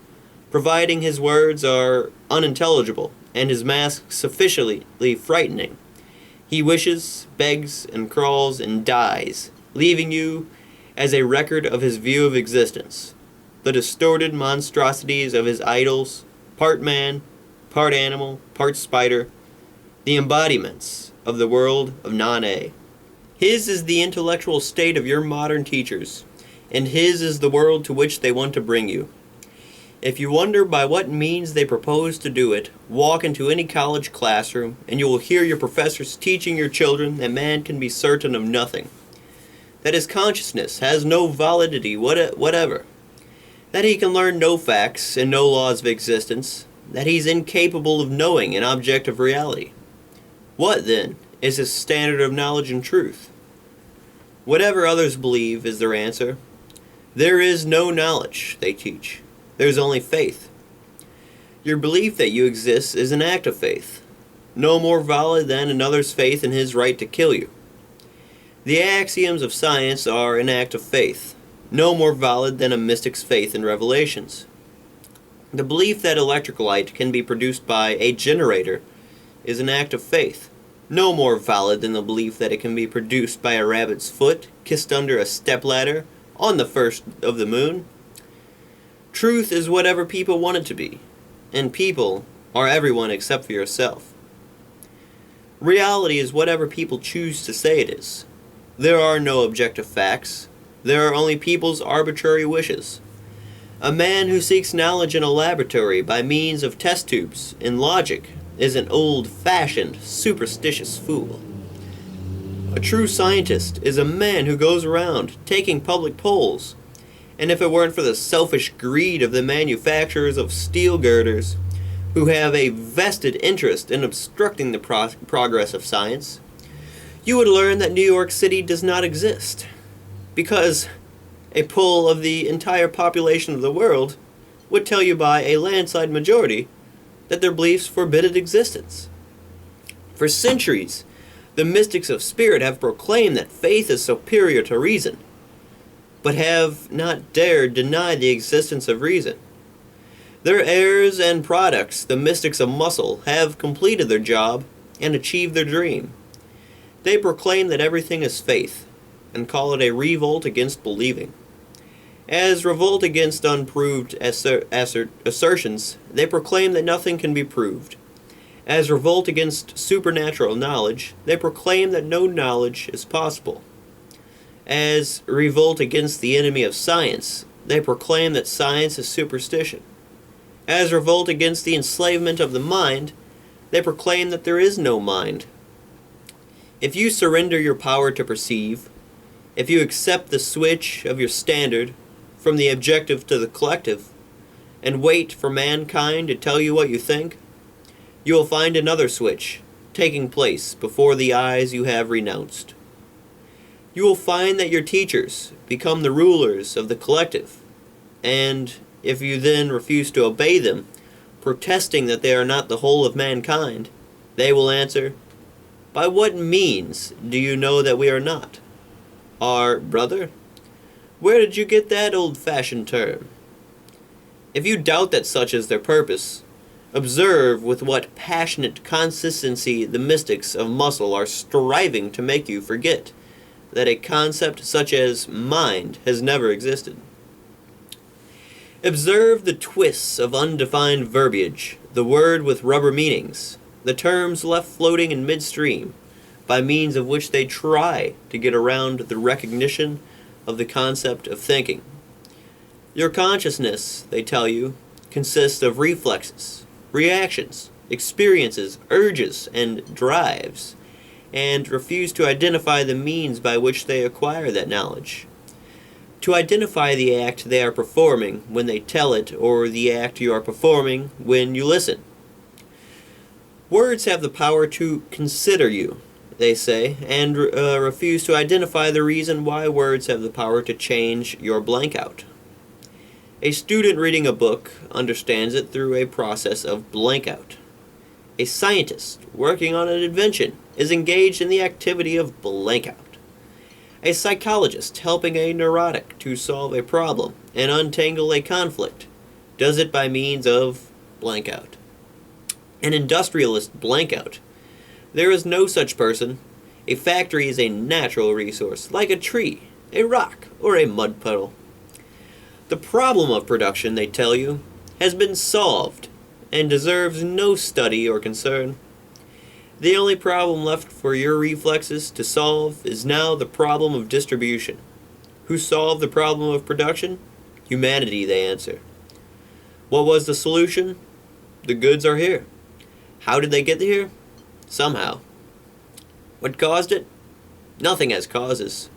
providing his words are unintelligible and his mask sufficiently frightening. He wishes, begs, and crawls and dies, leaving you as a record of his view of existence, the distorted monstrosities of his idols, part man, part animal, part spider, the embodiments of the world of non-A. His is the intellectual state of your modern teachers, and his is the world to which they want to bring you. If you wonder by what means they propose to do it, walk into any college classroom, and you will hear your professors teaching your children that man can be certain of nothing, that his consciousness has no validity whatever, that he can learn no facts and no laws of existence, that he's incapable of knowing an objective reality. What, then, is his standard of knowledge and truth? Whatever others believe is their answer. There is no knowledge, they teach. There is only faith. Your belief that you exist is an act of faith, no more valid than another's faith in his right to kill you. The axioms of science are an act of faith, no more valid than a mystic's faith in revelations. The belief that electric light can be produced by a generator is an act of faith, no more valid than the belief that it can be produced by a rabbit's foot kissed under a stepladder on the first of the moon. Truth is whatever people want it to be, and people are everyone except for yourself. Reality is whatever people choose to say it is. There are no objective facts. There are only people's arbitrary wishes. A man who seeks knowledge in a laboratory by means of test tubes and logic is an old-fashioned, superstitious fool. A true scientist is a man who goes around taking public polls, and if it weren't for the selfish greed of the manufacturers of steel girders, who have a vested interest in obstructing the progress of science, you would learn that New York City does not exist, because a poll of the entire population of the world would tell you by a landslide majority that their beliefs forbid its existence. For centuries, the mystics of spirit have proclaimed that faith is superior to reason, but have not dared deny the existence of reason. Their heirs and products, the mystics of muscle, have completed their job and achieved their dream. They proclaim that everything is faith, and call it a revolt against believing. As revolt against unproved assertions, they proclaim that nothing can be proved. As revolt against supernatural knowledge, they proclaim that no knowledge is possible. As revolt against the enemy of science, they proclaim that science is superstition. As revolt against the enslavement of the mind, they proclaim that there is no mind. If you surrender your power to perceive, if you accept the switch of your standard from the objective to the collective, and wait for mankind to tell you what you think, you will find another switch taking place before the eyes you have renounced. You will find that your teachers become the rulers of the collective, and if you then refuse to obey them, protesting that they are not the whole of mankind, they will answer, "By what means do you know that we are not? Our brother? Where did you get that old-fashioned term?" If you doubt that such is their purpose, observe with what passionate consistency the mystics of muscle are striving to make you forget that a concept such as mind has never existed. Observe the twists of undefined verbiage, the word with rubber meanings, the terms left floating in midstream, by means of which they try to get around the recognition of the concept of thinking. Your consciousness, they tell you, consists of reflexes, reactions, experiences, urges, and drives, and refuse to identify the means by which they acquire that knowledge. To identify the act they are performing when they tell it, or the act you are performing when you listen. Words have the power to consider you, they say, and refuse to identify the reason why words have the power to change your blank out. A student reading a book understands it through a process of blank out. A scientist working on an invention is engaged in the activity of blank out. A psychologist helping a neurotic to solve a problem and untangle a conflict does it by means of blank out. An industrialist blank out. There is no such person. A factory is a natural resource, like a tree, a rock, or a mud puddle. The problem of production, they tell you, has been solved and deserves no study or concern. The only problem left for your reflexes to solve is now the problem of distribution. Who solved the problem of production? Humanity, they answer. What was the solution? The goods are here. How did they get here? Somehow. What caused it? Nothing has causes.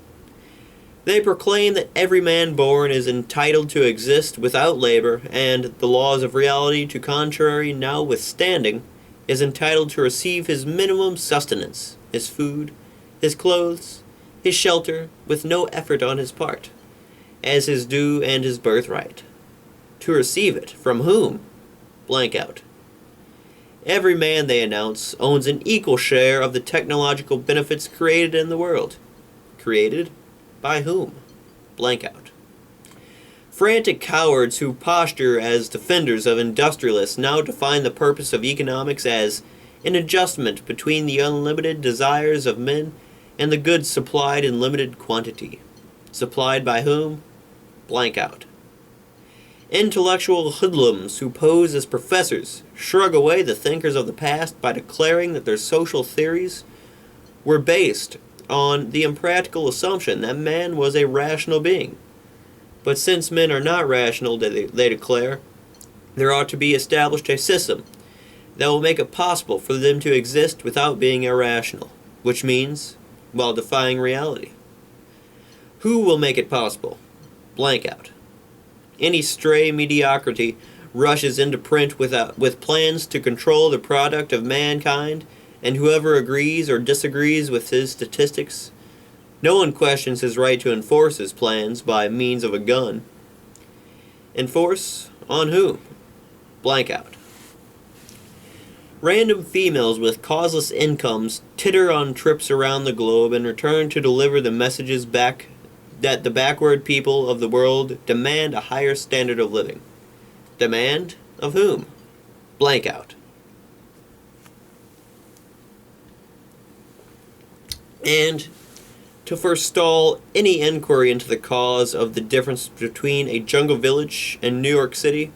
They proclaim that every man born is entitled to exist without labor, and the laws of reality to contrary notwithstanding, is entitled to receive his minimum sustenance, his food, his clothes, his shelter, with no effort on his part, as his due and his birthright. To receive it, from whom? Blank out. Every man, they announce, owns an equal share of the technological benefits created in the world. Created? By whom? Blank out. Frantic cowards who posture as defenders of industrialists now define the purpose of economics as an adjustment between the unlimited desires of men and the goods supplied in limited quantity. Supplied by whom? Blank out. Intellectual hoodlums who pose as professors shrug away the thinkers of the past by declaring that their social theories were based on the impractical assumption that man was a rational being. But since men are not rational, they declare, there ought to be established a system that will make it possible for them to exist without being irrational, which means, while defying reality. Who will make it possible? Blank out. Any stray mediocrity rushes into print with plans to control the product of mankind and whoever agrees or disagrees with his statistics, no one questions his right to enforce his plans by means of a gun. Enforce on whom? Blank out. Random females with causeless incomes titter on trips around the globe and return to deliver the messages back that the backward people of the world demand a higher standard of living. Demand of whom? Blank out. And to forestall any inquiry into the cause of the difference between a jungle village and New York City,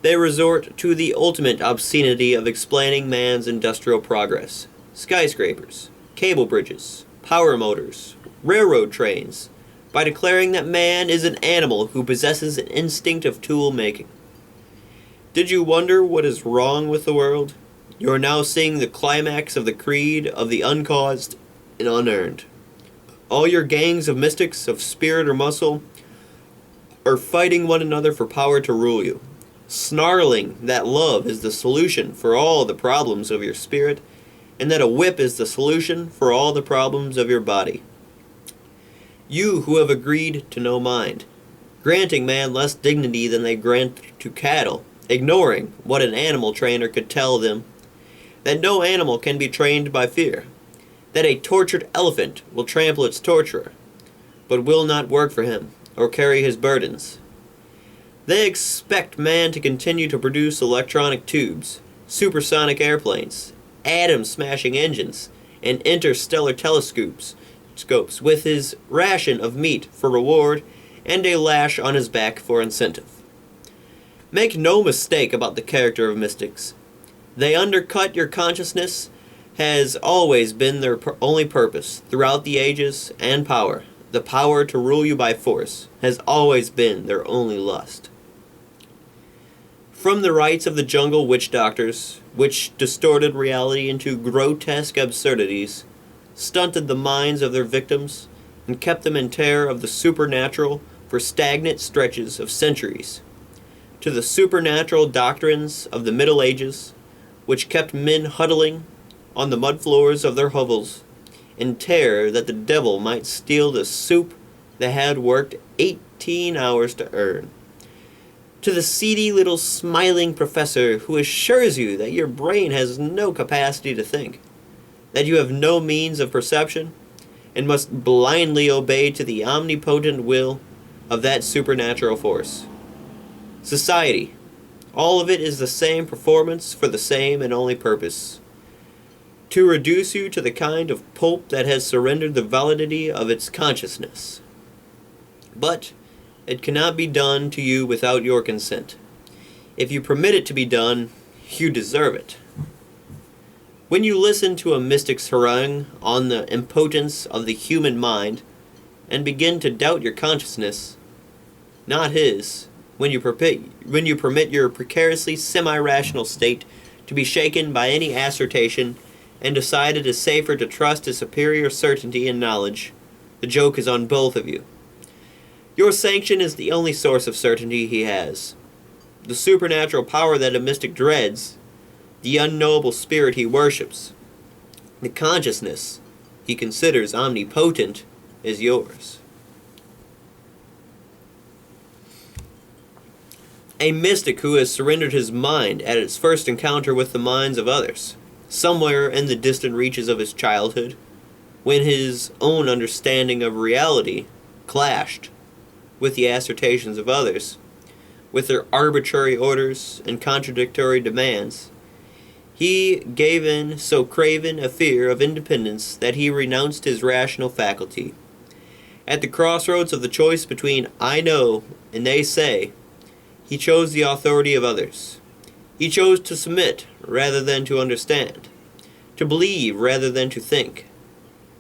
they resort to the ultimate obscenity of explaining man's industrial progress. Skyscrapers, cable bridges, power motors, railroad trains, by declaring that man is an animal who possesses an instinct of tool making. Did you wonder what is wrong with the world? You are now seeing the climax of the creed of the uncaused and unearned. All your gangs of mystics of spirit or muscle are fighting one another for power to rule you, snarling that love is the solution for all the problems of your spirit, and that a whip is the solution for all the problems of your body. You who have agreed to no mind, granting man less dignity than they grant to cattle, ignoring what an animal trainer could tell them, that no animal can be trained by fear, that a tortured elephant will trample its torturer, but will not work for him or carry his burdens. They expect man to continue to produce electronic tubes, supersonic airplanes, atom-smashing engines, and interstellar telescopes with his ration of meat for reward and a lash on his back for incentive. Make no mistake about the character of mystics. They undercut your consciousness has always been their only purpose throughout the ages, and power, the power to rule you by force, has always been their only lust. From the rites of the jungle witch doctors, which distorted reality into grotesque absurdities, stunted the minds of their victims, and kept them in terror of the supernatural for stagnant stretches of centuries, to the supernatural doctrines of the Middle Ages, which kept men huddling on the mud floors of their hovels, in terror that the devil might steal the soup they had worked 18 hours to earn. To the seedy little smiling professor who assures you that your brain has no capacity to think, that you have no means of perception, and must blindly obey to the omnipotent will of that supernatural force. Society, all of it is the same performance for the same and only purpose: to reduce you to the kind of pulp that has surrendered the validity of its consciousness. But it cannot be done to you without your consent. If you permit it to be done, you deserve it. When you listen to a mystic's harangue on the impotence of the human mind, and begin to doubt your consciousness, not his, when you permit your precariously semi-rational state to be shaken by any assertion and decide it is safer to trust to superior certainty and knowledge, the joke is on both of you. Your sanction is the only source of certainty he has. The supernatural power that a mystic dreads, the unknowable spirit he worships, the consciousness he considers omnipotent, is yours. A mystic who has surrendered his mind at its first encounter with the minds of others, somewhere in the distant reaches of his childhood, when his own understanding of reality clashed with the assertions of others, with their arbitrary orders and contradictory demands, he gave in so craven a fear of independence that he renounced his rational faculty. At the crossroads of the choice between I know and they say, he chose the authority of others. He chose to submit rather than to understand, to believe rather than to think.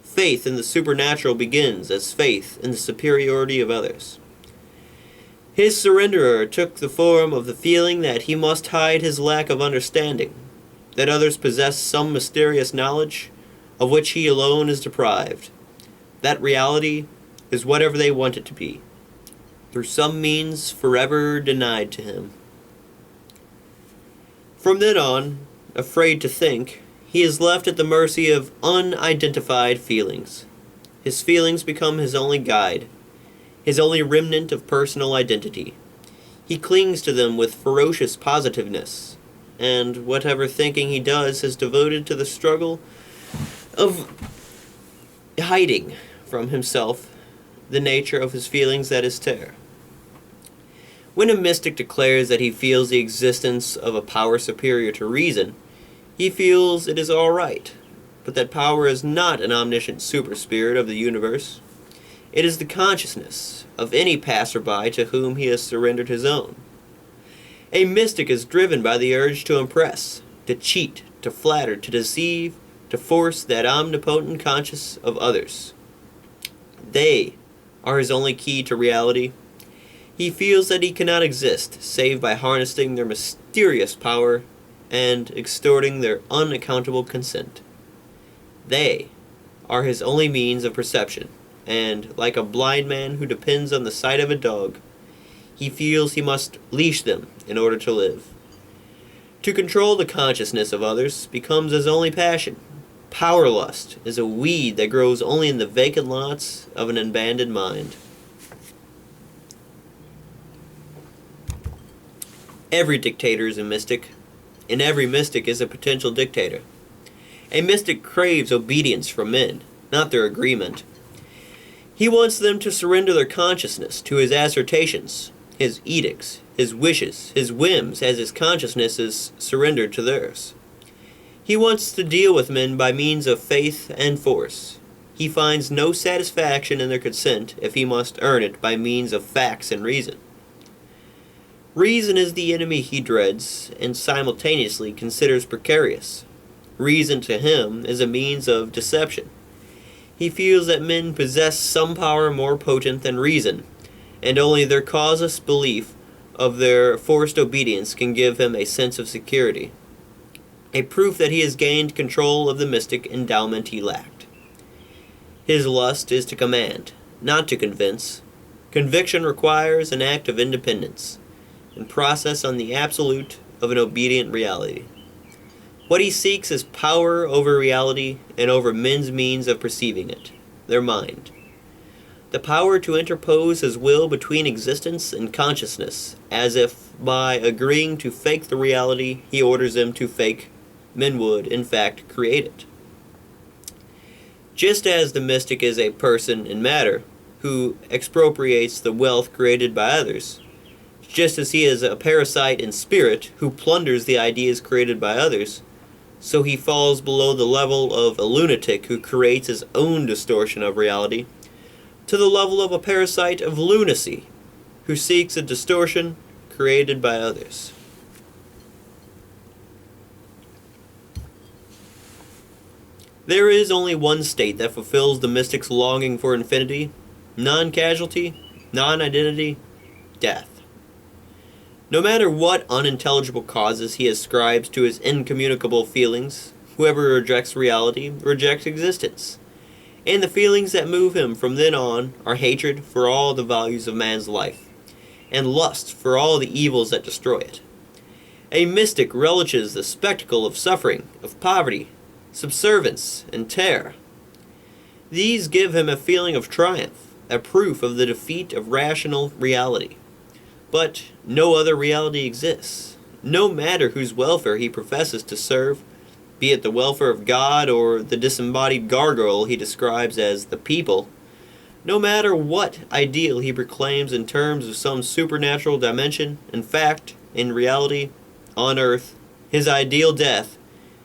Faith in the supernatural begins as faith in the superiority of others. His surrenderer took the form of the feeling that he must hide his lack of understanding, that others possess some mysterious knowledge of which he alone is deprived. That reality is whatever they want it to be, through some means forever denied to him. From then on, afraid to think, he is left at the mercy of unidentified feelings. His feelings become his only guide, his only remnant of personal identity. He clings to them with ferocious positiveness, and whatever thinking he does is devoted to the struggle of hiding from himself the nature of his feelings that is terror. When a mystic declares that he feels the existence of a power superior to reason, he feels it is all right, but that power is not an omniscient super-spirit of the universe. It is the consciousness of any passerby to whom he has surrendered his own. A mystic is driven by the urge to impress, to cheat, to flatter, to deceive, to force that omnipotent conscience of others. They are his only key to reality. He feels that he cannot exist save by harnessing their mysterious power and extorting their unaccountable consent. They are his only means of perception, and, like a blind man who depends on the sight of a dog, he feels he must leash them in order to live. To control the consciousness of others becomes his only passion. Power lust is a weed that grows only in the vacant lots of an abandoned mind. Every dictator is a mystic, and every mystic is a potential dictator. A mystic craves obedience from men, not their agreement. He wants them to surrender their consciousness to his assertions, his edicts, his wishes, his whims, as his consciousness is surrendered to theirs. He wants to deal with men by means of faith and force. He finds no satisfaction in their consent if he must earn it by means of facts and reason. Reason is the enemy he dreads and simultaneously considers precarious. Reason to him is a means of deception. He feels that men possess some power more potent than reason, and only their causeless belief of their forced obedience can give him a sense of security, a proof that he has gained control of the mystic endowment he lacked. His lust is to command, not to convince. Conviction requires an act of independence, and process on the absolute of an obedient reality. What he seeks is power over reality and over men's means of perceiving it, their mind. The power to interpose his will between existence and consciousness, as if by agreeing to fake the reality he orders them to fake, men would, in fact, create it. Just as the mystic is a person in matter who expropriates the wealth created by others, just as he is a parasite in spirit who plunders the ideas created by others, so he falls below the level of a lunatic who creates his own distortion of reality, to the level of a parasite of lunacy who seeks a distortion created by others. There is only one state that fulfills the mystic's longing for infinity, non-casualty, non-identity, death. No matter what unintelligible causes he ascribes to his incommunicable feelings, whoever rejects reality rejects existence. And the feelings that move him from then on are hatred for all the values of man's life, and lust for all the evils that destroy it. A mystic relishes the spectacle of suffering, of poverty, subservience, and terror. These give him a feeling of triumph, a proof of the defeat of rational reality. But no other reality exists. No matter whose welfare he professes to serve, be it the welfare of God or the disembodied gargoyle he describes as the people, no matter what ideal he proclaims in terms of some supernatural dimension, in fact, in reality, on earth, his ideal death,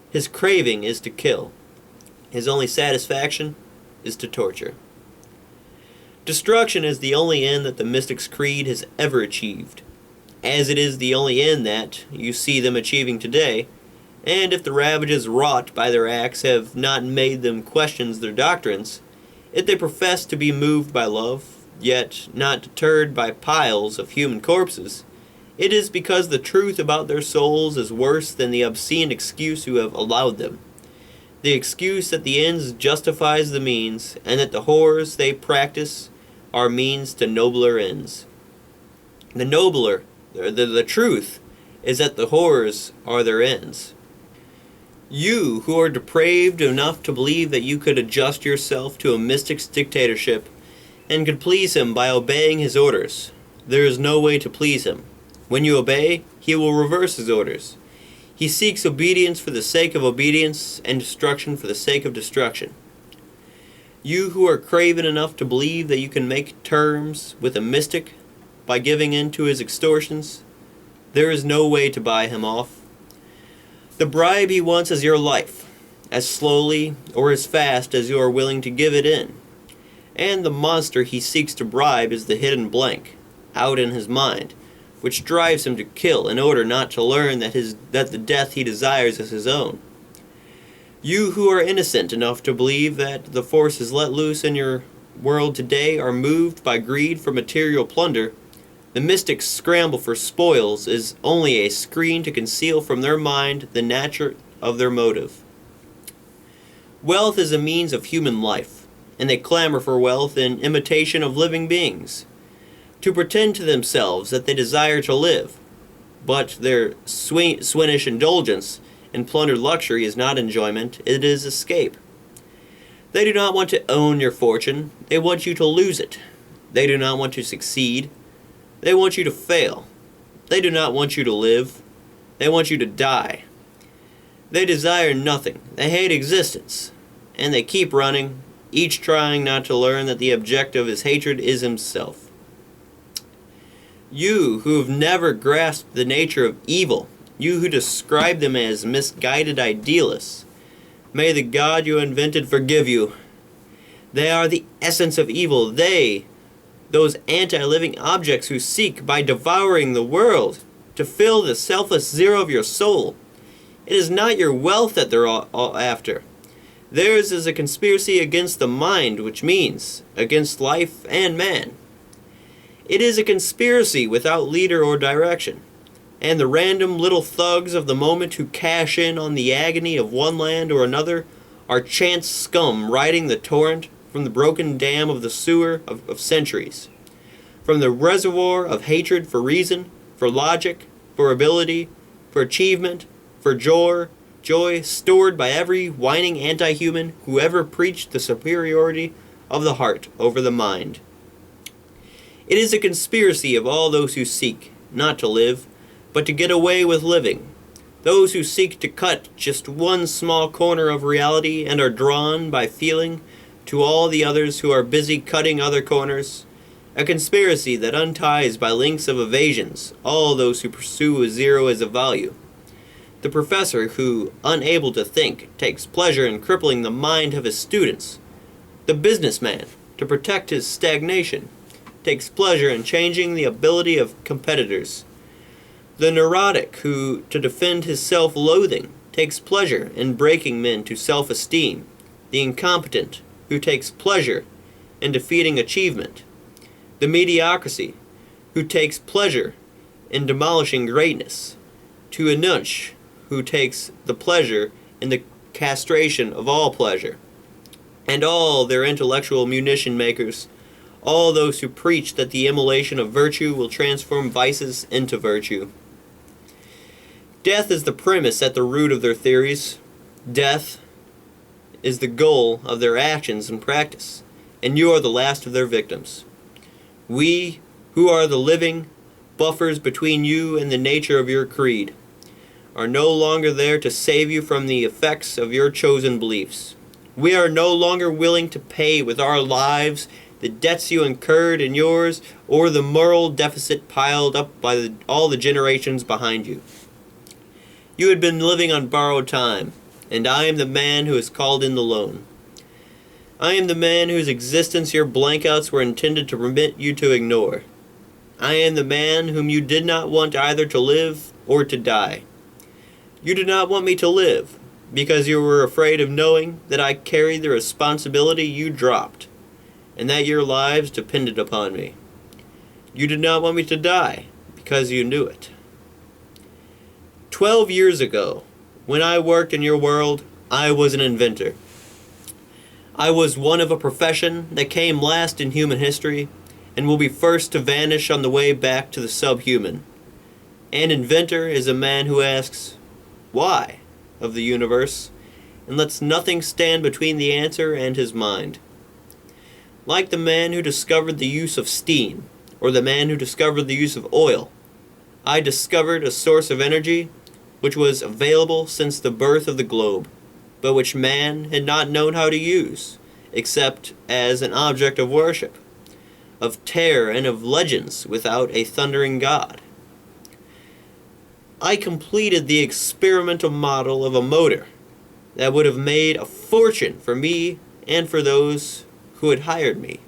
his craving is to kill. His only satisfaction is to torture. Destruction is the only end that the mystic's creed has ever achieved, as it is the only end that you see them achieving today, and if the ravages wrought by their acts have not made them question their doctrines, if they profess to be moved by love, yet not deterred by piles of human corpses, it is because the truth about their souls is worse than the obscene excuse you have allowed them. The excuse that the ends justifies the means, and that the horrors they practice are means to nobler ends. The truth is that the horrors are their ends. You who are depraved enough to believe that you could adjust yourself to a mystic's dictatorship and could please him by obeying his orders. There is no way to please him. When you obey, he will reverse his orders. He seeks obedience for the sake of obedience and destruction for the sake of destruction. You who are craven enough to believe that you can make terms with a mystic by giving in to his extortions, there is no way to buy him off. The bribe he wants is your life, as slowly or as fast as you are willing to give it in. And the monster he seeks to bribe is the hidden blank, out in his mind, which drives him to kill in order not to learn that the death he desires is his own. You who are innocent enough to believe that the forces let loose in your world today are moved by greed for material plunder, the mystic's scramble for spoils is only a screen to conceal from their mind the nature of their motive. Wealth is a means of human life, and they clamor for wealth in imitation of living beings, to pretend to themselves that they desire to live, but their swinish indulgence in plundered luxury is not enjoyment, it is escape. They do not want to own your fortune, they want you to lose it. They do not want to succeed, they want you to fail. They do not want you to live, they want you to die. They desire nothing, they hate existence, and they keep running, each trying not to learn that the object of his hatred is himself. You who have never grasped the nature of evil, you who describe them as misguided idealists, may the God you invented forgive you. They are the essence of evil. They, those anti-living objects who seek, by devouring the world, to fill the selfless zero of your soul. It is not your wealth that they're all after. Theirs is a conspiracy against the mind, which means against life and man. It is a conspiracy without leader or direction, and the random little thugs of the moment who cash in on the agony of one land or another are chance scum riding the torrent from the broken dam of the sewer of centuries, from the reservoir of hatred for reason, for logic, for ability, for achievement, for joy stored by every whining anti-human who ever preached the superiority of the heart over the mind. It is a conspiracy of all those who seek, not to live, but to get away with living, those who seek to cut just one small corner of reality and are drawn by feeling to all the others who are busy cutting other corners, a conspiracy that unties by links of evasions all those who pursue a zero as a value. The professor who, unable to think, takes pleasure in crippling the mind of his students. The businessman, to protect his stagnation, takes pleasure in changing the ability of competitors. The neurotic who, to defend his self-loathing, takes pleasure in breaking men to self-esteem. The incompetent who takes pleasure in defeating achievement. The mediocrity who takes pleasure in demolishing greatness. To a nunch who takes the pleasure in the castration of all pleasure. And all their intellectual munition makers, all those who preach that the immolation of virtue will transform vices into virtue. Death is the premise at the root of their theories. Death is the goal of their actions and practice, and you are the last of their victims. We, who are the living buffers between you and the nature of your creed, are no longer there to save you from the effects of your chosen beliefs. We are no longer willing to pay with our lives the debts you incurred in yours or the moral deficit piled up by all the generations behind you. You had been living on borrowed time, and I am the man who has called in the loan. I am the man whose existence your blankouts were intended to permit you to ignore. I am the man whom you did not want either to live or to die. You did not want me to live, because you were afraid of knowing that I carried the responsibility you dropped, and that your lives depended upon me. You did not want me to die, because you knew it. 12 years ago, when I worked in your world, I was an inventor. I was one of a profession that came last in human history and will be first to vanish on the way back to the subhuman. An inventor is a man who asks, why? of the universe, and lets nothing stand between the answer and his mind. Like the man who discovered the use of steam, or the man who discovered the use of oil, I discovered a source of energy which was available since the birth of the globe, but which man had not known how to use, except as an object of worship, of terror and of legends without a thundering god. I completed the experimental model of a motor that would have made a fortune for me and for those who had hired me.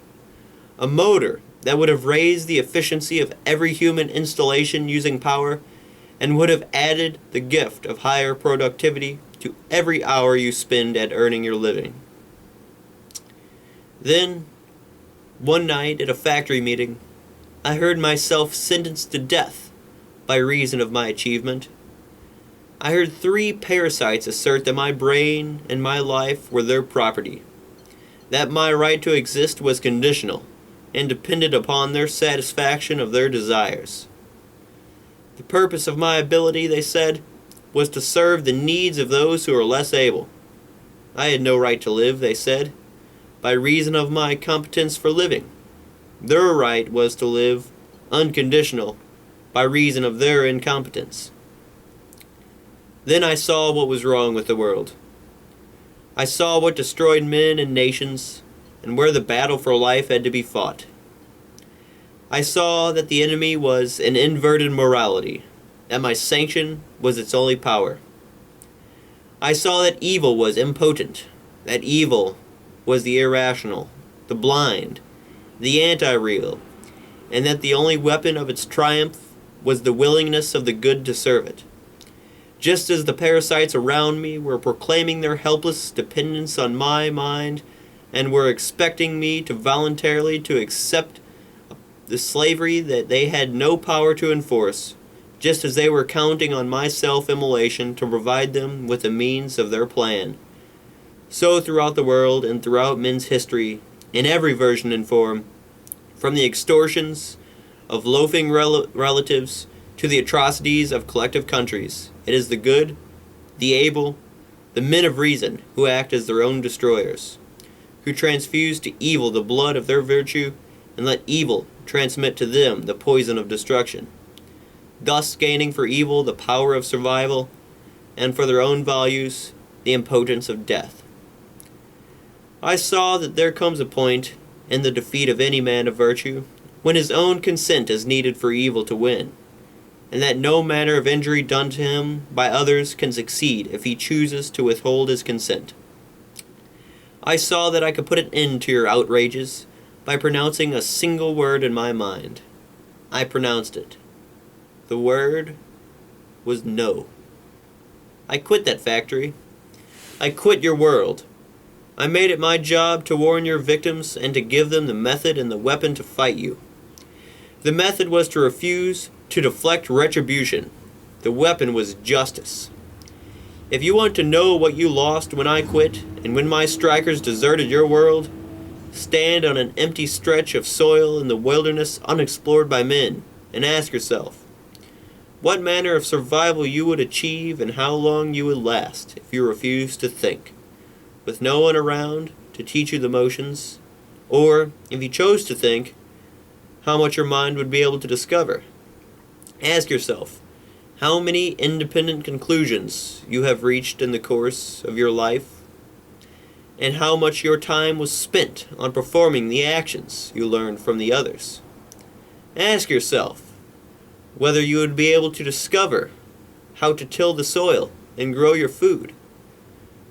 A motor that would have raised the efficiency of every human installation using power and would have added the gift of higher productivity to every hour you spend at earning your living. Then, one night at a factory meeting, I heard myself sentenced to death by reason of my achievement. I heard 3 parasites assert that my brain and my life were their property, that my right to exist was conditional and depended upon their satisfaction of their desires. The purpose of my ability, they said, was to serve the needs of those who are less able. I had no right to live, they said, by reason of my competence for living. Their right was to live unconditional by reason of their incompetence. Then I saw what was wrong with the world. I saw what destroyed men and nations, and where the battle for life had to be fought. I saw that the enemy was an inverted morality, that my sanction was its only power. I saw that evil was impotent, that evil was the irrational, the blind, the anti-real, and that the only weapon of its triumph was the willingness of the good to serve it. Just as the parasites around me were proclaiming their helpless dependence on my mind and were expecting me to voluntarily to accept the slavery that they had no power to enforce, just as they were counting on my self-immolation to provide them with the means of their plan. So throughout the world and throughout men's history, in every version and form, from the extortions of loafing relatives to the atrocities of collective countries, it is the good, the able, the men of reason who act as their own destroyers, who transfuse to evil the blood of their virtue and let evil transmit to them the poison of destruction, thus gaining for evil the power of survival, and for their own values the impotence of death. I saw that there comes a point in the defeat of any man of virtue when his own consent is needed for evil to win, and that no manner of injury done to him by others can succeed if he chooses to withhold his consent. I saw that I could put an end to your outrages by pronouncing a single word in my mind. I pronounced it. The word was no. I quit that factory. I quit your world. I made it my job to warn your victims and to give them the method and the weapon to fight you. The method was to refuse to deflect retribution. The weapon was justice. If you want to know what you lost when I quit and when my strikers deserted your world, stand on an empty stretch of soil in the wilderness unexplored by men and ask yourself what manner of survival you would achieve and how long you would last if you refused to think, with no one around to teach you the motions, or, if you chose to think, how much your mind would be able to discover. Ask yourself how many independent conclusions you have reached in the course of your life, and how much your time was spent on performing the actions you learned from the others. Ask yourself whether you would be able to discover how to till the soil and grow your food,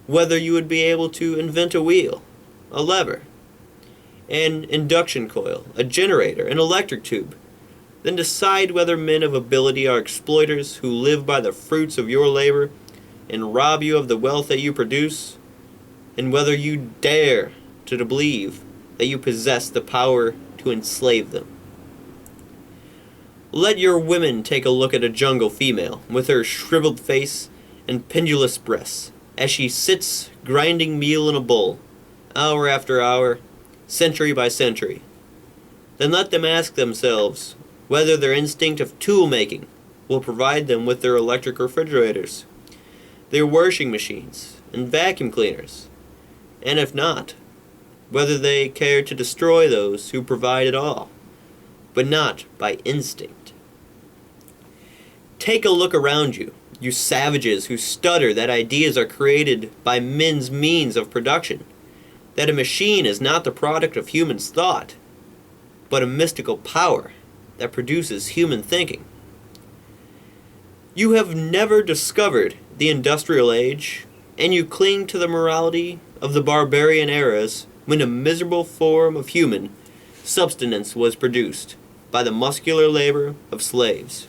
whether you would be able to invent a wheel, a lever, an induction coil, a generator, an electric tube. Then decide whether men of ability are exploiters who live by the fruits of your labor and rob you of the wealth that you produce, and whether you dare to believe that you possess the power to enslave them. Let your women take a look at a jungle female with her shriveled face and pendulous breasts as she sits grinding meal in a bowl, hour after hour, century by century. Then let them ask themselves whether their instinct of tool-making will provide them with their electric refrigerators. their washing machines and vacuum cleaners, and if not, whether they care to destroy those who provide it all, but not by instinct. Take a look around you, you savages who stutter that ideas are created by men's means of production, that a machine is not the product of human's thought, but a mystical power that produces human thinking. You have never discovered the industrial age, and you cling to the morality of the barbarian eras when a miserable form of human subsistence was produced by the muscular labor of slaves.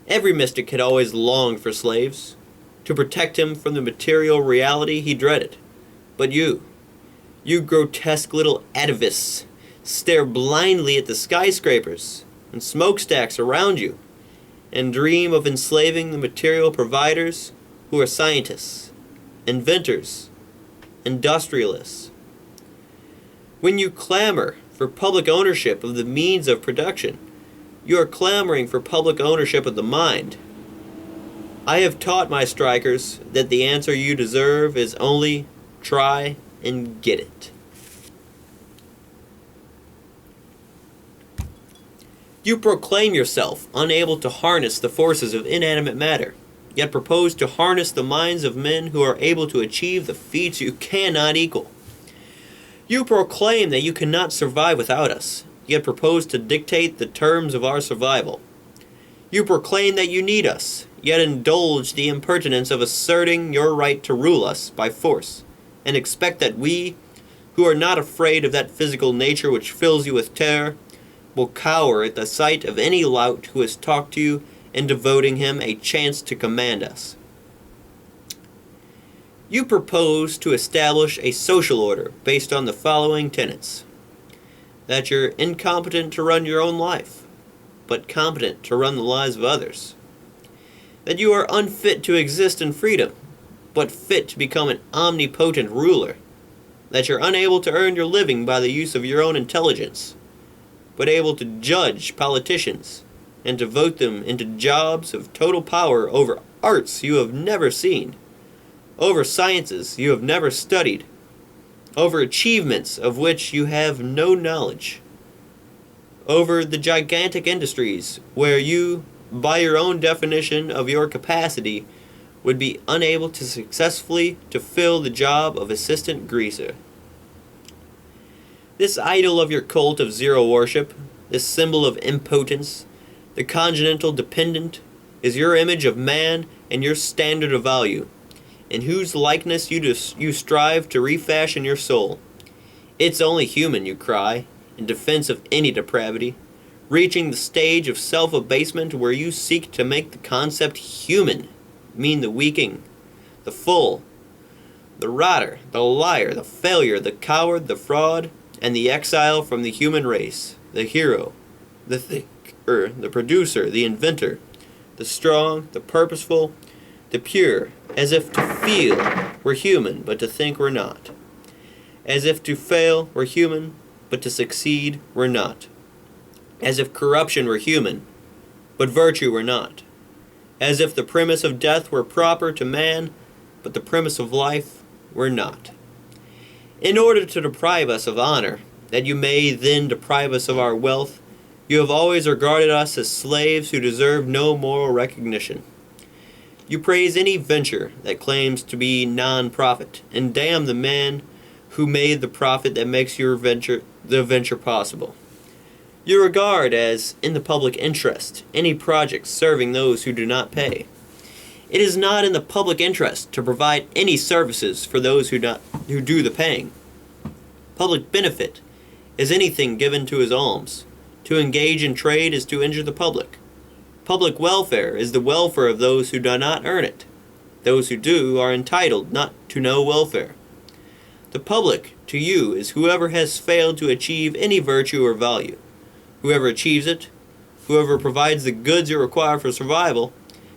Every mystic had always longed for slaves, to protect him from the material reality he dreaded. But you grotesque little atavists, stare blindly at the skyscrapers and smokestacks around you, and dream of enslaving the material providers who are scientists, inventors, industrialists. When you clamor for public ownership of the means of production, you are clamoring for public ownership of the mind. I have taught my strikers that the answer you deserve is only try and get it. You proclaim yourself unable to harness the forces of inanimate matter, yet propose to harness the minds of men who are able to achieve the feats you cannot equal. You proclaim that you cannot survive without us, yet propose to dictate the terms of our survival. You proclaim that you need us, yet indulge the impertinence of asserting your right to rule us by force, and expect that we, who are not afraid of that physical nature which fills you with terror, will cower at the sight of any lout who has talked to you in devoting him a chance to command us. You propose to establish a social order based on the following tenets: that you're incompetent to run your own life, but competent to run the lives of others; that you are unfit to exist in freedom, but fit to become an omnipotent ruler; that you're unable to earn your living by the use of your own intelligence, but able to judge politicians and to vote them into jobs of total power over arts you have never seen, over sciences you have never studied, over achievements of which you have no knowledge, over the gigantic industries where you, by your own definition of your capacity, would be unable to successfully to fill the job of assistant greaser. This idol of your cult of zero worship, this symbol of impotence, the congenital dependent, is your image of man and your standard of value, in whose likeness you strive to refashion your soul. It's only human, you cry, in defense of any depravity, reaching the stage of self-abasement where you seek to make the concept human mean the weaking, the full, the rotter, the liar, the failure, the coward, the fraud, and the exile from the human race, the hero, the thinker, the producer, the inventor, the strong, the purposeful, the pure, as if to feel we're human, but to think we're not. As if to fail we're human, but to succeed we're not. As if corruption were human, but virtue were not. As if the premise of death were proper to man, but the premise of life were not. In order to deprive us of honor, that you may then deprive us of our wealth, you have always regarded us as slaves who deserve no moral recognition. You praise any venture that claims to be non-profit, and damn the man who made the profit that makes the venture possible. You regard as, in the public interest, any project serving those who do not pay. It is not in the public interest to provide any services for those who do the paying. Public benefit is anything given to his alms. To engage in trade is to injure the public. Public welfare is the welfare of those who do not earn it. Those who do are entitled not to no welfare. The public, to you, is whoever has failed to achieve any virtue or value. Whoever achieves it, whoever provides the goods you require for survival,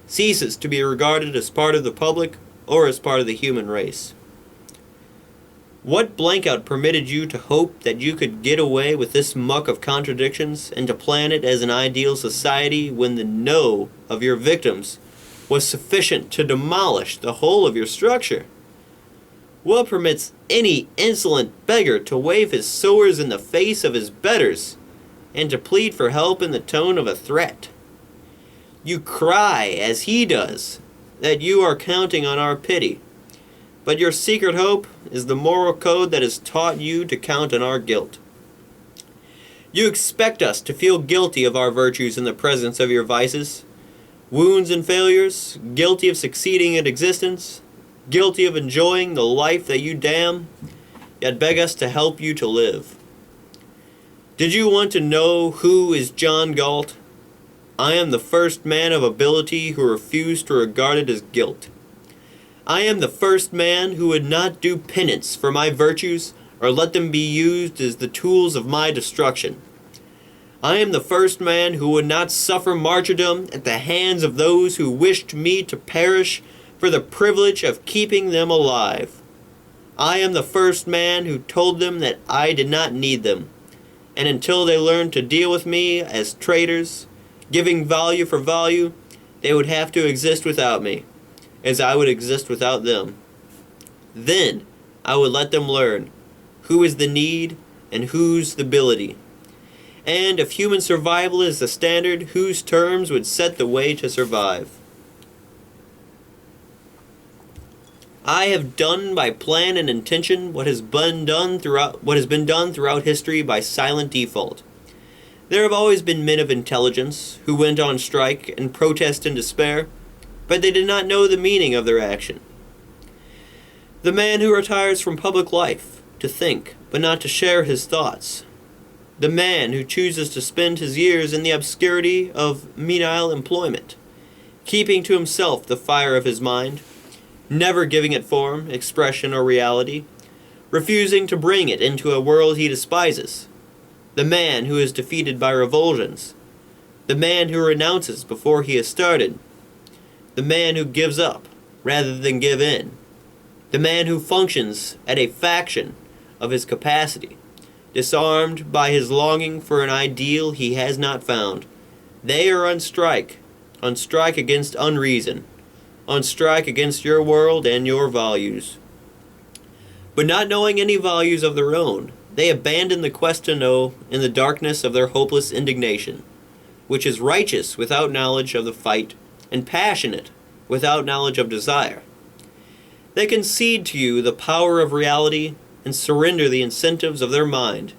ceases to be regarded as part of the public or as part of the human race. What blankout permitted you to hope that you could get away with this muck of contradictions and to plan it as an ideal society when the no of your victims was sufficient to demolish the whole of your structure? What permits any insolent beggar to wave his swords in the face of his betters, and to plead for help in the tone of a threat? You cry, as he does, that you are counting on our pity, but your secret hope is the moral code that has taught you to count on our guilt. You expect us to feel guilty of our virtues in the presence of your vices, wounds and failures, guilty of succeeding in existence, guilty of enjoying the life that you damn, yet beg us to help you to live. Did you want to know who is John Galt? I am the first man of ability who refused to regard it as guilt. I am the first man who would not do penance for my virtues or let them be used as the tools of my destruction. I am the first man who would not suffer martyrdom at the hands of those who wished me to perish for the privilege of keeping them alive. I am the first man who told them that I did not need them, and until they learned to deal with me as traitors, giving value for value, they would have to exist without me, as I would exist without them. Then I would let them learn who is the need and whose the ability. And if human survival is the standard, whose terms would set the way to survive. I have done by plan and intention what has been done throughout history by silent default. There have always been men of intelligence who went on strike and protest in despair, but they did not know the meaning of their action. The man who retires from public life to think, but not to share his thoughts. The man who chooses to spend his years in the obscurity of menial employment, keeping to himself the fire of his mind, never giving it form, expression, or reality, refusing to bring it into a world he despises. The man who is defeated by revulsions. The man who renounces before he has started. The man who gives up rather than give in. The man who functions at a fraction of his capacity, disarmed by his longing for an ideal he has not found. They are on strike against unreason, on strike against your world and your values. But not knowing any values of their own, they abandon the quest to know in the darkness of their hopeless indignation, which is righteous without knowledge of the fight, and passionate without knowledge of desire. They concede to you the power of reality and surrender the incentives of their mind,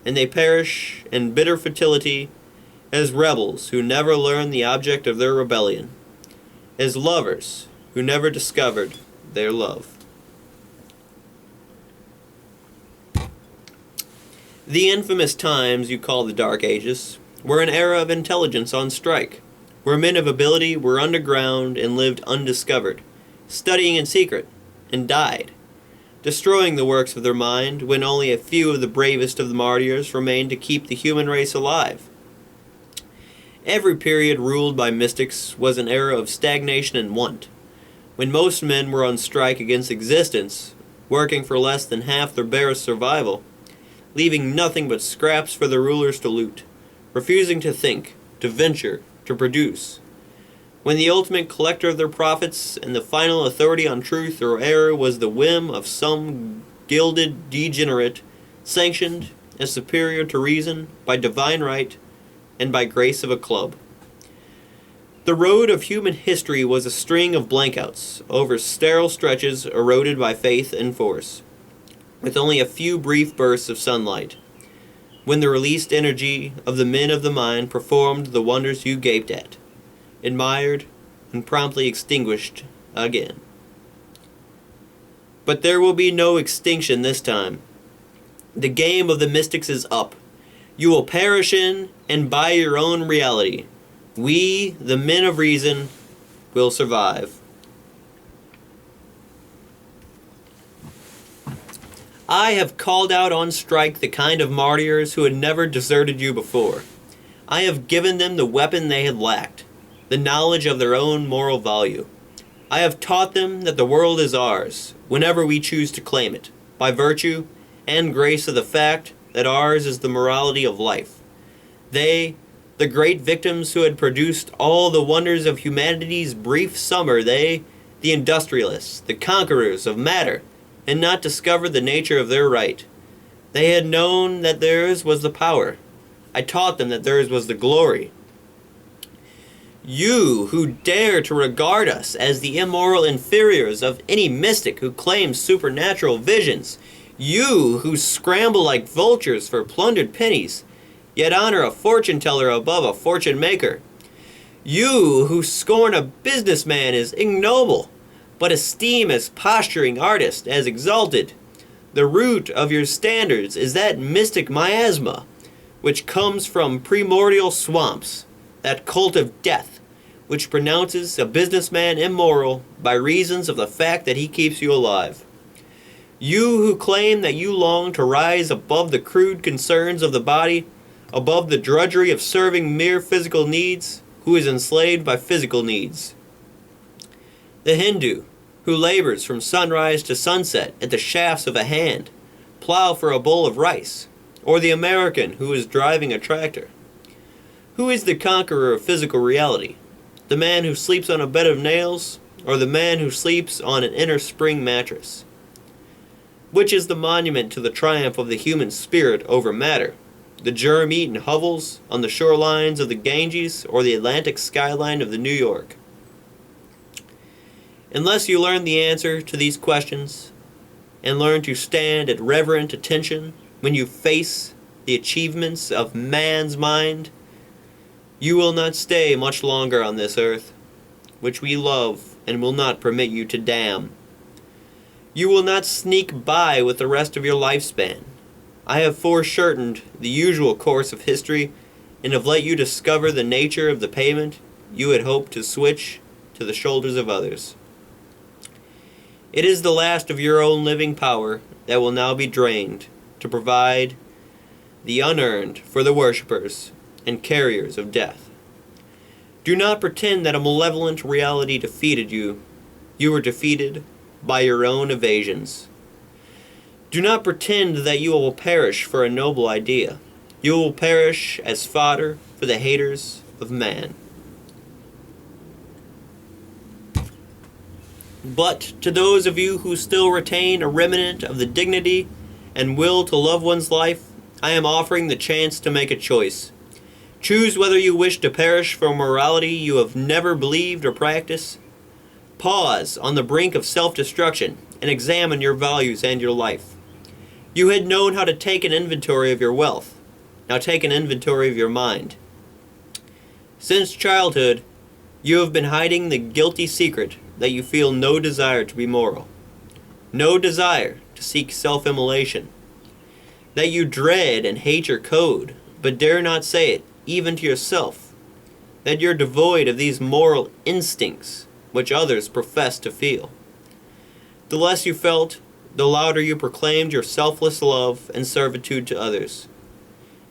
and they perish in bitter futility as rebels who never learn the object of their rebellion, as lovers who never discovered their love. The infamous times you call the Dark Ages were an era of intelligence on strike, where men of ability were underground and lived undiscovered, studying in secret, and died, destroying the works of their mind when only a few of the bravest of the martyrs remained to keep the human race alive. Every period ruled by mystics was an era of stagnation and want, when most men were on strike against existence, working for less than half their barest survival, leaving nothing but scraps for the rulers to loot, refusing to think, to venture, to produce. When the ultimate collector of their profits and the final authority on truth or error was the whim of some gilded degenerate, sanctioned as superior to reason by divine right and by grace of a club. The road of human history was a string of blankouts over sterile stretches eroded by faith and force, with only a few brief bursts of sunlight, when the released energy of the men of the mind performed the wonders you gaped at, admired, and promptly extinguished again. But there will be no extinction this time. The game of the mystics is up. You will perish in and by your own reality. We, the men of reason, will survive. I have called out on strike the kind of martyrs who had never deserted you before. I have given them the weapon they had lacked, the knowledge of their own moral value. I have taught them that the world is ours, whenever we choose to claim it, by virtue and grace of the fact that ours is the morality of life. They, The great victims who had produced all the wonders of humanity's brief summer, they, the industrialists, the conquerors of matter, had not discovered the nature of their right. They had known that theirs was the power. I taught them that theirs was the glory. You who dare to regard us as the immoral inferiors of any mystic who claims supernatural visions, you who scramble like vultures for plundered pennies, yet honor a fortune-teller above a fortune-maker, you who scorn a businessman as ignoble, but esteem a posturing artist as exalted, the root of your standards is that mystic miasma which comes from primordial swamps, that cult of death, which pronounces a businessman immoral by reasons of the fact that he keeps you alive. You who claim that you long to rise above the crude concerns of the body, above the drudgery of serving mere physical needs, who is enslaved by physical needs. The Hindu, who labors from sunrise to sunset at the shafts of a hand, plow for a bowl of rice, or the American who is driving a tractor. Who is the conqueror of physical reality? The man who sleeps on a bed of nails, or the man who sleeps on an inner spring mattress? Which is the monument to the triumph of the human spirit over matter? The germ-eaten hovels on the shorelines of the Ganges, or the Atlantic skyline of the New York? Unless you learn the answer to these questions, and learn to stand at reverent attention when you face the achievements of man's mind, you will not stay much longer on this earth, which we love and will not permit you to damn. You will not sneak by with the rest of your lifespan. I have foreshortened the usual course of history and have let you discover the nature of the payment you had hoped to switch to the shoulders of others. It is the last of your own living power that will now be drained to provide the unearned for the worshippers and carriers of death. Do not pretend that a malevolent reality defeated you. You were defeated by your own evasions. Do not pretend that you will perish for a noble idea. You will perish as fodder for the haters of man. But to those of you who still retain a remnant of the dignity and will to love one's life, I am offering the chance to make a choice. Choose whether you wish to perish for morality you have never believed or practiced. Pause on the brink of self-destruction and examine your values and your life. You had known how to take an inventory of your wealth. Now take an inventory of your mind. Since childhood, you have been hiding the guilty secret that you feel no desire to be moral, no desire to seek self-immolation, that you dread and hate your code, but dare not say it, even to yourself, that you're devoid of these moral instincts which others profess to feel. The less you felt, the louder you proclaimed your selfless love and servitude to others,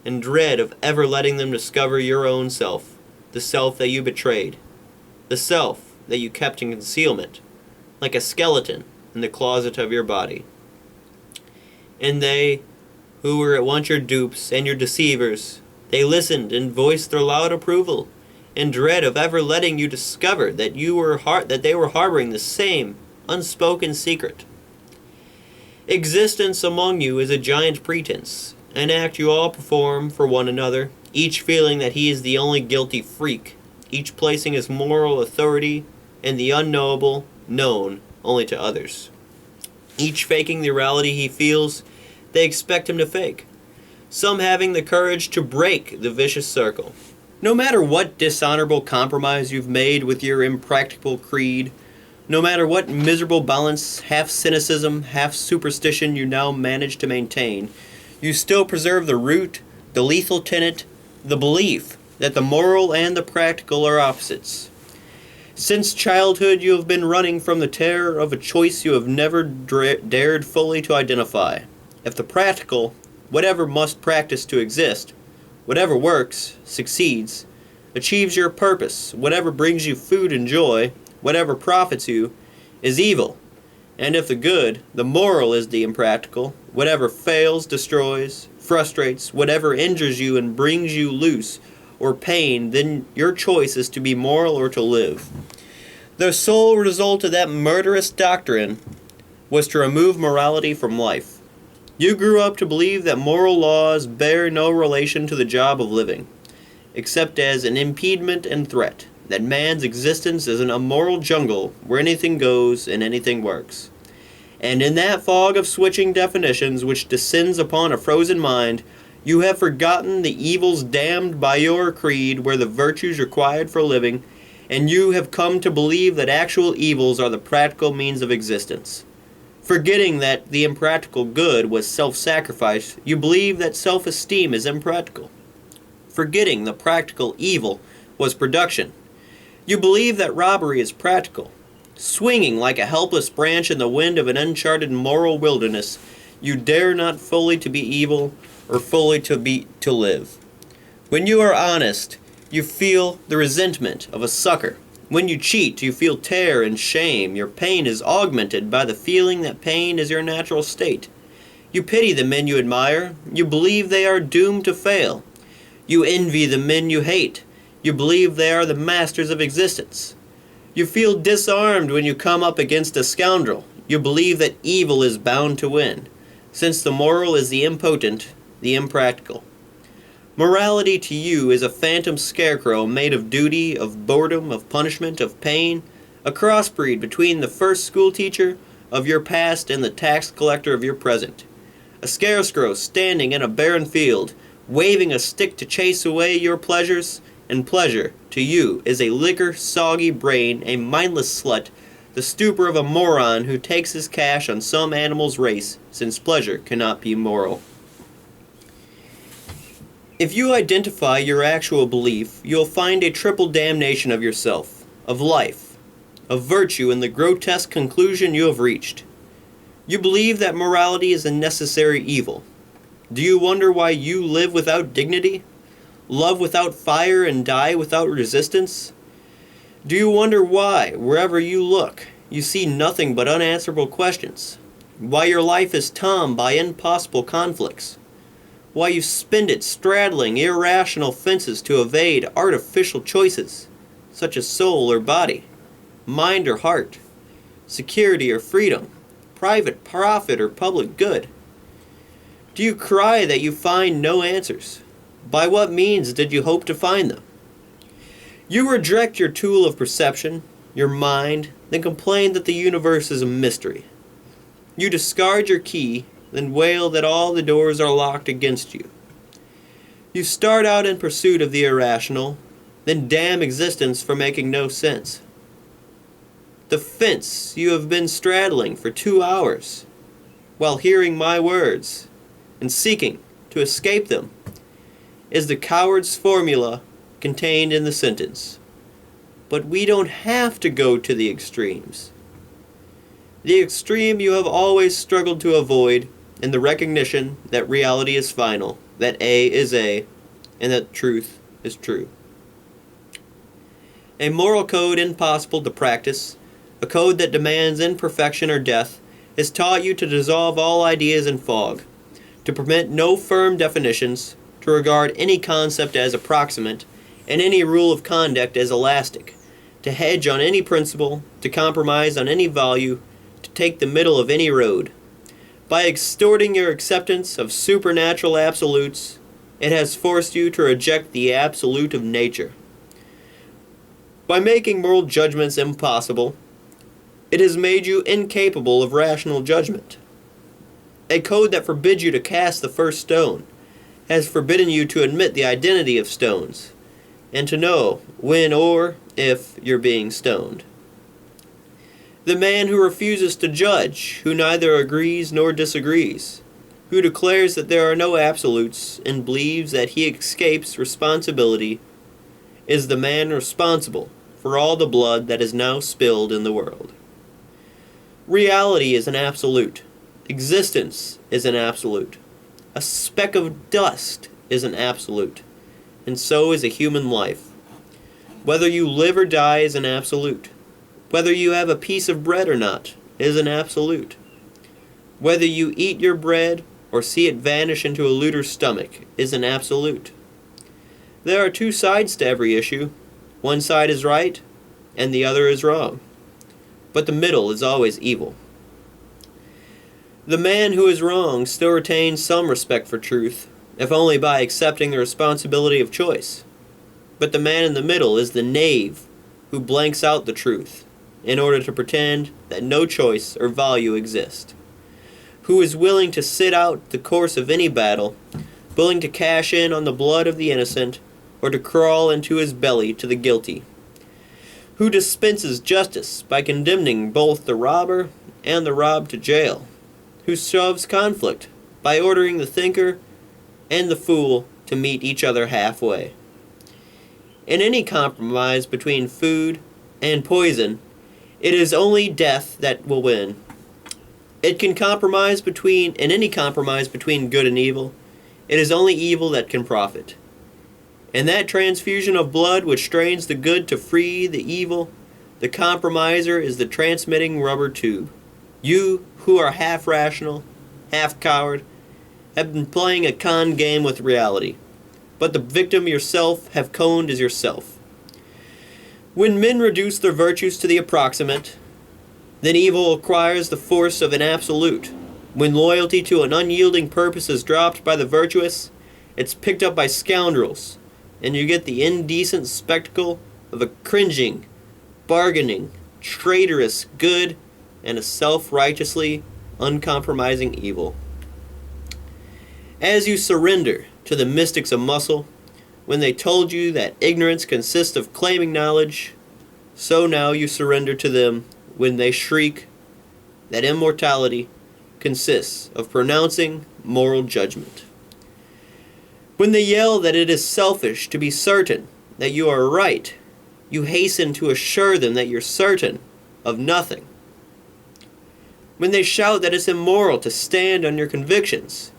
in dread of ever letting them discover your own self, the self that you betrayed, the self that you kept in concealment, like a skeleton in the closet of your body. And they, who were at once your dupes and your deceivers, they listened and voiced their loud approval, in dread of ever letting you discover that they were harboring the same unspoken secret. Existence among you is a giant pretense, an act you all perform for one another, each feeling that he is the only guilty freak, each placing his moral authority in the unknowable, known only to others. Each faking the reality he feels they expect him to fake, some having the courage to break the vicious circle. No matter what dishonorable compromise you've made with your impracticable creed, no matter what miserable balance, half cynicism, half superstition you now manage to maintain, you still preserve the root, the lethal tenet, the belief that the moral and the practical are opposites. Since childhood you have been running from the terror of a choice you have never dared fully to identify. If the practical, whatever must practice to exist, whatever works, succeeds, achieves your purpose, whatever brings you food and joy, whatever profits you, is evil. And if the good, the moral is the impractical, whatever fails, destroys, frustrates, whatever injures you and brings you loose, or pain, then your choice is to be moral or to live. The sole result of that murderous doctrine was to remove morality from life. You grew up to believe that moral laws bear no relation to the job of living, except as an impediment and threat, that man's existence is an immoral jungle where anything goes and anything works. And in that fog of switching definitions which descends upon a frozen mind, you have forgotten the evils damned by your creed were the virtues required for living, and you have come to believe that actual evils are the practical means of existence. Forgetting that the impractical good was self-sacrifice, you believe that self-esteem is impractical. Forgetting the practical evil was production, you believe that robbery is practical. Swinging like a helpless branch in the wind of an uncharted moral wilderness, you dare not fully to be evil or fully to live. When you are honest, you feel the resentment of a sucker. When you cheat, you feel terror and shame. Your pain is augmented by the feeling that pain is your natural state. You pity the men you admire. You believe they are doomed to fail. You envy the men you hate. You believe they are the masters of existence. You feel disarmed when you come up against a scoundrel. You believe that evil is bound to win, since the moral is the impotent, the impractical. Morality to you is a phantom scarecrow made of duty, of boredom, of punishment, of pain, a crossbreed between the first schoolteacher of your past and the tax collector of your present. A scarecrow standing in a barren field, waving a stick to chase away your pleasures, and pleasure, to you, is a liquor-soggy brain, a mindless slut, the stupor of a moron who takes his cash on some animal's race, since pleasure cannot be moral. If you identify your actual belief, you'll find a triple damnation of yourself, of life, of virtue, and the grotesque conclusion you have reached. You believe that morality is a necessary evil. Do you wonder why you live without dignity, love without fire, and die without resistance? Do you wonder why, wherever you look, you see nothing but unanswerable questions? Why your life is tom by impossible conflicts? Why you spend it straddling irrational fences to evade artificial choices, such as soul or body, mind or heart, security or freedom, private profit or public good? Do you cry that you find no answers? By what means did you hope to find them? You reject your tool of perception, your mind, then complain that the universe is a mystery. You discard your key, then wail that all the doors are locked against you. You start out in pursuit of the irrational, then damn existence for making no sense. The fence you have been straddling for 2 hours, while hearing my words, and seeking to escape them, is the coward's formula contained in the sentence. But we don't have to go to the extremes. The extreme you have always struggled to avoid, in the recognition that reality is final, that A is A, and that truth is true. A moral code impossible to practice, a code that demands imperfection or death, has taught you to dissolve all ideas in fog, to permit no firm definitions, to regard any concept as approximate, and any rule of conduct as elastic, to hedge on any principle, to compromise on any value, to take the middle of any road. By extorting your acceptance of supernatural absolutes, it has forced you to reject the absolute of nature. By making moral judgments impossible, it has made you incapable of rational judgment. A code that forbids you to cast the first stone has forbidden you to admit the identity of stones, and to know when or if you're being stoned. The man who refuses to judge, who neither agrees nor disagrees, who declares that there are no absolutes and believes that he escapes responsibility, is the man responsible for all the blood that is now spilled in the world. Reality is an absolute. Existence is an absolute. A speck of dust is an absolute. And so is a human life. Whether you live or die is an absolute. Whether you have a piece of bread or not is an absolute. Whether you eat your bread or see it vanish into a looter's stomach is an absolute. There are two sides to every issue. One side is right, and the other is wrong. But the middle is always evil. The man who is wrong still retains some respect for truth, if only by accepting the responsibility of choice. But the man in the middle is the knave who blanks out the truth in order to pretend that no choice or value exist, who is willing to sit out the course of any battle, willing to cash in on the blood of the innocent, or to crawl into his belly to the guilty, who dispenses justice by condemning both the robber and the robbed to jail, who shoves conflict by ordering the thinker and the fool to meet each other halfway. In any compromise between food and poison, it is only death that will win. In any compromise between good and evil, it is only evil that can profit. In that transfusion of blood which strains the good to free the evil, the compromiser is the transmitting rubber tube. You, who are half rational, half coward, have been playing a con game with reality, but the victim yourself have coned as yourself. When men reduce their virtues to the approximate, then evil acquires the force of an absolute. When loyalty to an unyielding purpose is dropped by the virtuous, it's picked up by scoundrels, and you get the indecent spectacle of a cringing, bargaining, traitorous good and a self-righteously uncompromising evil. As you surrender to the mystics of muscle, when they told you that ignorance consists of claiming knowledge, so now you surrender to them when they shriek that immortality consists of pronouncing moral judgment. When they yell that it is selfish to be certain that you are right, you hasten to assure them that you're certain of nothing. When they shout that it's immoral to stand on your convictions,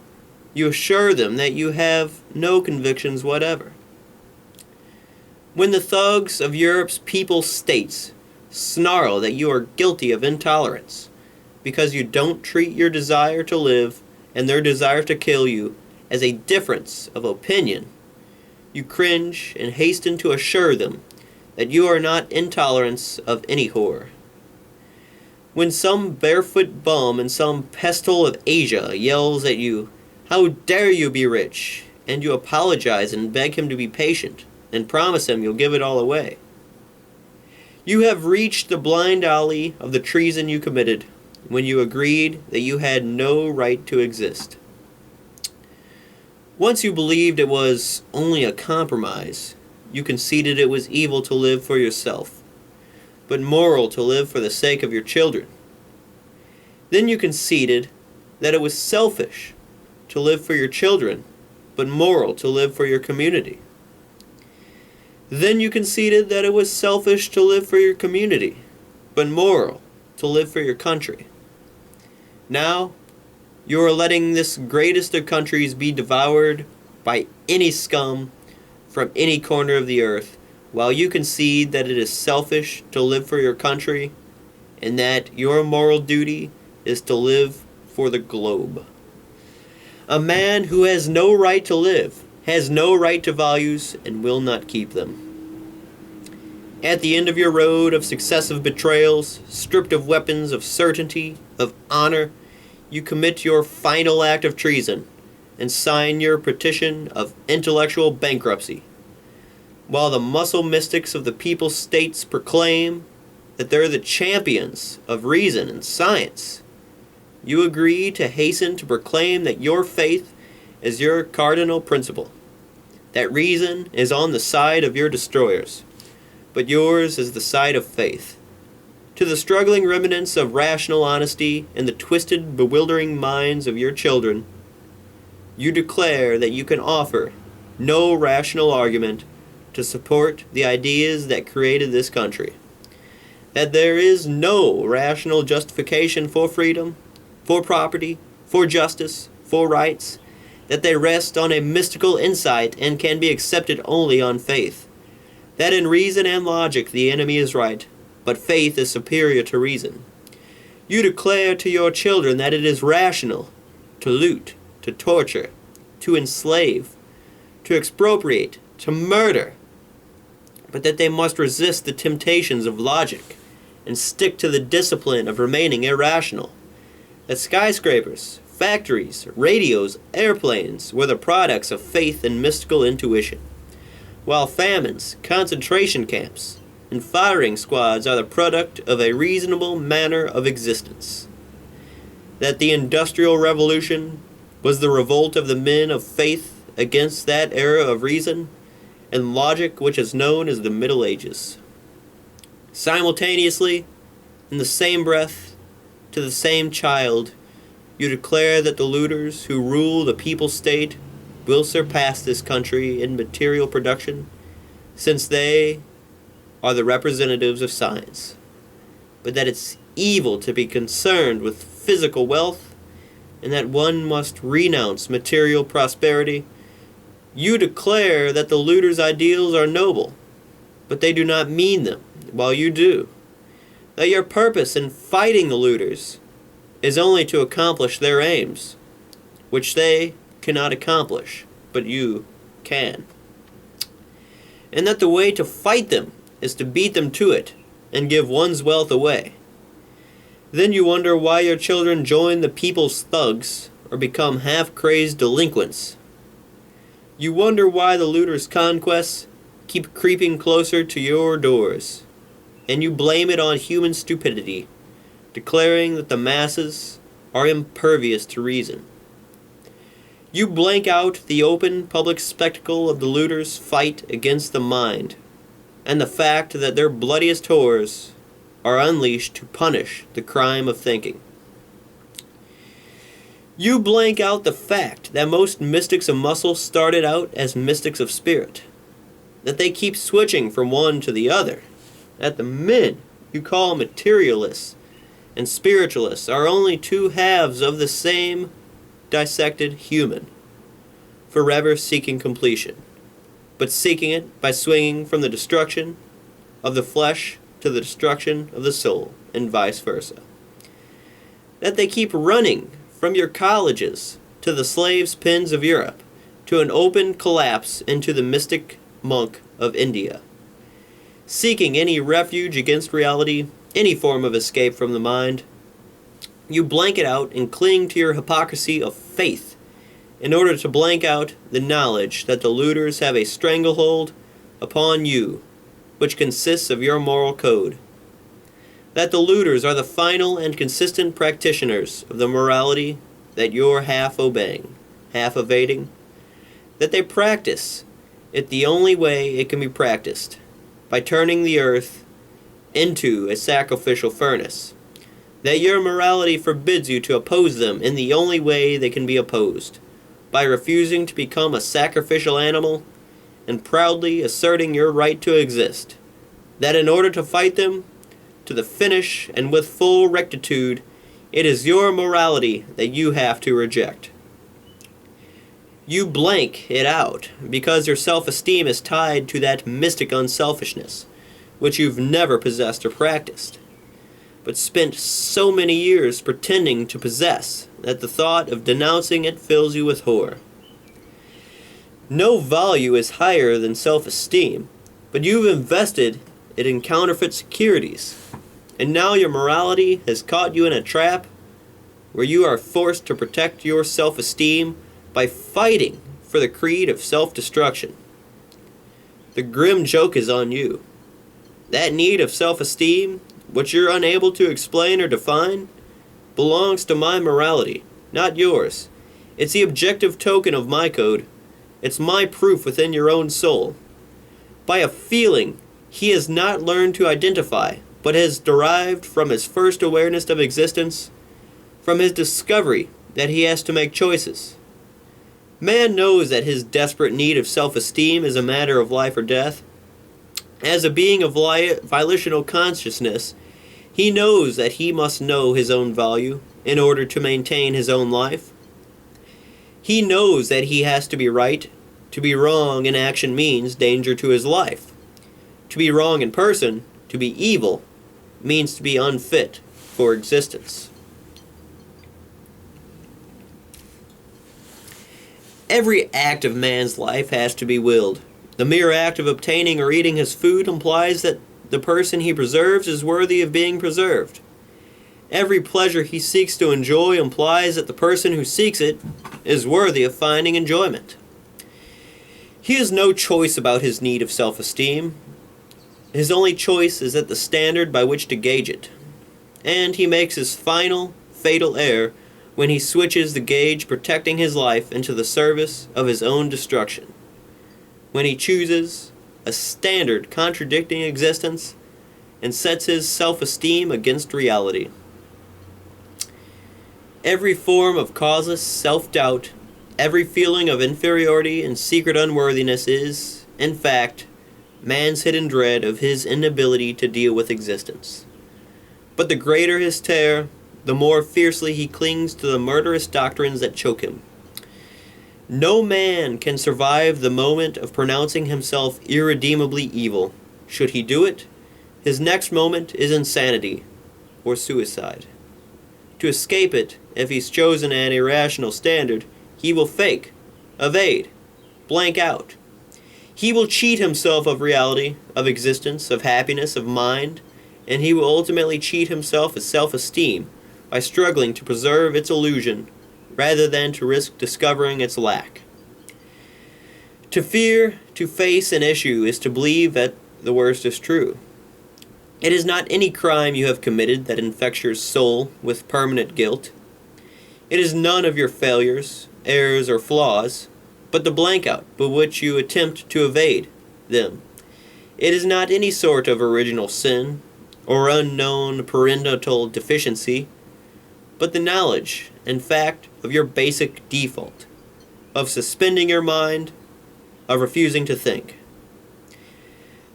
you assure them that you have no convictions whatever. When the thugs of Europe's people's states snarl that you are guilty of intolerance because you don't treat your desire to live and their desire to kill you as a difference of opinion, you cringe and hasten to assure them that you are not intolerant of any horror. When some barefoot bum in some pestle of Asia yells at you, "How dare you be rich?" and you apologize and beg him to be patient and promise him you'll give it all away, you have reached the blind alley of the treason you committed when you agreed that you had no right to exist. Once you believed it was only a compromise, you conceded it was evil to live for yourself, but moral to live for the sake of your children. Then you conceded that it was selfish to live for your children, but moral to live for your community. Then you conceded that it was selfish to live for your community, but moral to live for your country. Now, you are letting this greatest of countries be devoured by any scum from any corner of the earth, while you concede that it is selfish to live for your country, and that your moral duty is to live for the globe. A man who has no right to live has no right to values and will not keep them. At the end of your road of successive betrayals, stripped of weapons of certainty, of honor, you commit your final act of treason and sign your petition of intellectual bankruptcy, while the muscle mystics of the people's states proclaim that they're the champions of reason and science. You agree to hasten to proclaim that your faith is your cardinal principle, that reason is on the side of your destroyers, but yours is the side of faith. To the struggling remnants of rational honesty in the twisted, bewildering minds of your children, you declare that you can offer no rational argument to support the ideas that created this country, that there is no rational justification for freedom, for property, for justice, for rights, that they rest on a mystical insight and can be accepted only on faith, that in reason and logic the enemy is right, but faith is superior to reason. You declare to your children that it is rational to loot, to torture, to enslave, to expropriate, to murder, but that they must resist the temptations of logic and stick to the discipline of remaining irrational. That skyscrapers, factories, radios, airplanes were the products of faith and mystical intuition, while famines, concentration camps, and firing squads are the product of a reasonable manner of existence. That the Industrial Revolution was the revolt of the men of faith against that era of reason and logic which is known as the Middle Ages. Simultaneously, in the same breath, to the same child, you declare that the looters who rule the people's state will surpass this country in material production, since they are the representatives of science, but that it's evil to be concerned with physical wealth, and that one must renounce material prosperity. You declare that the looters' ideals are noble, but they do not mean them, while you do. That your purpose in fighting the looters is only to accomplish their aims, which they cannot accomplish, but you can. And that the way to fight them is to beat them to it and give one's wealth away. Then you wonder why your children join the people's thugs or become half-crazed delinquents. You wonder why the looters' conquests keep creeping closer to your doors, and you blame it on human stupidity, declaring that the masses are impervious to reason. You blank out the open public spectacle of the looters' fight against the mind, and the fact that their bloodiest horrors are unleashed to punish the crime of thinking. You blank out the fact that most mystics of muscle started out as mystics of spirit, that they keep switching from one to the other, that the men you call materialists and spiritualists are only two halves of the same dissected human, forever seeking completion, but seeking it by swinging from the destruction of the flesh to the destruction of the soul, and vice versa. That they keep running from your colleges to the slaves' pens of Europe, to an open collapse into the mystic monk of India, seeking any refuge against reality, any form of escape from the mind. You blank it out and cling to your hypocrisy of faith in order to blank out the knowledge that the looters have a stranglehold upon you, which consists of your moral code. That the looters are the final and consistent practitioners of the morality that you're half obeying, half evading. That they practice it the only way it can be practiced, by turning the earth into a sacrificial furnace. That your morality forbids you to oppose them in the only way they can be opposed, by refusing to become a sacrificial animal and proudly asserting your right to exist. That in order to fight them to the finish and with full rectitude, it is your morality that you have to reject. You blank it out because your self-esteem is tied to that mystic unselfishness, which you've never possessed or practiced, but spent so many years pretending to possess that the thought of denouncing it fills you with horror. No value is higher than self-esteem, but you've invested it in counterfeit securities, and now your morality has caught you in a trap where you are forced to protect your self-esteem by fighting for the creed of self-destruction. The grim joke is on you. That need of self-esteem, which you're unable to explain or define, belongs to my morality, not yours. It's the objective token of my code. It's my proof within your own soul. By a feeling he has not learned to identify, but has derived from his first awareness of existence, from his discovery that he has to make choices. Man knows that his desperate need of self-esteem is a matter of life or death. As a being of volitional consciousness, he knows that he must know his own value in order to maintain his own life. He knows that he has to be right. To be wrong in action means danger to his life. To be wrong in person, to be evil, means to be unfit for existence. Every act of man's life has to be willed. The The mere act of obtaining or eating his food implies that the person he preserves is worthy of being preserved. Every pleasure he seeks to enjoy implies that the person who seeks it is worthy of finding enjoyment. He has no choice about his need of self-esteem. His only choice is at the standard by which to gauge it. And he makes his final, fatal error when he switches the gauge protecting his life into the service of his own destruction. When he chooses a standard contradicting existence and sets his self-esteem against reality. Every form of causeless self-doubt, every feeling of inferiority and secret unworthiness is, in fact, man's hidden dread of his inability to deal with existence. But the greater his terror, the more fiercely he clings to the murderous doctrines that choke him. No man can survive the moment of pronouncing himself irredeemably evil. Should he do it, his next moment is insanity or suicide. To escape it, if he's chosen an irrational standard, he will fake, evade, blank out. He will cheat himself of reality, of existence, of happiness, of mind, and he will ultimately cheat himself of self-esteem by struggling to preserve its illusion rather than to risk discovering its lack. To fear, to face an issue is to believe that the worst is true. It is not any crime you have committed that infects your soul with permanent guilt. It is none of your failures, errors, or flaws, but the blank out by which you attempt to evade them. It is not any sort of original sin or unknown parental deficiency, but the knowledge and fact of your basic default, of suspending your mind, of refusing to think.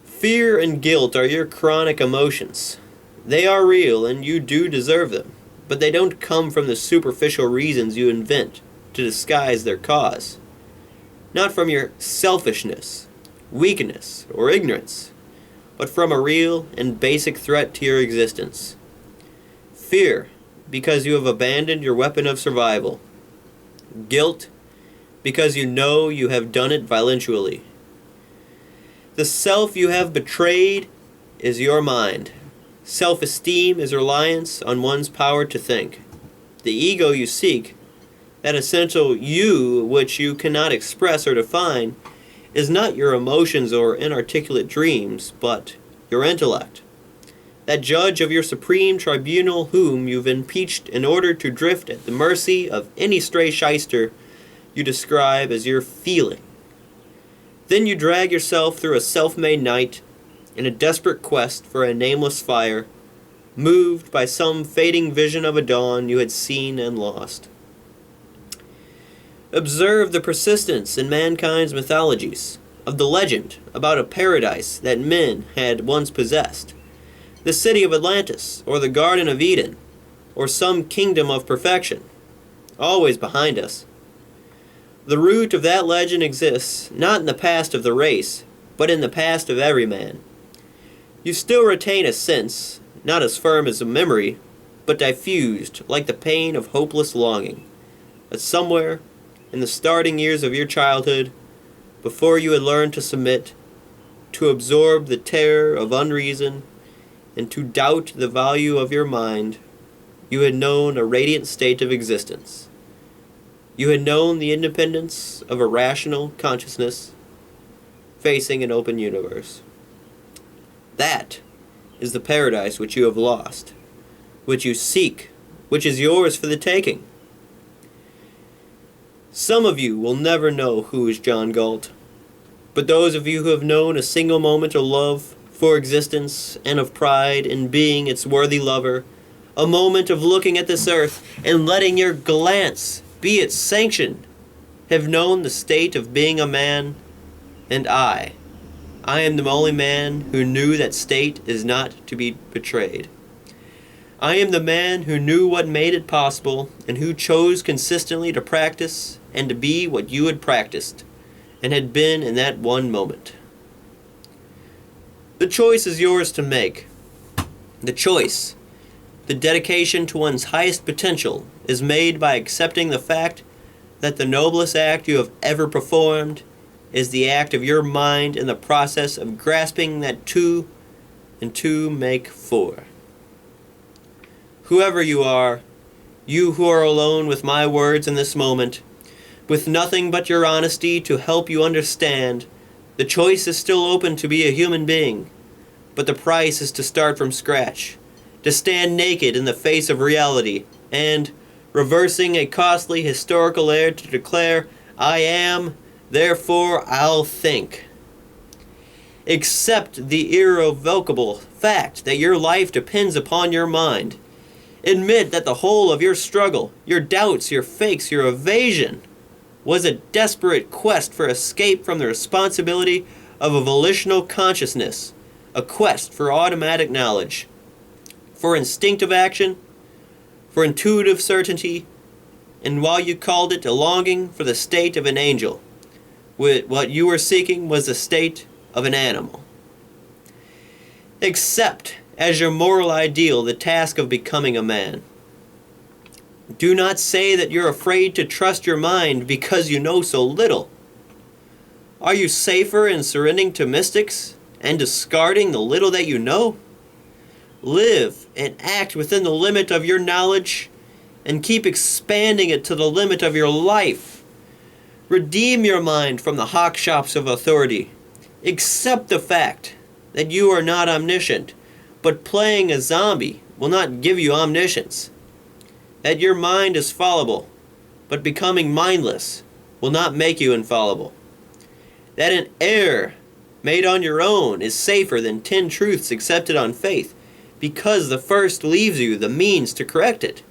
Fear and guilt are your chronic emotions. They are real and you do deserve them, but they don't come from the superficial reasons you invent to disguise their cause. Not from your selfishness, weakness, or ignorance, but from a real and basic threat to your existence. Fear, because you have abandoned your weapon of survival. Guilt, because you know you have done it violently. The self you have betrayed is your mind. Self-esteem is reliance on one's power to think. The ego you seek, that essential you which you cannot express or define, is not your emotions or inarticulate dreams, but your intellect. That judge of your supreme tribunal whom you've impeached in order to drift at the mercy of any stray shyster you describe as your feeling. Then you drag yourself through a self-made night in a desperate quest for a nameless fire, moved by some fading vision of a dawn you had seen and lost. Observe the persistence in mankind's mythologies of the legend about a paradise that men had once possessed, the city of Atlantis, or the Garden of Eden, or some kingdom of perfection, always behind us. The root of that legend exists not in the past of the race, but in the past of every man. You still retain a sense, not as firm as a memory, but diffused like the pain of hopeless longing, that somewhere in the starting years of your childhood, before you had learned to submit, to absorb the terror of unreason, and to doubt the value of your mind, you had known a radiant state of existence. You had known the independence of a rational consciousness facing an open universe. That is the paradise which you have lost, which you seek, which is yours for the taking. Some of you will never know who is John Galt, but those of you who have known a single moment of love for existence and of pride in being its worthy lover, a moment of looking at this earth and letting your glance be its sanction, have known the state of being a man, and I am the only man who knew that state is not to be betrayed. I am the man who knew what made it possible and who chose consistently to practice and to be what you had practiced and had been in that one moment. The choice is yours to make. The choice, the dedication to one's highest potential, is made by accepting the fact that the noblest act you have ever performed is the act of your mind in the process of grasping that 2 and 2 make 4. Whoever you are, you who are alone with my words in this moment, with nothing but your honesty to help you understand, the choice is still open to be a human being, but the price is to start from scratch, to stand naked in the face of reality, and, reversing a costly historical error, to declare, I am, therefore I'll think. Accept the irrevocable fact that your life depends upon your mind. Admit that the whole of your struggle, your doubts, your fakes, your evasion, was a desperate quest for escape from the responsibility of a volitional consciousness, a quest for automatic knowledge, for instinctive action, for intuitive certainty, and while you called it a longing for the state of an angel, what you were seeking was the state of an animal. Accept as your moral ideal the task of becoming a man. Do not say that you're afraid to trust your mind because you know so little. Are you safer in surrendering to mystics and discarding the little that you know? Live and act within the limit of your knowledge and keep expanding it to the limit of your life. Redeem your mind from the hawkshops of authority. Accept the fact that you are not omniscient, but playing a zombie will not give you omniscience. That your mind is fallible, but becoming mindless will not make you infallible. That an error made on your own is safer than 10 truths accepted on faith, because the first leaves you the means to correct it,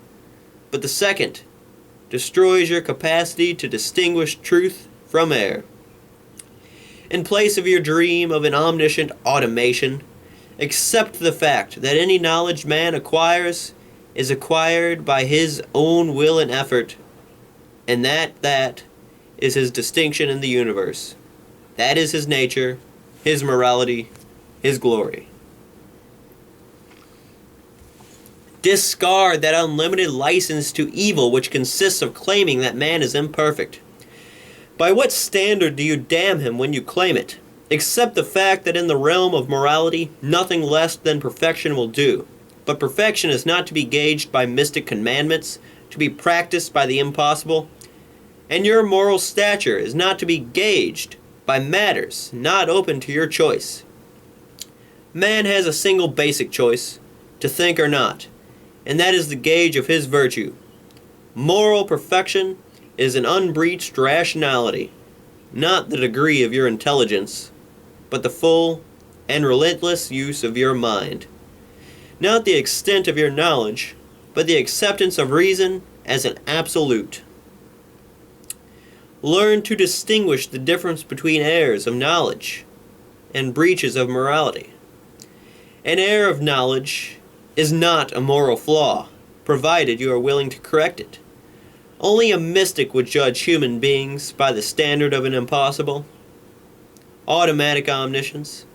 but the second destroys your capacity to distinguish truth from error. In place of your dream of an omniscient automation, accept the fact that any knowledge man acquires is acquired by his own will and effort, and that is his distinction in the universe. That is his nature, his morality, his glory. Discard that unlimited license to evil which consists of claiming that man is imperfect. By what standard do you damn him when you claim it? Accept the fact that in the realm of morality, nothing less than perfection will do. But perfection is not to be gauged by mystic commandments, to be practiced by the impossible. And your moral stature is not to be gauged by matters not open to your choice. Man has a single basic choice, to think or not, and that is the gauge of his virtue. Moral perfection is an unbreached rationality, not the degree of your intelligence, but the full and relentless use of your mind. Not the extent of your knowledge, but the acceptance of reason as an absolute. Learn to distinguish the difference between errors of knowledge and breaches of morality. An error of knowledge is not a moral flaw, provided you are willing to correct it. Only a mystic would judge human beings by the standard of an impossible, automatic omniscience.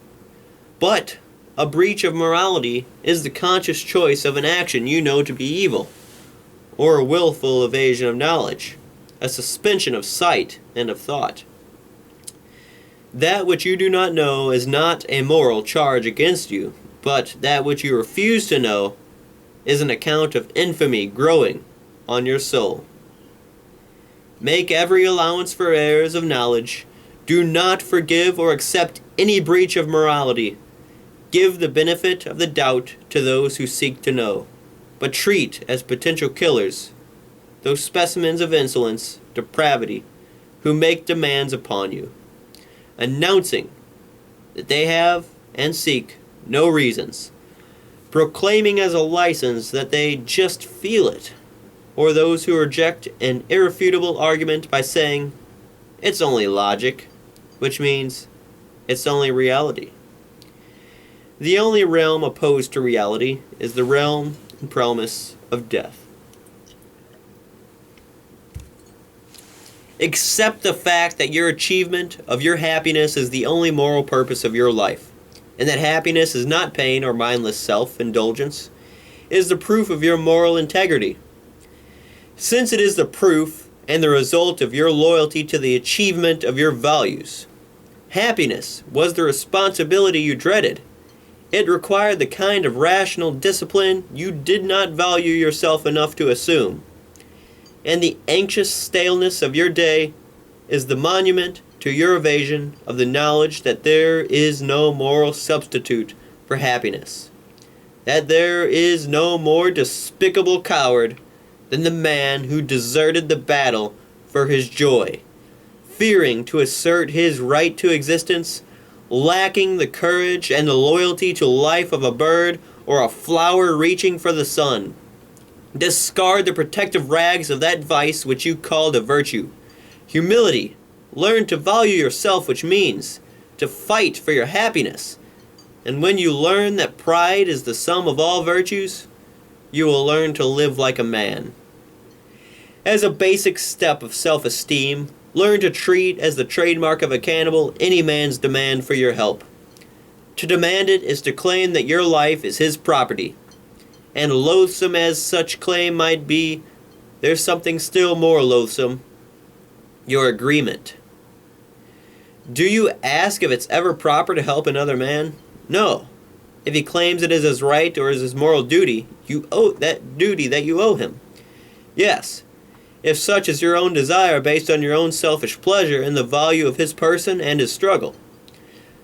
But a breach of morality is the conscious choice of an action you know to be evil, or a willful evasion of knowledge, a suspension of sight and of thought. That which you do not know is not a moral charge against you, but that which you refuse to know is an account of infamy growing on your soul. Make every allowance for errors of knowledge. Do not forgive or accept any breach of morality. Give the benefit of the doubt to those who seek to know, but treat as potential killers those specimens of insolence, depravity, who make demands upon you, announcing that they have and seek no reasons, proclaiming as a license that they just feel it, or those who reject an irrefutable argument by saying, it's only logic, which means it's only reality. The only realm opposed to reality is the realm and promise of death. Accept the fact that your achievement of your happiness is the only moral purpose of your life, and that happiness is not pain or mindless self-indulgence. It is the proof of your moral integrity. Since it is the proof and the result of your loyalty to the achievement of your values, Happiness was the responsibility you dreaded. It required the kind of rational discipline you did not value yourself enough to assume. And the anxious staleness of your day is the monument to your evasion of the knowledge that there is no moral substitute for happiness. That there is no more despicable coward than the man who deserted the battle for his joy, fearing to assert his right to existence, lacking the courage and the loyalty to life of a bird or a flower reaching for the sun. Discard the protective rags of that vice which you called a virtue. Humility. Learn to value yourself, which means to fight for your happiness. And when you learn that pride is the sum of all virtues, you will learn to live like a man. As a basic step of self-esteem, learn to treat as the trademark of a cannibal any man's demand for your help. To demand it is to claim that your life is his property. And loathsome as such claim might be, there's something still more loathsome: your agreement. Do you ask if it's ever proper to help another man? No. If he claims it is his right or is his moral duty, you owe that duty that you owe him. Yes, if such is your own desire based on your own selfish pleasure in the value of his person and his struggle.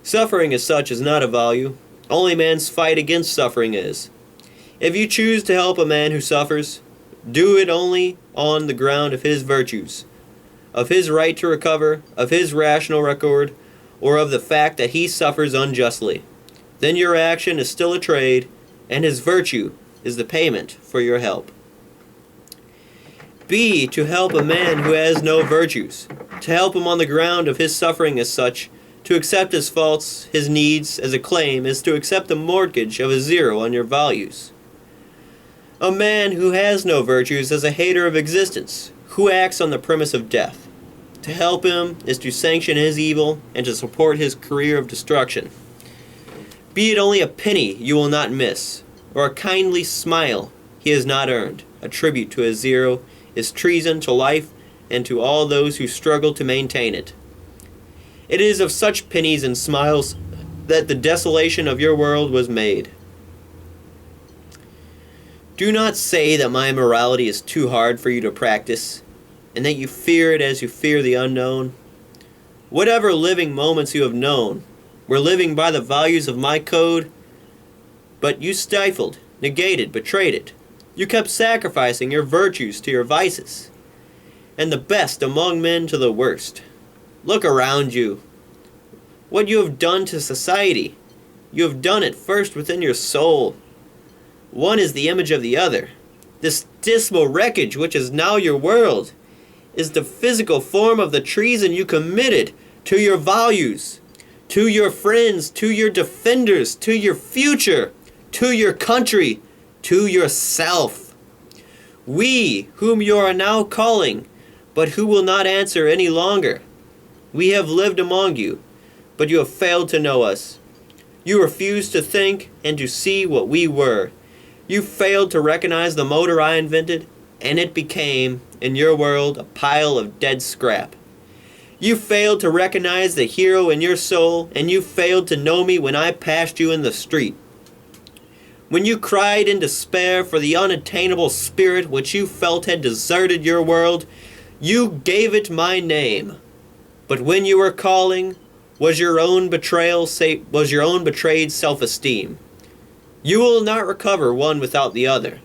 Suffering as such is not a value. Only man's fight against suffering is. If you choose to help a man who suffers, do it only on the ground of his virtues, of his right to recover, of his rational record, or of the fact that he suffers unjustly. Then your action is still a trade, and his virtue is the payment for your help. B. To help a man who has no virtues. To help him on the ground of his suffering as such. To accept his faults, his needs, as a claim is to accept the mortgage of a zero on your values. A man who has no virtues is a hater of existence, who acts on the premise of death. To help him is to sanction his evil and to support his career of destruction. Be it only a penny you will not miss, or a kindly smile he has not earned. A tribute to a zero is treason to life and to all those who struggle to maintain it. It is of such pennies and smiles that the desolation of your world was made. Do not say that my morality is too hard for you to practice, and that you fear it as you fear the unknown. Whatever living moments you have known were living by the values of my code, but you stifled, negated, betrayed it. You kept sacrificing your virtues to your vices, and the best among men to the worst. Look around you. What you have done to society, you have done it first within your soul. One is the image of the other. This dismal wreckage which is now your world is the physical form of the treason you committed to your values, to your friends, to your defenders, to your future, to your country, to yourself. We, whom you are now calling, but who will not answer any longer. We have lived among you, but you have failed to know us. You refused to think and to see what we were. You failed to recognize the motor I invented, and it became, in your world, a pile of dead scrap. You failed to recognize the hero in your soul, and you failed to know me when I passed you in the street. When you cried in despair for the unattainable spirit which you felt had deserted your world, you gave it my name. But when you were calling, was your own betrayed self-esteem. You will not recover one without the other.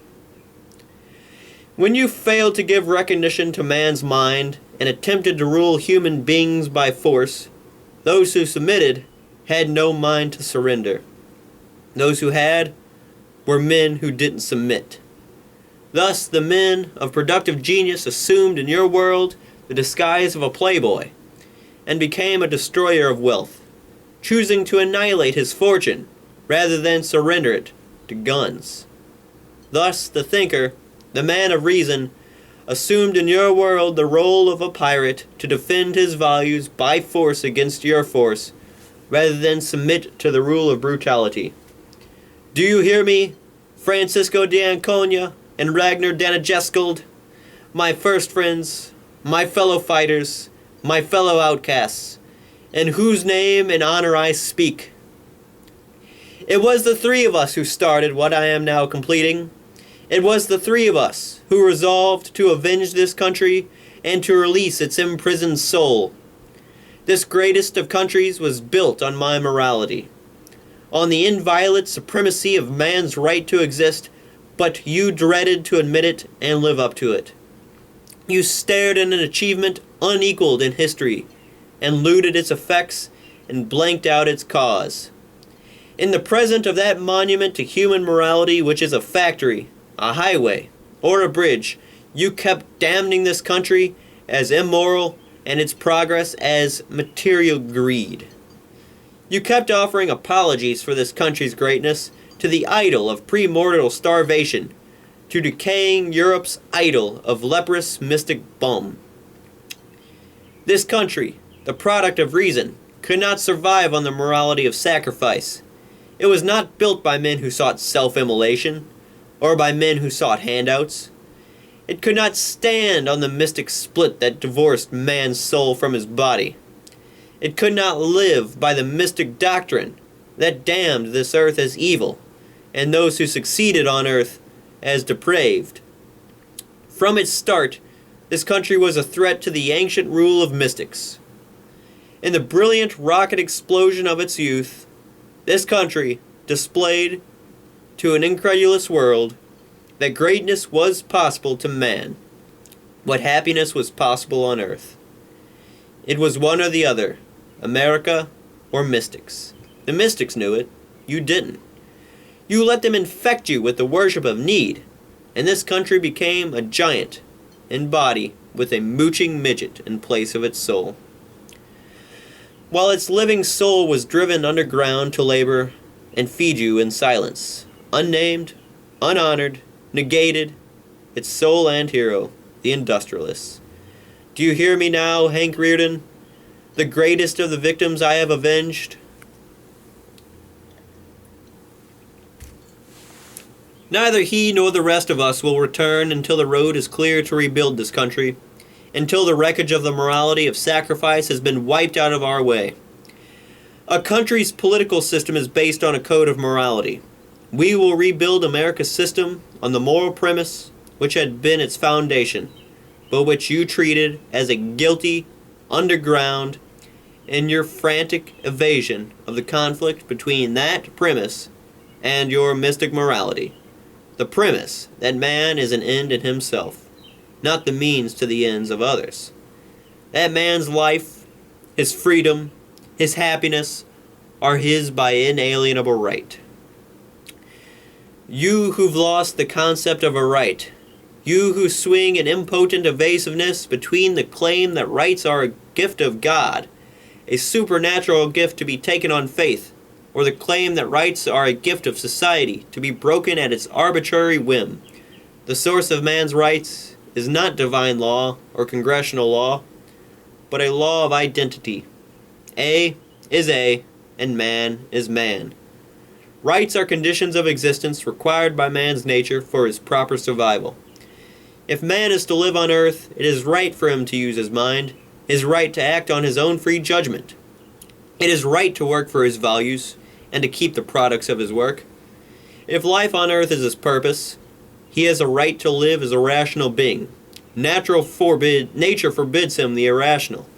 When you failed to give recognition to man's mind and attempted to rule human beings by force, those who submitted had no mind to surrender. Those who had were men who didn't submit. Thus, the men of productive genius assumed in your world the disguise of a playboy and became a destroyer of wealth, choosing to annihilate his fortune rather than surrender it to guns. Thus, the thinker, the man of reason, assumed in your world the role of a pirate to defend his values by force against your force, rather than submit to the rule of brutality. Do you hear me, Francisco de Anconia and Ragnar Danagescald, my first friends, my fellow fighters, my fellow outcasts? in whose name and honor I speak. It was the three of us who started what I am now completing. It was the three of us who resolved to avenge this country and to release its imprisoned soul. This greatest of countries was built on my morality, on the inviolate supremacy of man's right to exist, but you dreaded to admit it and live up to it. You stared at an achievement unequaled in history, and looted its effects and blanked out its cause. In the present of that monument to human morality, which is a factory, a highway, or a bridge, you kept damning this country as immoral and its progress as material greed. You kept offering apologies for this country's greatness to the idol of premortal starvation, to decaying Europe's idol of leprous mystic bum. This country, the product of reason, could not survive on the morality of sacrifice. It was not built by men who sought self-immolation, or by men who sought handouts. It could not stand on the mystic split that divorced man's soul from his body. It could not live by the mystic doctrine that damned this earth as evil, and those who succeeded on earth as depraved. From its start, this country was a threat to the ancient rule of mystics. In the brilliant rocket explosion of its youth, this country displayed to an incredulous world that greatness was possible to man, what happiness was possible on earth. It was one or the other, America or mystics. The mystics knew it, you didn't. You let them infect you with the worship of need, and this country became a giant in body with a mooching midget in place of its soul. While its living soul was driven underground to labor and feed you in silence, unnamed, unhonored, negated, its soul and hero, the industrialists. Do you hear me now, Hank Rearden, the greatest of the victims I have avenged? Neither he nor the rest of us will return until the road is clear to rebuild this country, until the wreckage of the morality of sacrifice has been wiped out of our way. A country's political system is based on a code of morality. We will rebuild America's system on the moral premise which had been its foundation, but which you treated as a guilty underground in your frantic evasion of the conflict between that premise and your mystic morality. The premise that man is an end in himself, not the means to the ends of others. That man's life, his freedom, his happiness are his by inalienable right. You who've lost the concept of a right, you who swing in impotent evasiveness between the claim that rights are a gift of God, a supernatural gift to be taken on faith, or the claim that rights are a gift of society to be broken at its arbitrary whim. The source of man's rights is not divine law or congressional law, but a law of identity. A is A, and man is man. Rights are conditions of existence required by man's nature for his proper survival. If man is to live on earth, it is right for him to use his mind, his right to act on his own free judgment. It is right to work for his values, and to keep the products of his work. If life on earth is his purpose, he has a right to live as a rational being. Nature forbids him the irrational.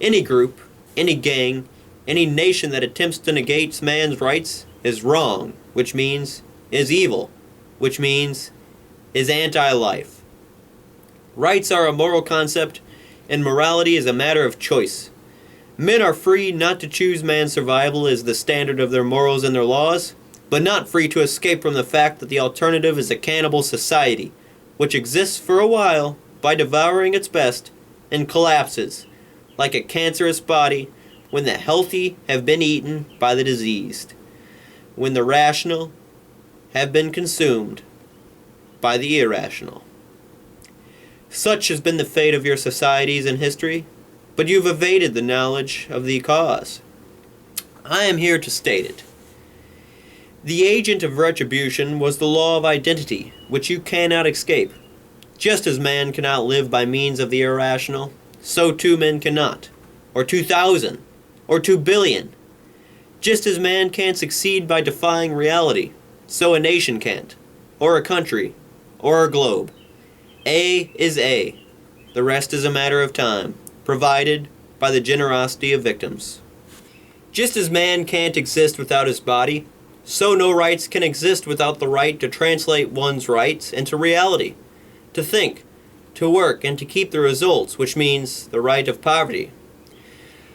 Any group, any gang, any nation that attempts to negate man's rights is wrong, which means is evil, which means is anti-life. Rights are a moral concept, and morality is a matter of choice. Men are free not to choose man's survival as the standard of their morals and their laws, but not free to escape from the fact that the alternative is a cannibal society, which exists for a while by devouring its best and collapses, like a cancerous body, when the healthy have been eaten by the diseased, when the rational have been consumed by the irrational. Such has been the fate of your societies in history, but you've evaded the knowledge of the cause. I am here to state it. The agent of retribution was the law of identity, which you cannot escape. Just as man cannot live by means of the irrational, so two men cannot, or 2,000, or 2 billion. Just as man can't succeed by defying reality, so a nation can't, or a country, or a globe. A is A. The rest is a matter of time, provided by the generosity of victims. Just as man can't exist without his body, so no rights can exist without the right to translate one's rights into reality, to think, to work, and to keep the results, which means the right of poverty.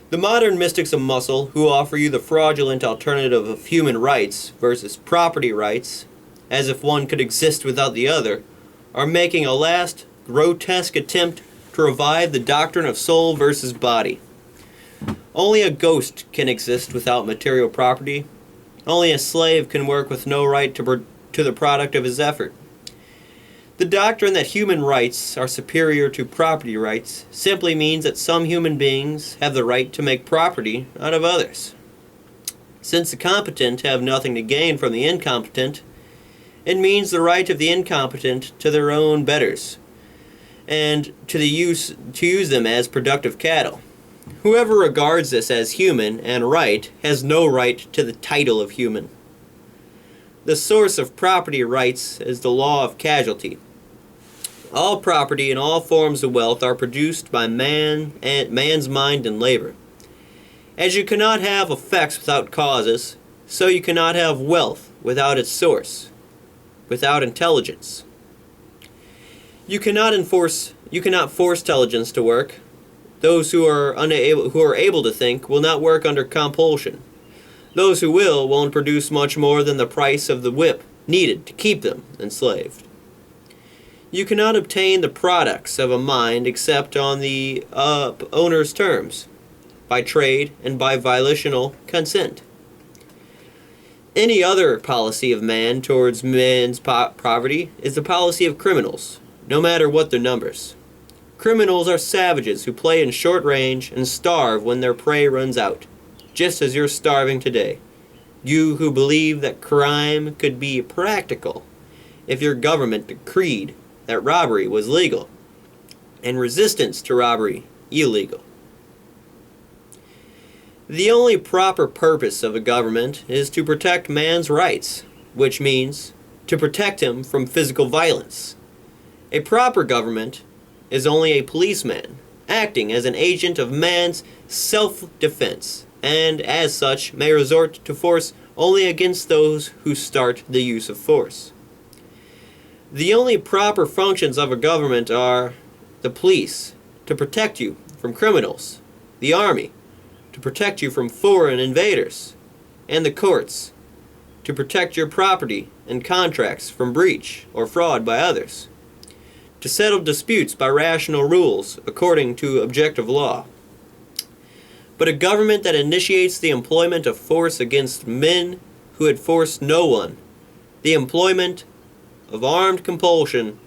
The modern mystics of muscle, who offer you the fraudulent alternative of human rights versus property rights, as if one could exist without the other, are making a last, grotesque attempt to revive the doctrine of soul versus body. Only a ghost can exist without material property. Only a slave can work with no right to the product of his effort. The doctrine that human rights are superior to property rights simply means that some human beings have the right to make property out of others. Since the competent have nothing to gain from the incompetent, it means the right of the incompetent to their own betters, and to use them as productive cattle. Whoever regards this as human and right has no right to the title of human. The source of property rights is the law of casualty. All property and all forms of wealth are produced by man's mind and labor. As you cannot have effects without causes, so you cannot have wealth without its source, without intelligence. You cannot force intelligence to work. Those who are able to think will not work under compulsion. Those who will won't produce much more than the price of the whip needed to keep them enslaved. You cannot obtain the products of a mind except on the owner's terms, by trade and by volitional consent. Any other policy of man towards men's poverty is the policy of criminals, no matter what their numbers. Criminals are savages who play in short range and starve when their prey runs out, just as you're starving today. You who believe that crime could be practical if your government decreed that robbery was legal and resistance to robbery illegal. The only proper purpose of a government is to protect man's rights, which means to protect him from physical violence. A proper government is only a policeman, acting as an agent of man's self-defense, and as such may resort to force only against those who start the use of force. The only proper functions of a government are the police, to protect you from criminals, the army, to protect you from foreign invaders, and the courts, to protect your property and contracts from breach or fraud by others, to settle disputes by rational rules according to objective law. But a government that initiates the employment of force against men who had forced no one, the employment of armed compulsion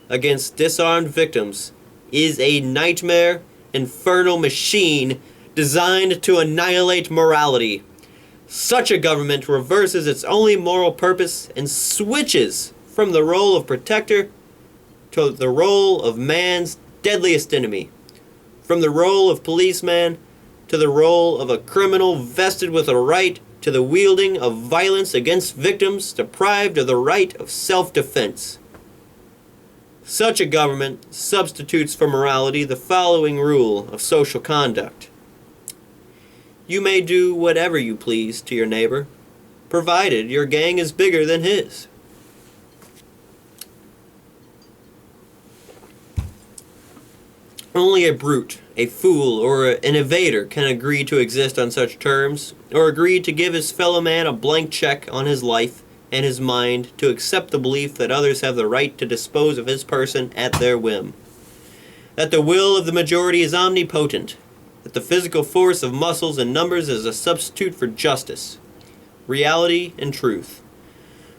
against disarmed victims, is a nightmare, infernal machine designed to annihilate morality. Such a government reverses its only moral purpose and switches from the role of protector to the role of man's deadliest enemy, from the role of policeman to the role of a criminal vested with a right to the wielding of violence against victims deprived of the right of self-defense. Such a government substitutes for morality the following rule of social conduct. You may do whatever you please to your neighbor, provided your gang is bigger than his. Only a brute, a fool, or an evader can agree to exist on such terms, or agree to give his fellow man a blank check on his life and his mind to accept the belief that others have the right to dispose of his person at their whim, that the will of the majority is omnipotent, that the physical force of muscles and numbers is a substitute for justice, reality, and truth.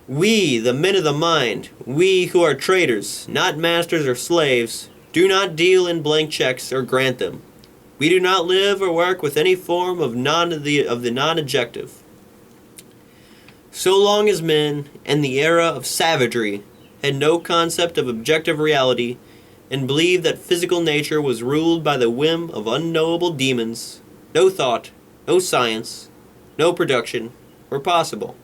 We, the men of the mind, we who are traders, not masters or slaves, do not deal in blank checks or grant them. We do not live or work with any form of the non-objective. So long as men, in the era of savagery, had no concept of objective reality and believed that physical nature was ruled by the whim of unknowable demons, no thought, no science, no production were possible.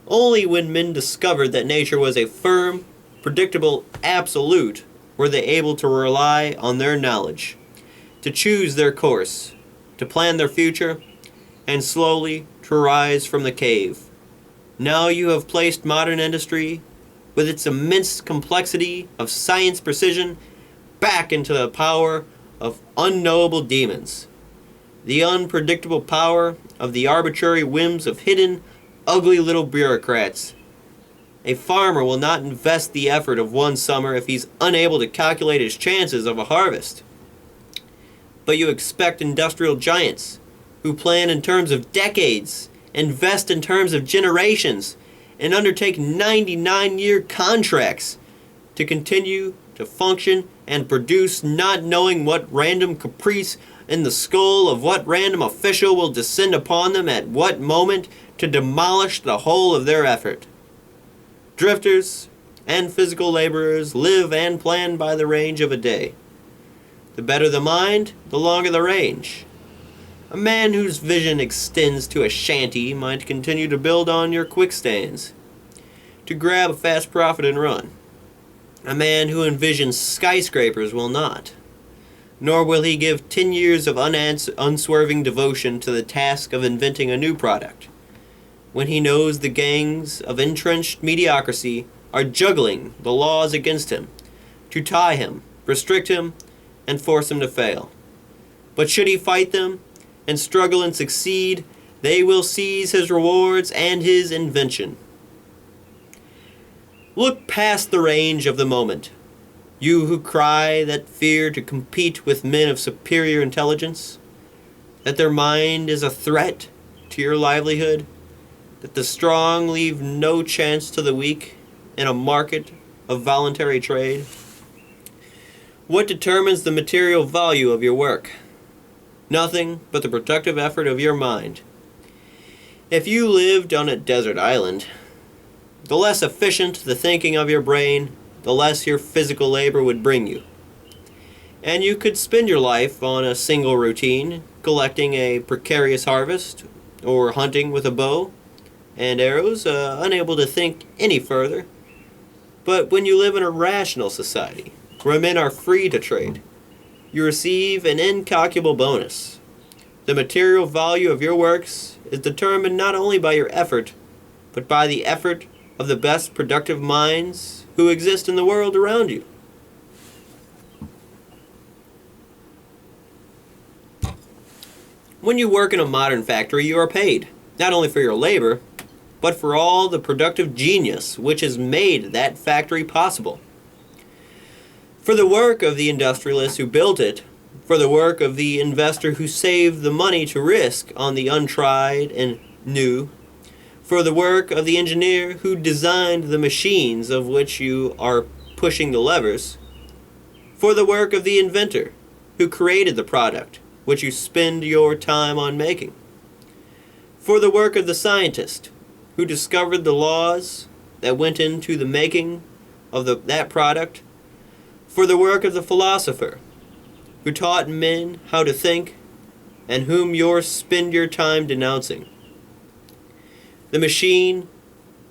Only when men discovered that nature was a firm, predictable absolute were they able to rely on their knowledge, to choose their course, to plan their future, and slowly to rise from the cave. Now you have placed modern industry, with its immense complexity of science precision, back into the power of unknowable demons. The unpredictable power of the arbitrary whims of hidden, ugly little bureaucrats. A farmer will not invest the effort of one summer if he's unable to calculate his chances of a harvest. But you expect industrial giants, who plan in terms of decades, invest in terms of generations, and undertake 99-year contracts to continue to function and produce, not knowing what random caprice in the skull of what random official will descend upon them at what moment to demolish the whole of their effort. Drifters and physical laborers live and plan by the range of a day. The better the mind, the longer the range. A man whose vision extends to a shanty might continue to build on your quickstands, to grab a fast profit and run. A man who envisions skyscrapers will not, nor will he give 10 years of unswerving devotion to the task of inventing a new product, when he knows the gangs of entrenched mediocrity are juggling the laws against him, to tie him, restrict him, and force him to fail. But should he fight them, and struggle and succeed, they will seize his rewards and his invention. Look past the range of the moment, you who cry that fear to compete with men of superior intelligence, that their mind is a threat to your livelihood, that the strong leave no chance to the weak in a market of voluntary trade. What determines the material value of your work? Nothing but the productive effort of your mind. If you lived on a desert island, the less efficient the thinking of your brain, the less your physical labor would bring you. And you could spend your life on a single routine, collecting a precarious harvest, or hunting with a bow and arrows, unable to think any further. But when you live in a rational society, where men are free to trade, you receive an incalculable bonus. The material value of your works is determined not only by your effort, but by the effort of the best productive minds who exist in the world around you. When you work in a modern factory, you are paid, not only for your labor, but for all the productive genius which has made that factory possible. For the work of the industrialist who built it, for the work of the investor who saved the money to risk on the untried and new, for the work of the engineer who designed the machines of which you are pushing the levers, for the work of the inventor who created the product which you spend your time on making, for the work of the scientist who discovered the laws that went into the making of that product, for the work of the philosopher who taught men how to think and whom you spend your time denouncing. The machine,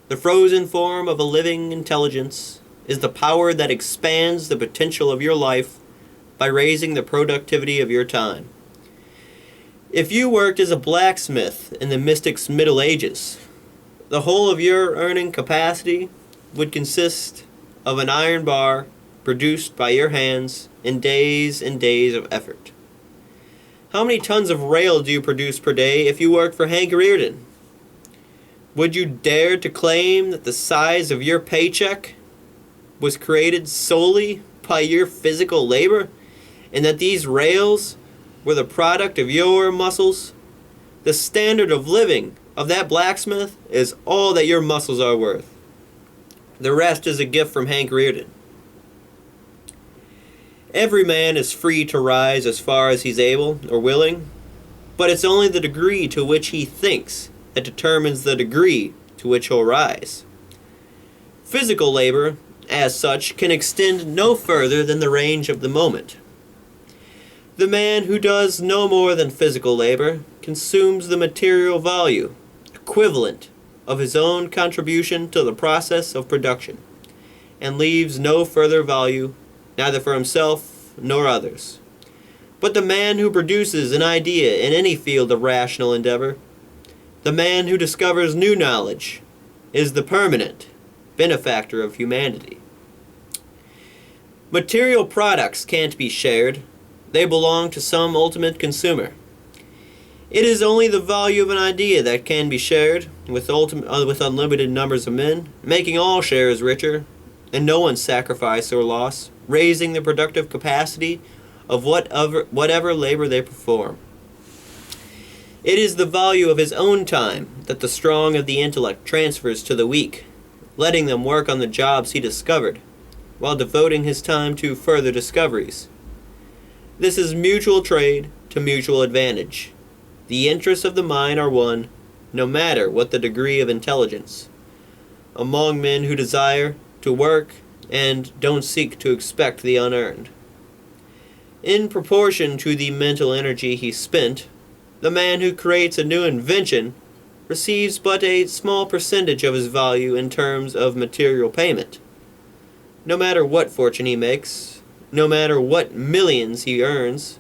the frozen form of a living intelligence, is the power that expands the potential of your life by raising the productivity of your time. If you worked as a blacksmith in the mystics' Middle Ages, the whole of your earning capacity would consist of an iron bar produced by your hands in days and days of effort. How many tons of rail do you produce per day if you worked for Hank Rearden? Would you dare to claim that the size of your paycheck was created solely by your physical labor, and that these rails were the product of your muscles? The standard of living of that blacksmith is all that your muscles are worth. The rest is a gift from Hank Rearden. Every man is free to rise as far as he's able or willing, but it's only the degree to which he thinks that determines the degree to which he'll rise. Physical labor, as such, can extend no further than the range of the moment. The man who does no more than physical labor consumes the material value, equivalent of his own contribution to the process of production, and leaves no further value, neither for himself nor others. But the man who produces an idea in any field of rational endeavor, the man who discovers new knowledge, is the permanent benefactor of humanity. Material products can't be shared. They belong to some ultimate consumer. It is only the value of an idea that can be shared with unlimited numbers of men, making all sharers richer, and no one's sacrifice or loss, raising the productive capacity of whatever labor they perform. It is the value of his own time that the strong of the intellect transfers to the weak, letting them work on the jobs he discovered, while devoting his time to further discoveries. This is mutual trade to mutual advantage. The interests of the mind are one, no matter what the degree of intelligence, among men who desire to work and don't seek to expect the unearned. In proportion to the mental energy he spent, the man who creates a new invention receives but a small percentage of his value in terms of material payment. No matter what fortune he makes, no matter what millions he earns,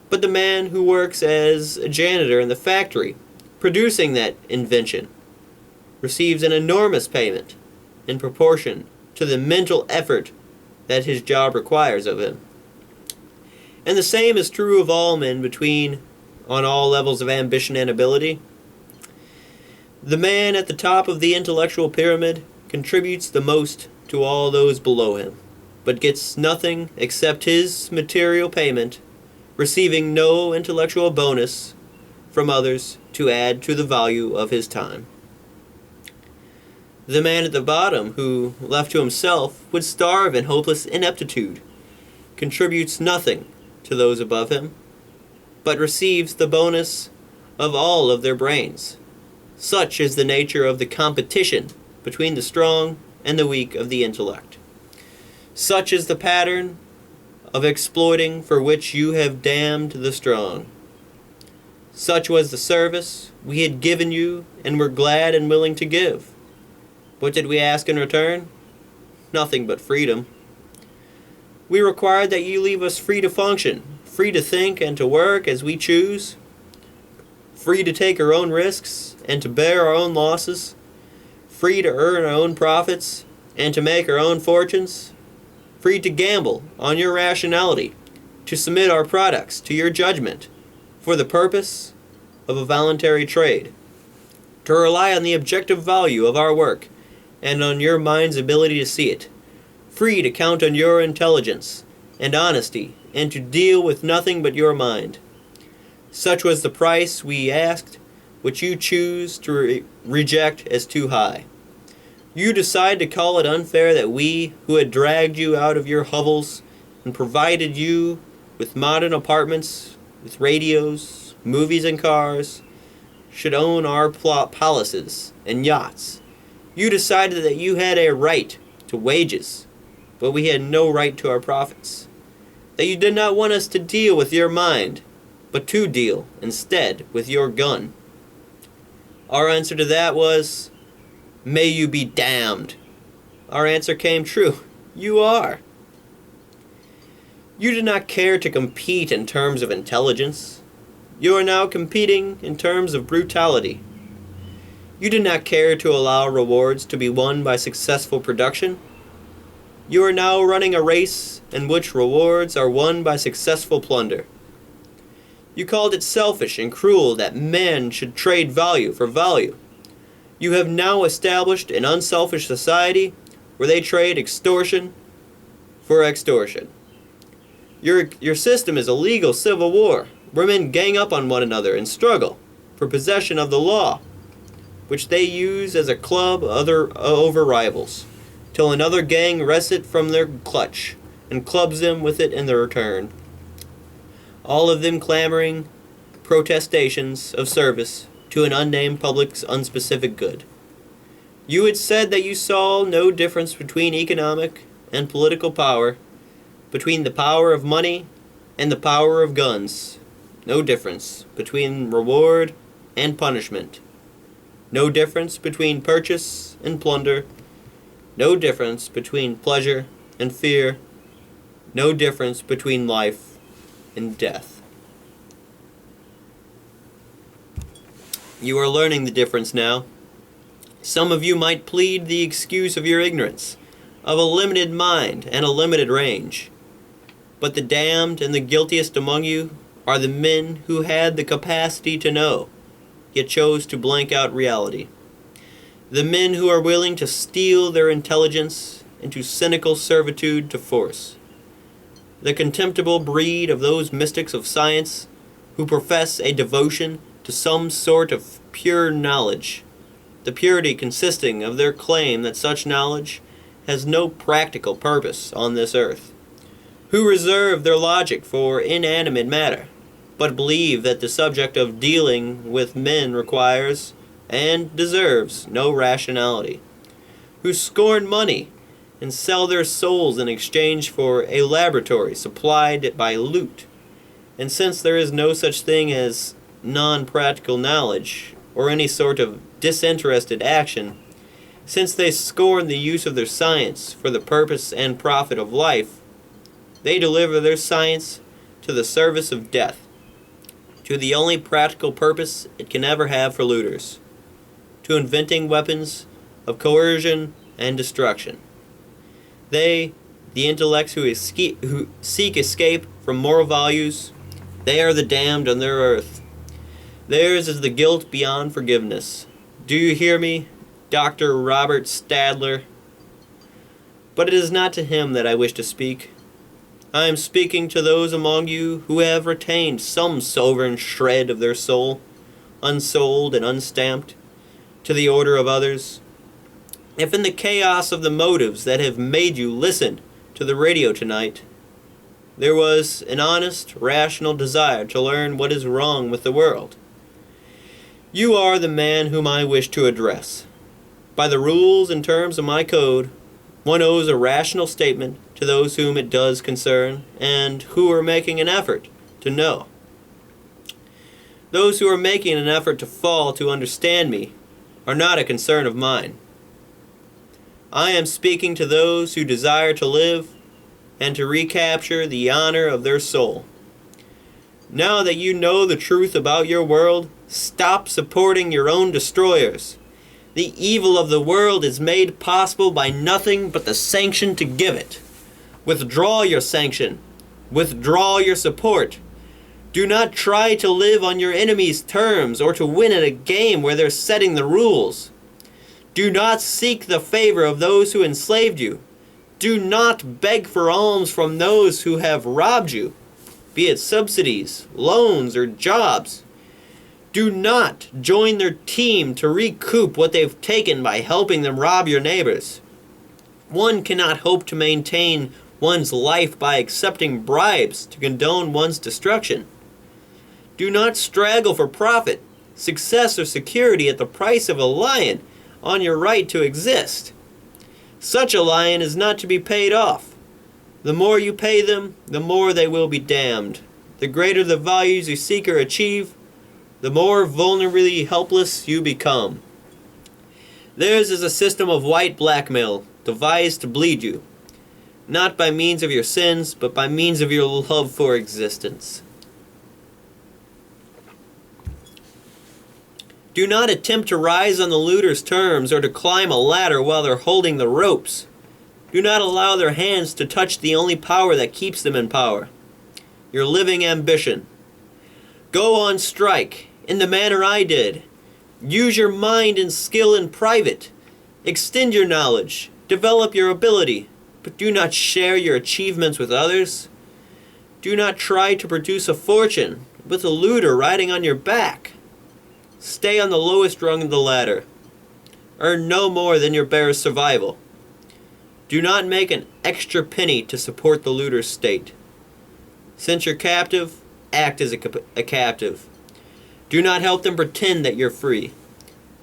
but the man who works as a janitor in the factory, producing that invention, receives an enormous payment in proportion to the mental effort that his job requires of him. And the same is true of all men on all levels of ambition and ability. The man at the top of the intellectual pyramid contributes the most to all those below him, but gets nothing except his material payment, receiving no intellectual bonus from others to add to the value of his time. The man at the bottom, who, left to himself, would starve in hopeless ineptitude, contributes nothing to those above him, but receives the bonus of all of their brains. Such is the nature of the competition between the strong and the weak of the intellect. Such is the pattern of exploiting for which you have damned the strong. Such was the service we had given you and were glad and willing to give. What did we ask in return? Nothing but freedom. We required that you leave us free to function, free to think and to work as we choose, free to take our own risks and to bear our own losses, free to earn our own profits and to make our own fortunes, free to gamble on your rationality, to submit our products to your judgment for the purpose of a voluntary trade, to rely on the objective value of our work and on your mind's ability to see it, free to count on your intelligence and honesty and to deal with nothing but your mind. Such was the price we asked, which you choose to reject as too high. You decide to call it unfair that we, who had dragged you out of your hovels and provided you with modern apartments, with radios, movies and cars, should own our palaces and yachts. You decided that you had a right to wages, but we had no right to our profits. That you did not want us to deal with your mind, but to deal, instead, with your gun. Our answer to that was, "May you be damned." Our answer came true. You are. You did not care to compete in terms of intelligence. You are now competing in terms of brutality. You did not care to allow rewards to be won by successful production. You are now running a race in which rewards are won by successful plunder. You called it selfish and cruel that men should trade value for value. You have now established an unselfish society where they trade extortion for extortion. Your system is a legal civil war where men gang up on one another and struggle for possession of the law, which they use as a club over rivals, till another gang wrests it from their clutch and clubs them with it in their return. All of them clamoring protestations of service to an unnamed public's unspecific good. You had said that you saw no difference between economic and political power, between the power of money and the power of guns. No difference between reward and punishment. No difference between purchase and plunder. No difference between pleasure and fear. No difference between life and death. You are learning the difference now. Some of you might plead the excuse of your ignorance, of a limited mind and a limited range. But the damned and the guiltiest among you are the men who had the capacity to know, yet chose to blank out reality. The men who are willing to steel their intelligence into cynical servitude to force. The contemptible breed of those mystics of science who profess a devotion to some sort of pure knowledge, the purity consisting of their claim that such knowledge has no practical purpose on this earth, who reserve their logic for inanimate matter, but believe that the subject of dealing with men requires and deserves no rationality, who scorn money and sell their souls in exchange for a laboratory supplied by loot. And since there is no such thing as non-practical knowledge or any sort of disinterested action, since they scorn the use of their science for the purpose and profit of life, they deliver their science to the service of death, to the only practical purpose it can ever have for looters, to inventing weapons of coercion and destruction. They, the intellects who seek escape from moral values, they are the damned on their earth. Theirs is the guilt beyond forgiveness. Do you hear me, Dr. Robert Stadler? But it is not to him that I wish to speak. I am speaking to those among you who have retained some sovereign shred of their soul, unsold and unstamped, to the order of others. If in the chaos of the motives that have made you listen to the radio tonight, there was an honest, rational desire to learn what is wrong with the world, you are the man whom I wish to address. By the rules and terms of my code, one owes a rational statement to those whom it does concern and who are making an effort to know. Those who are making an effort to fall to understand me are not a concern of mine. I am speaking to those who desire to live and to recapture the honor of their soul. Now that you know the truth about your world, stop supporting your own destroyers. The evil of the world is made possible by nothing but the sanction to give it. Withdraw your sanction. Withdraw your support. Do not try to live on your enemy's terms or to win at a game where they're setting the rules. Do not seek the favor of those who enslaved you. Do not beg for alms from those who have robbed you, be it subsidies, loans, or jobs. Do not join their team to recoup what they've taken by helping them rob your neighbors. One cannot hope to maintain one's life by accepting bribes to condone one's destruction. Do not straggle for profit, success, or security at the price of a lion on your right to exist. Such a lion is not to be paid off. The more you pay them, the more they will be damned. The greater the values you seek or achieve, the more vulnerably helpless you become. Theirs is a system of white blackmail, devised to bleed you, not by means of your sins, but by means of your love for existence. Do not attempt to rise on the looters' terms or to climb a ladder while they're holding the ropes. Do not allow their hands to touch the only power that keeps them in power, your living ambition. Go on strike in the manner I did. Use your mind and skill in private. Extend your knowledge. Develop your ability. But do not share your achievements with others. Do not try to produce a fortune with a looter riding on your back. Stay on the lowest rung of the ladder. Earn no more than your bare survival. Do not make an extra penny to support the looter's state. Since you're captive, act as a captive. Do not help them pretend that you're free.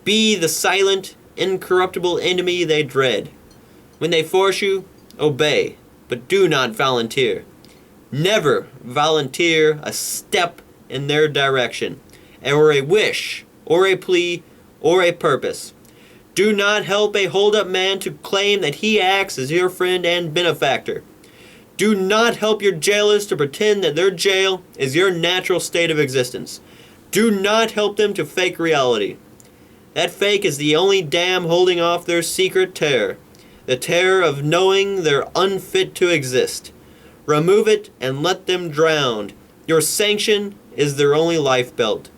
Be the silent, incorruptible enemy they dread. When they force you, obey, but do not volunteer. Never volunteer a step in their direction, or a wish, or a plea, or a purpose. Do not help a hold-up man to claim that he acts as your friend and benefactor. Do not help your jailers to pretend that their jail is your natural state of existence. Do not help them to fake reality. That fake is the only dam holding off their secret terror, the terror of knowing they're unfit to exist. Remove it and let them drown. Your sanction is their only lifebelt.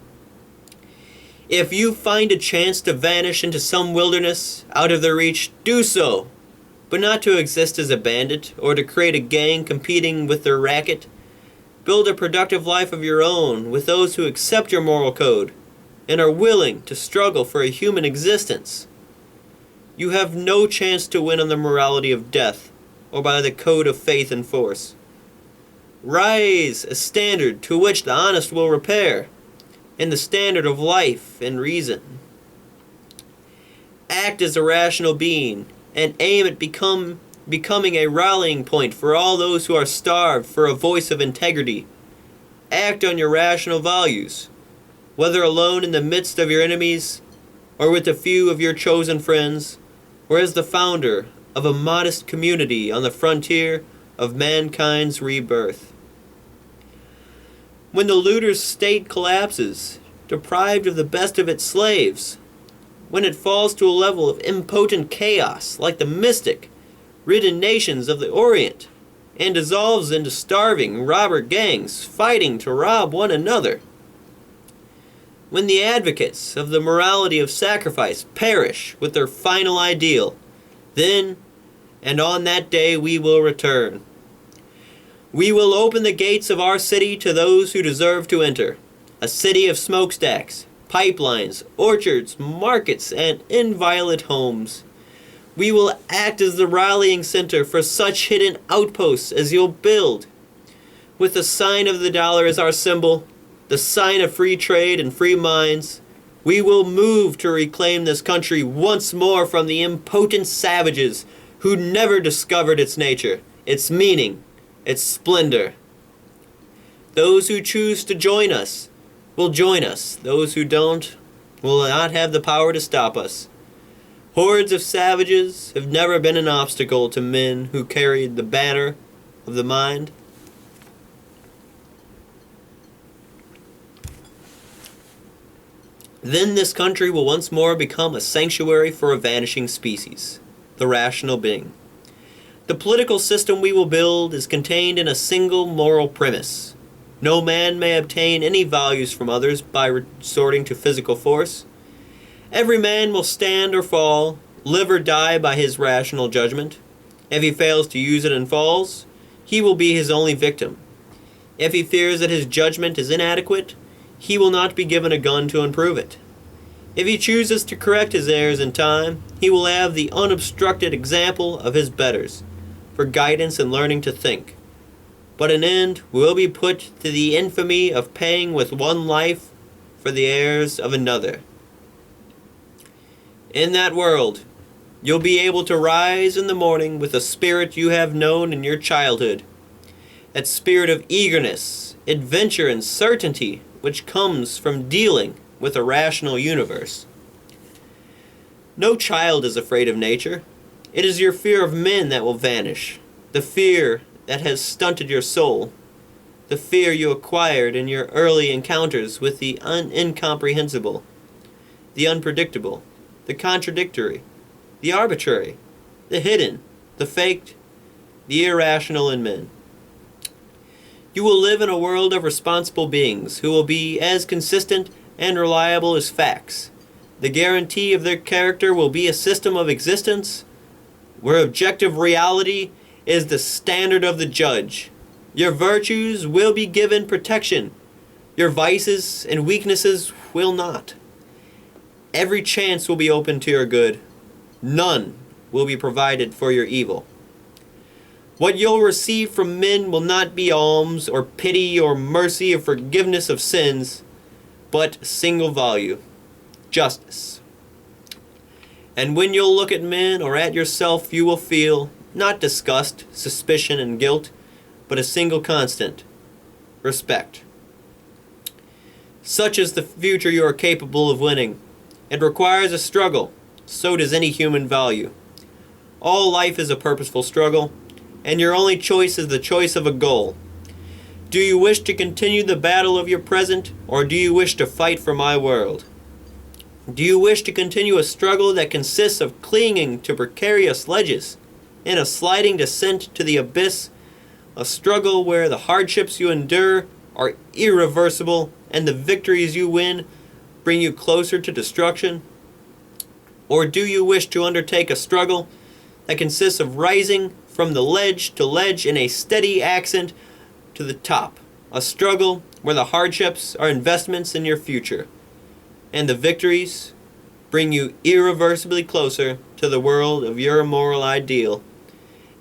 If you find a chance to vanish into some wilderness out of their reach, do so, but not to exist as a bandit or to create a gang competing with their racket. Build a productive life of your own with those who accept your moral code and are willing to struggle for a human existence. You have no chance to win on the morality of death or by the code of faith and force. Rise a standard to which the honest will repair, and the standard of life and reason. Act as a rational being, and aim at becoming a rallying point for all those who are starved for a voice of integrity. Act on your rational values, whether alone in the midst of your enemies, or with a few of your chosen friends, or as the founder of a modest community on the frontier of mankind's rebirth. When the looter's state collapses, deprived of the best of its slaves, when it falls to a level of impotent chaos like the mystic-ridden nations of the Orient, and dissolves into starving robber gangs fighting to rob one another, when the advocates of the morality of sacrifice perish with their final ideal, then, and on that day, we will return. We will open the gates of our city to those who deserve to enter, a city of smokestacks, pipelines, orchards, markets, and inviolate homes. We will act as the rallying center for such hidden outposts as you'll build. With the sign of the dollar as our symbol, the sign of free trade and free minds, we will move to reclaim this country once more from the impotent savages who never discovered its nature, its meaning, its splendor. Those who choose to join us will join us. Those who don't will not have the power to stop us. Hordes of savages have never been an obstacle to men who carried the banner of the mind. Then this country will once more become a sanctuary for a vanishing species, the rational being. The political system we will build is contained in a single moral premise. No man may obtain any values from others by resorting to physical force. Every man will stand or fall, live or die by his rational judgment. If he fails to use it and falls, he will be his only victim. If he fears that his judgment is inadequate, he will not be given a gun to improve it. If he chooses to correct his errors in time, he will have the unobstructed example of his betters for guidance and learning to think. But an end will be put to the infamy of paying with one life for the errors of another. In that world, you'll be able to rise in the morning with a spirit you have known in your childhood, that spirit of eagerness, adventure, and certainty which comes from dealing with a rational universe. No child is afraid of nature. It is your fear of men that will vanish, the fear that has stunted your soul, the fear you acquired in your early encounters with the incomprehensible, the unpredictable, the contradictory, the arbitrary, the hidden, the faked, the irrational in men. You will live in a world of responsible beings who will be as consistent and reliable as facts. The guarantee of their character will be a system of existence where objective reality is the standard of the judge. Your virtues will be given protection. Your vices and weaknesses will not. Every chance will be open to your good. None will be provided for your evil. What you'll receive from men will not be alms or pity or mercy or forgiveness of sins, but single value, justice. And when you'll look at men or at yourself, you will feel not disgust, suspicion, and guilt, but a single constant: respect. Such is the future you are capable of winning. It requires a struggle. So does any human value. All life is a purposeful struggle, and your only choice is the choice of a goal. Do you wish to continue the battle of your present, or do you wish to fight for my world? Do you wish to continue a struggle that consists of clinging to precarious ledges in a sliding descent to the abyss, a struggle where the hardships you endure are irreversible and the victories you win bring you closer to destruction? Or do you wish to undertake a struggle that consists of rising from the ledge to ledge in a steady ascent to the top, a struggle where the hardships are investments in your future, and the victories bring you irreversibly closer to the world of your immoral ideal?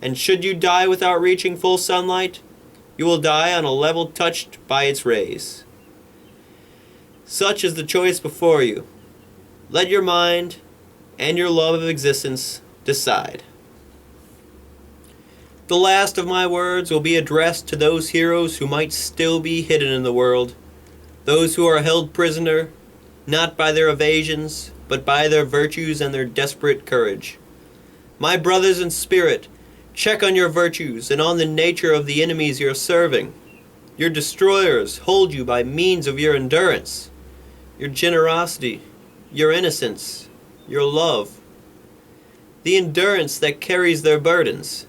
And should you die without reaching full sunlight, you will die on a level touched by its rays. Such is the choice before you. Let your mind and your love of existence decide. The last of my words will be addressed to those heroes who might still be hidden in the world, those who are held prisoner, not by their evasions, but by their virtues and their desperate courage. My brothers in spirit, check on your virtues and on the nature of the enemies you are serving. Your destroyers hold you by means of your endurance, your generosity, your innocence, your love. The endurance that carries their burdens,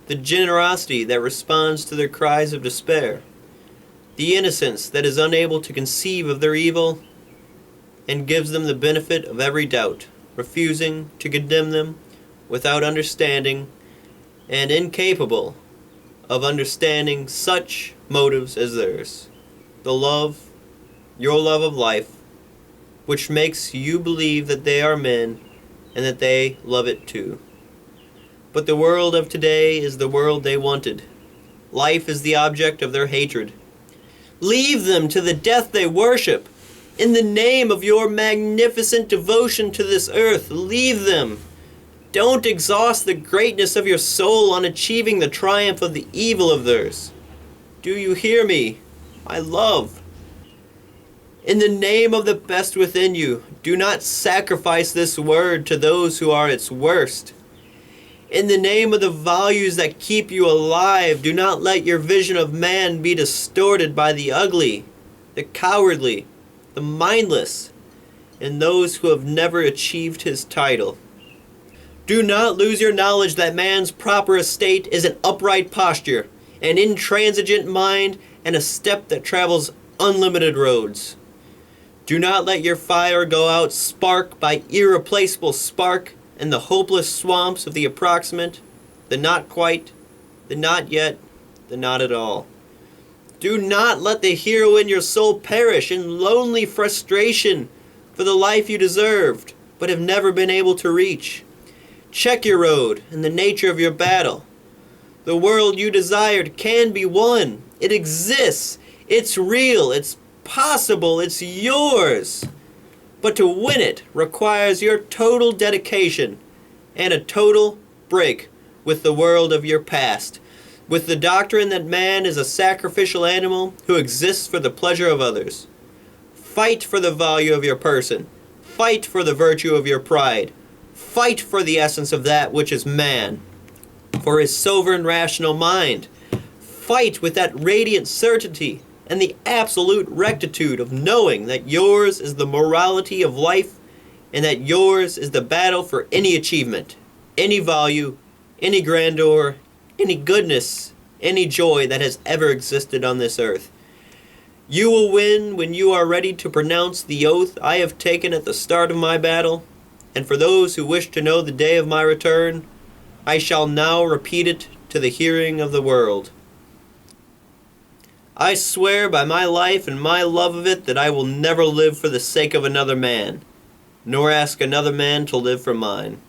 the generosity that responds to their cries of despair, the innocence that is unable to conceive of their evil and gives them the benefit of every doubt, refusing to condemn them without understanding and incapable of understanding such motives as theirs. The love, your love of life, which makes you believe that they are men and that they love it too. But the world of today is the world they wanted. Life is the object of their hatred. Leave them to the death they worship. In the name of your magnificent devotion to this earth, leave them. Don't exhaust the greatness of your soul on achieving the triumph of the evil of theirs. Do you hear me, my love? In the name of the best within you, do not sacrifice this word to those who are its worst. In the name of the values that keep you alive, do not let your vision of man be distorted by the ugly, the cowardly, the mindless, and those who have never achieved his title. Do not lose your knowledge that man's proper estate is an upright posture, an intransigent mind, and a step that travels unlimited roads. Do not let your fire go out spark by irreplaceable spark in the hopeless swamps of the approximate, the not quite, the not yet, the not at all. Do not let the hero in your soul perish in lonely frustration for the life you deserved, but have never been able to reach. Check your road and the nature of your battle. The world you desired can be won. It exists. It's real. It's possible. It's yours. But to win it requires your total dedication and a total break with the world of your past, with the doctrine that man is a sacrificial animal who exists for the pleasure of others. Fight for the value of your person. Fight for the virtue of your pride. Fight for the essence of that which is man, for his sovereign rational mind. Fight with that radiant certainty and the absolute rectitude of knowing that yours is the morality of life and that yours is the battle for any achievement, any value, any grandeur, any goodness, any joy that has ever existed on this earth. You will win when you are ready to pronounce the oath I have taken at the start of my battle, and for those who wish to know the day of my return, I shall now repeat it to the hearing of the world. I swear by my life and my love of it that I will never live for the sake of another man, nor ask another man to live for mine.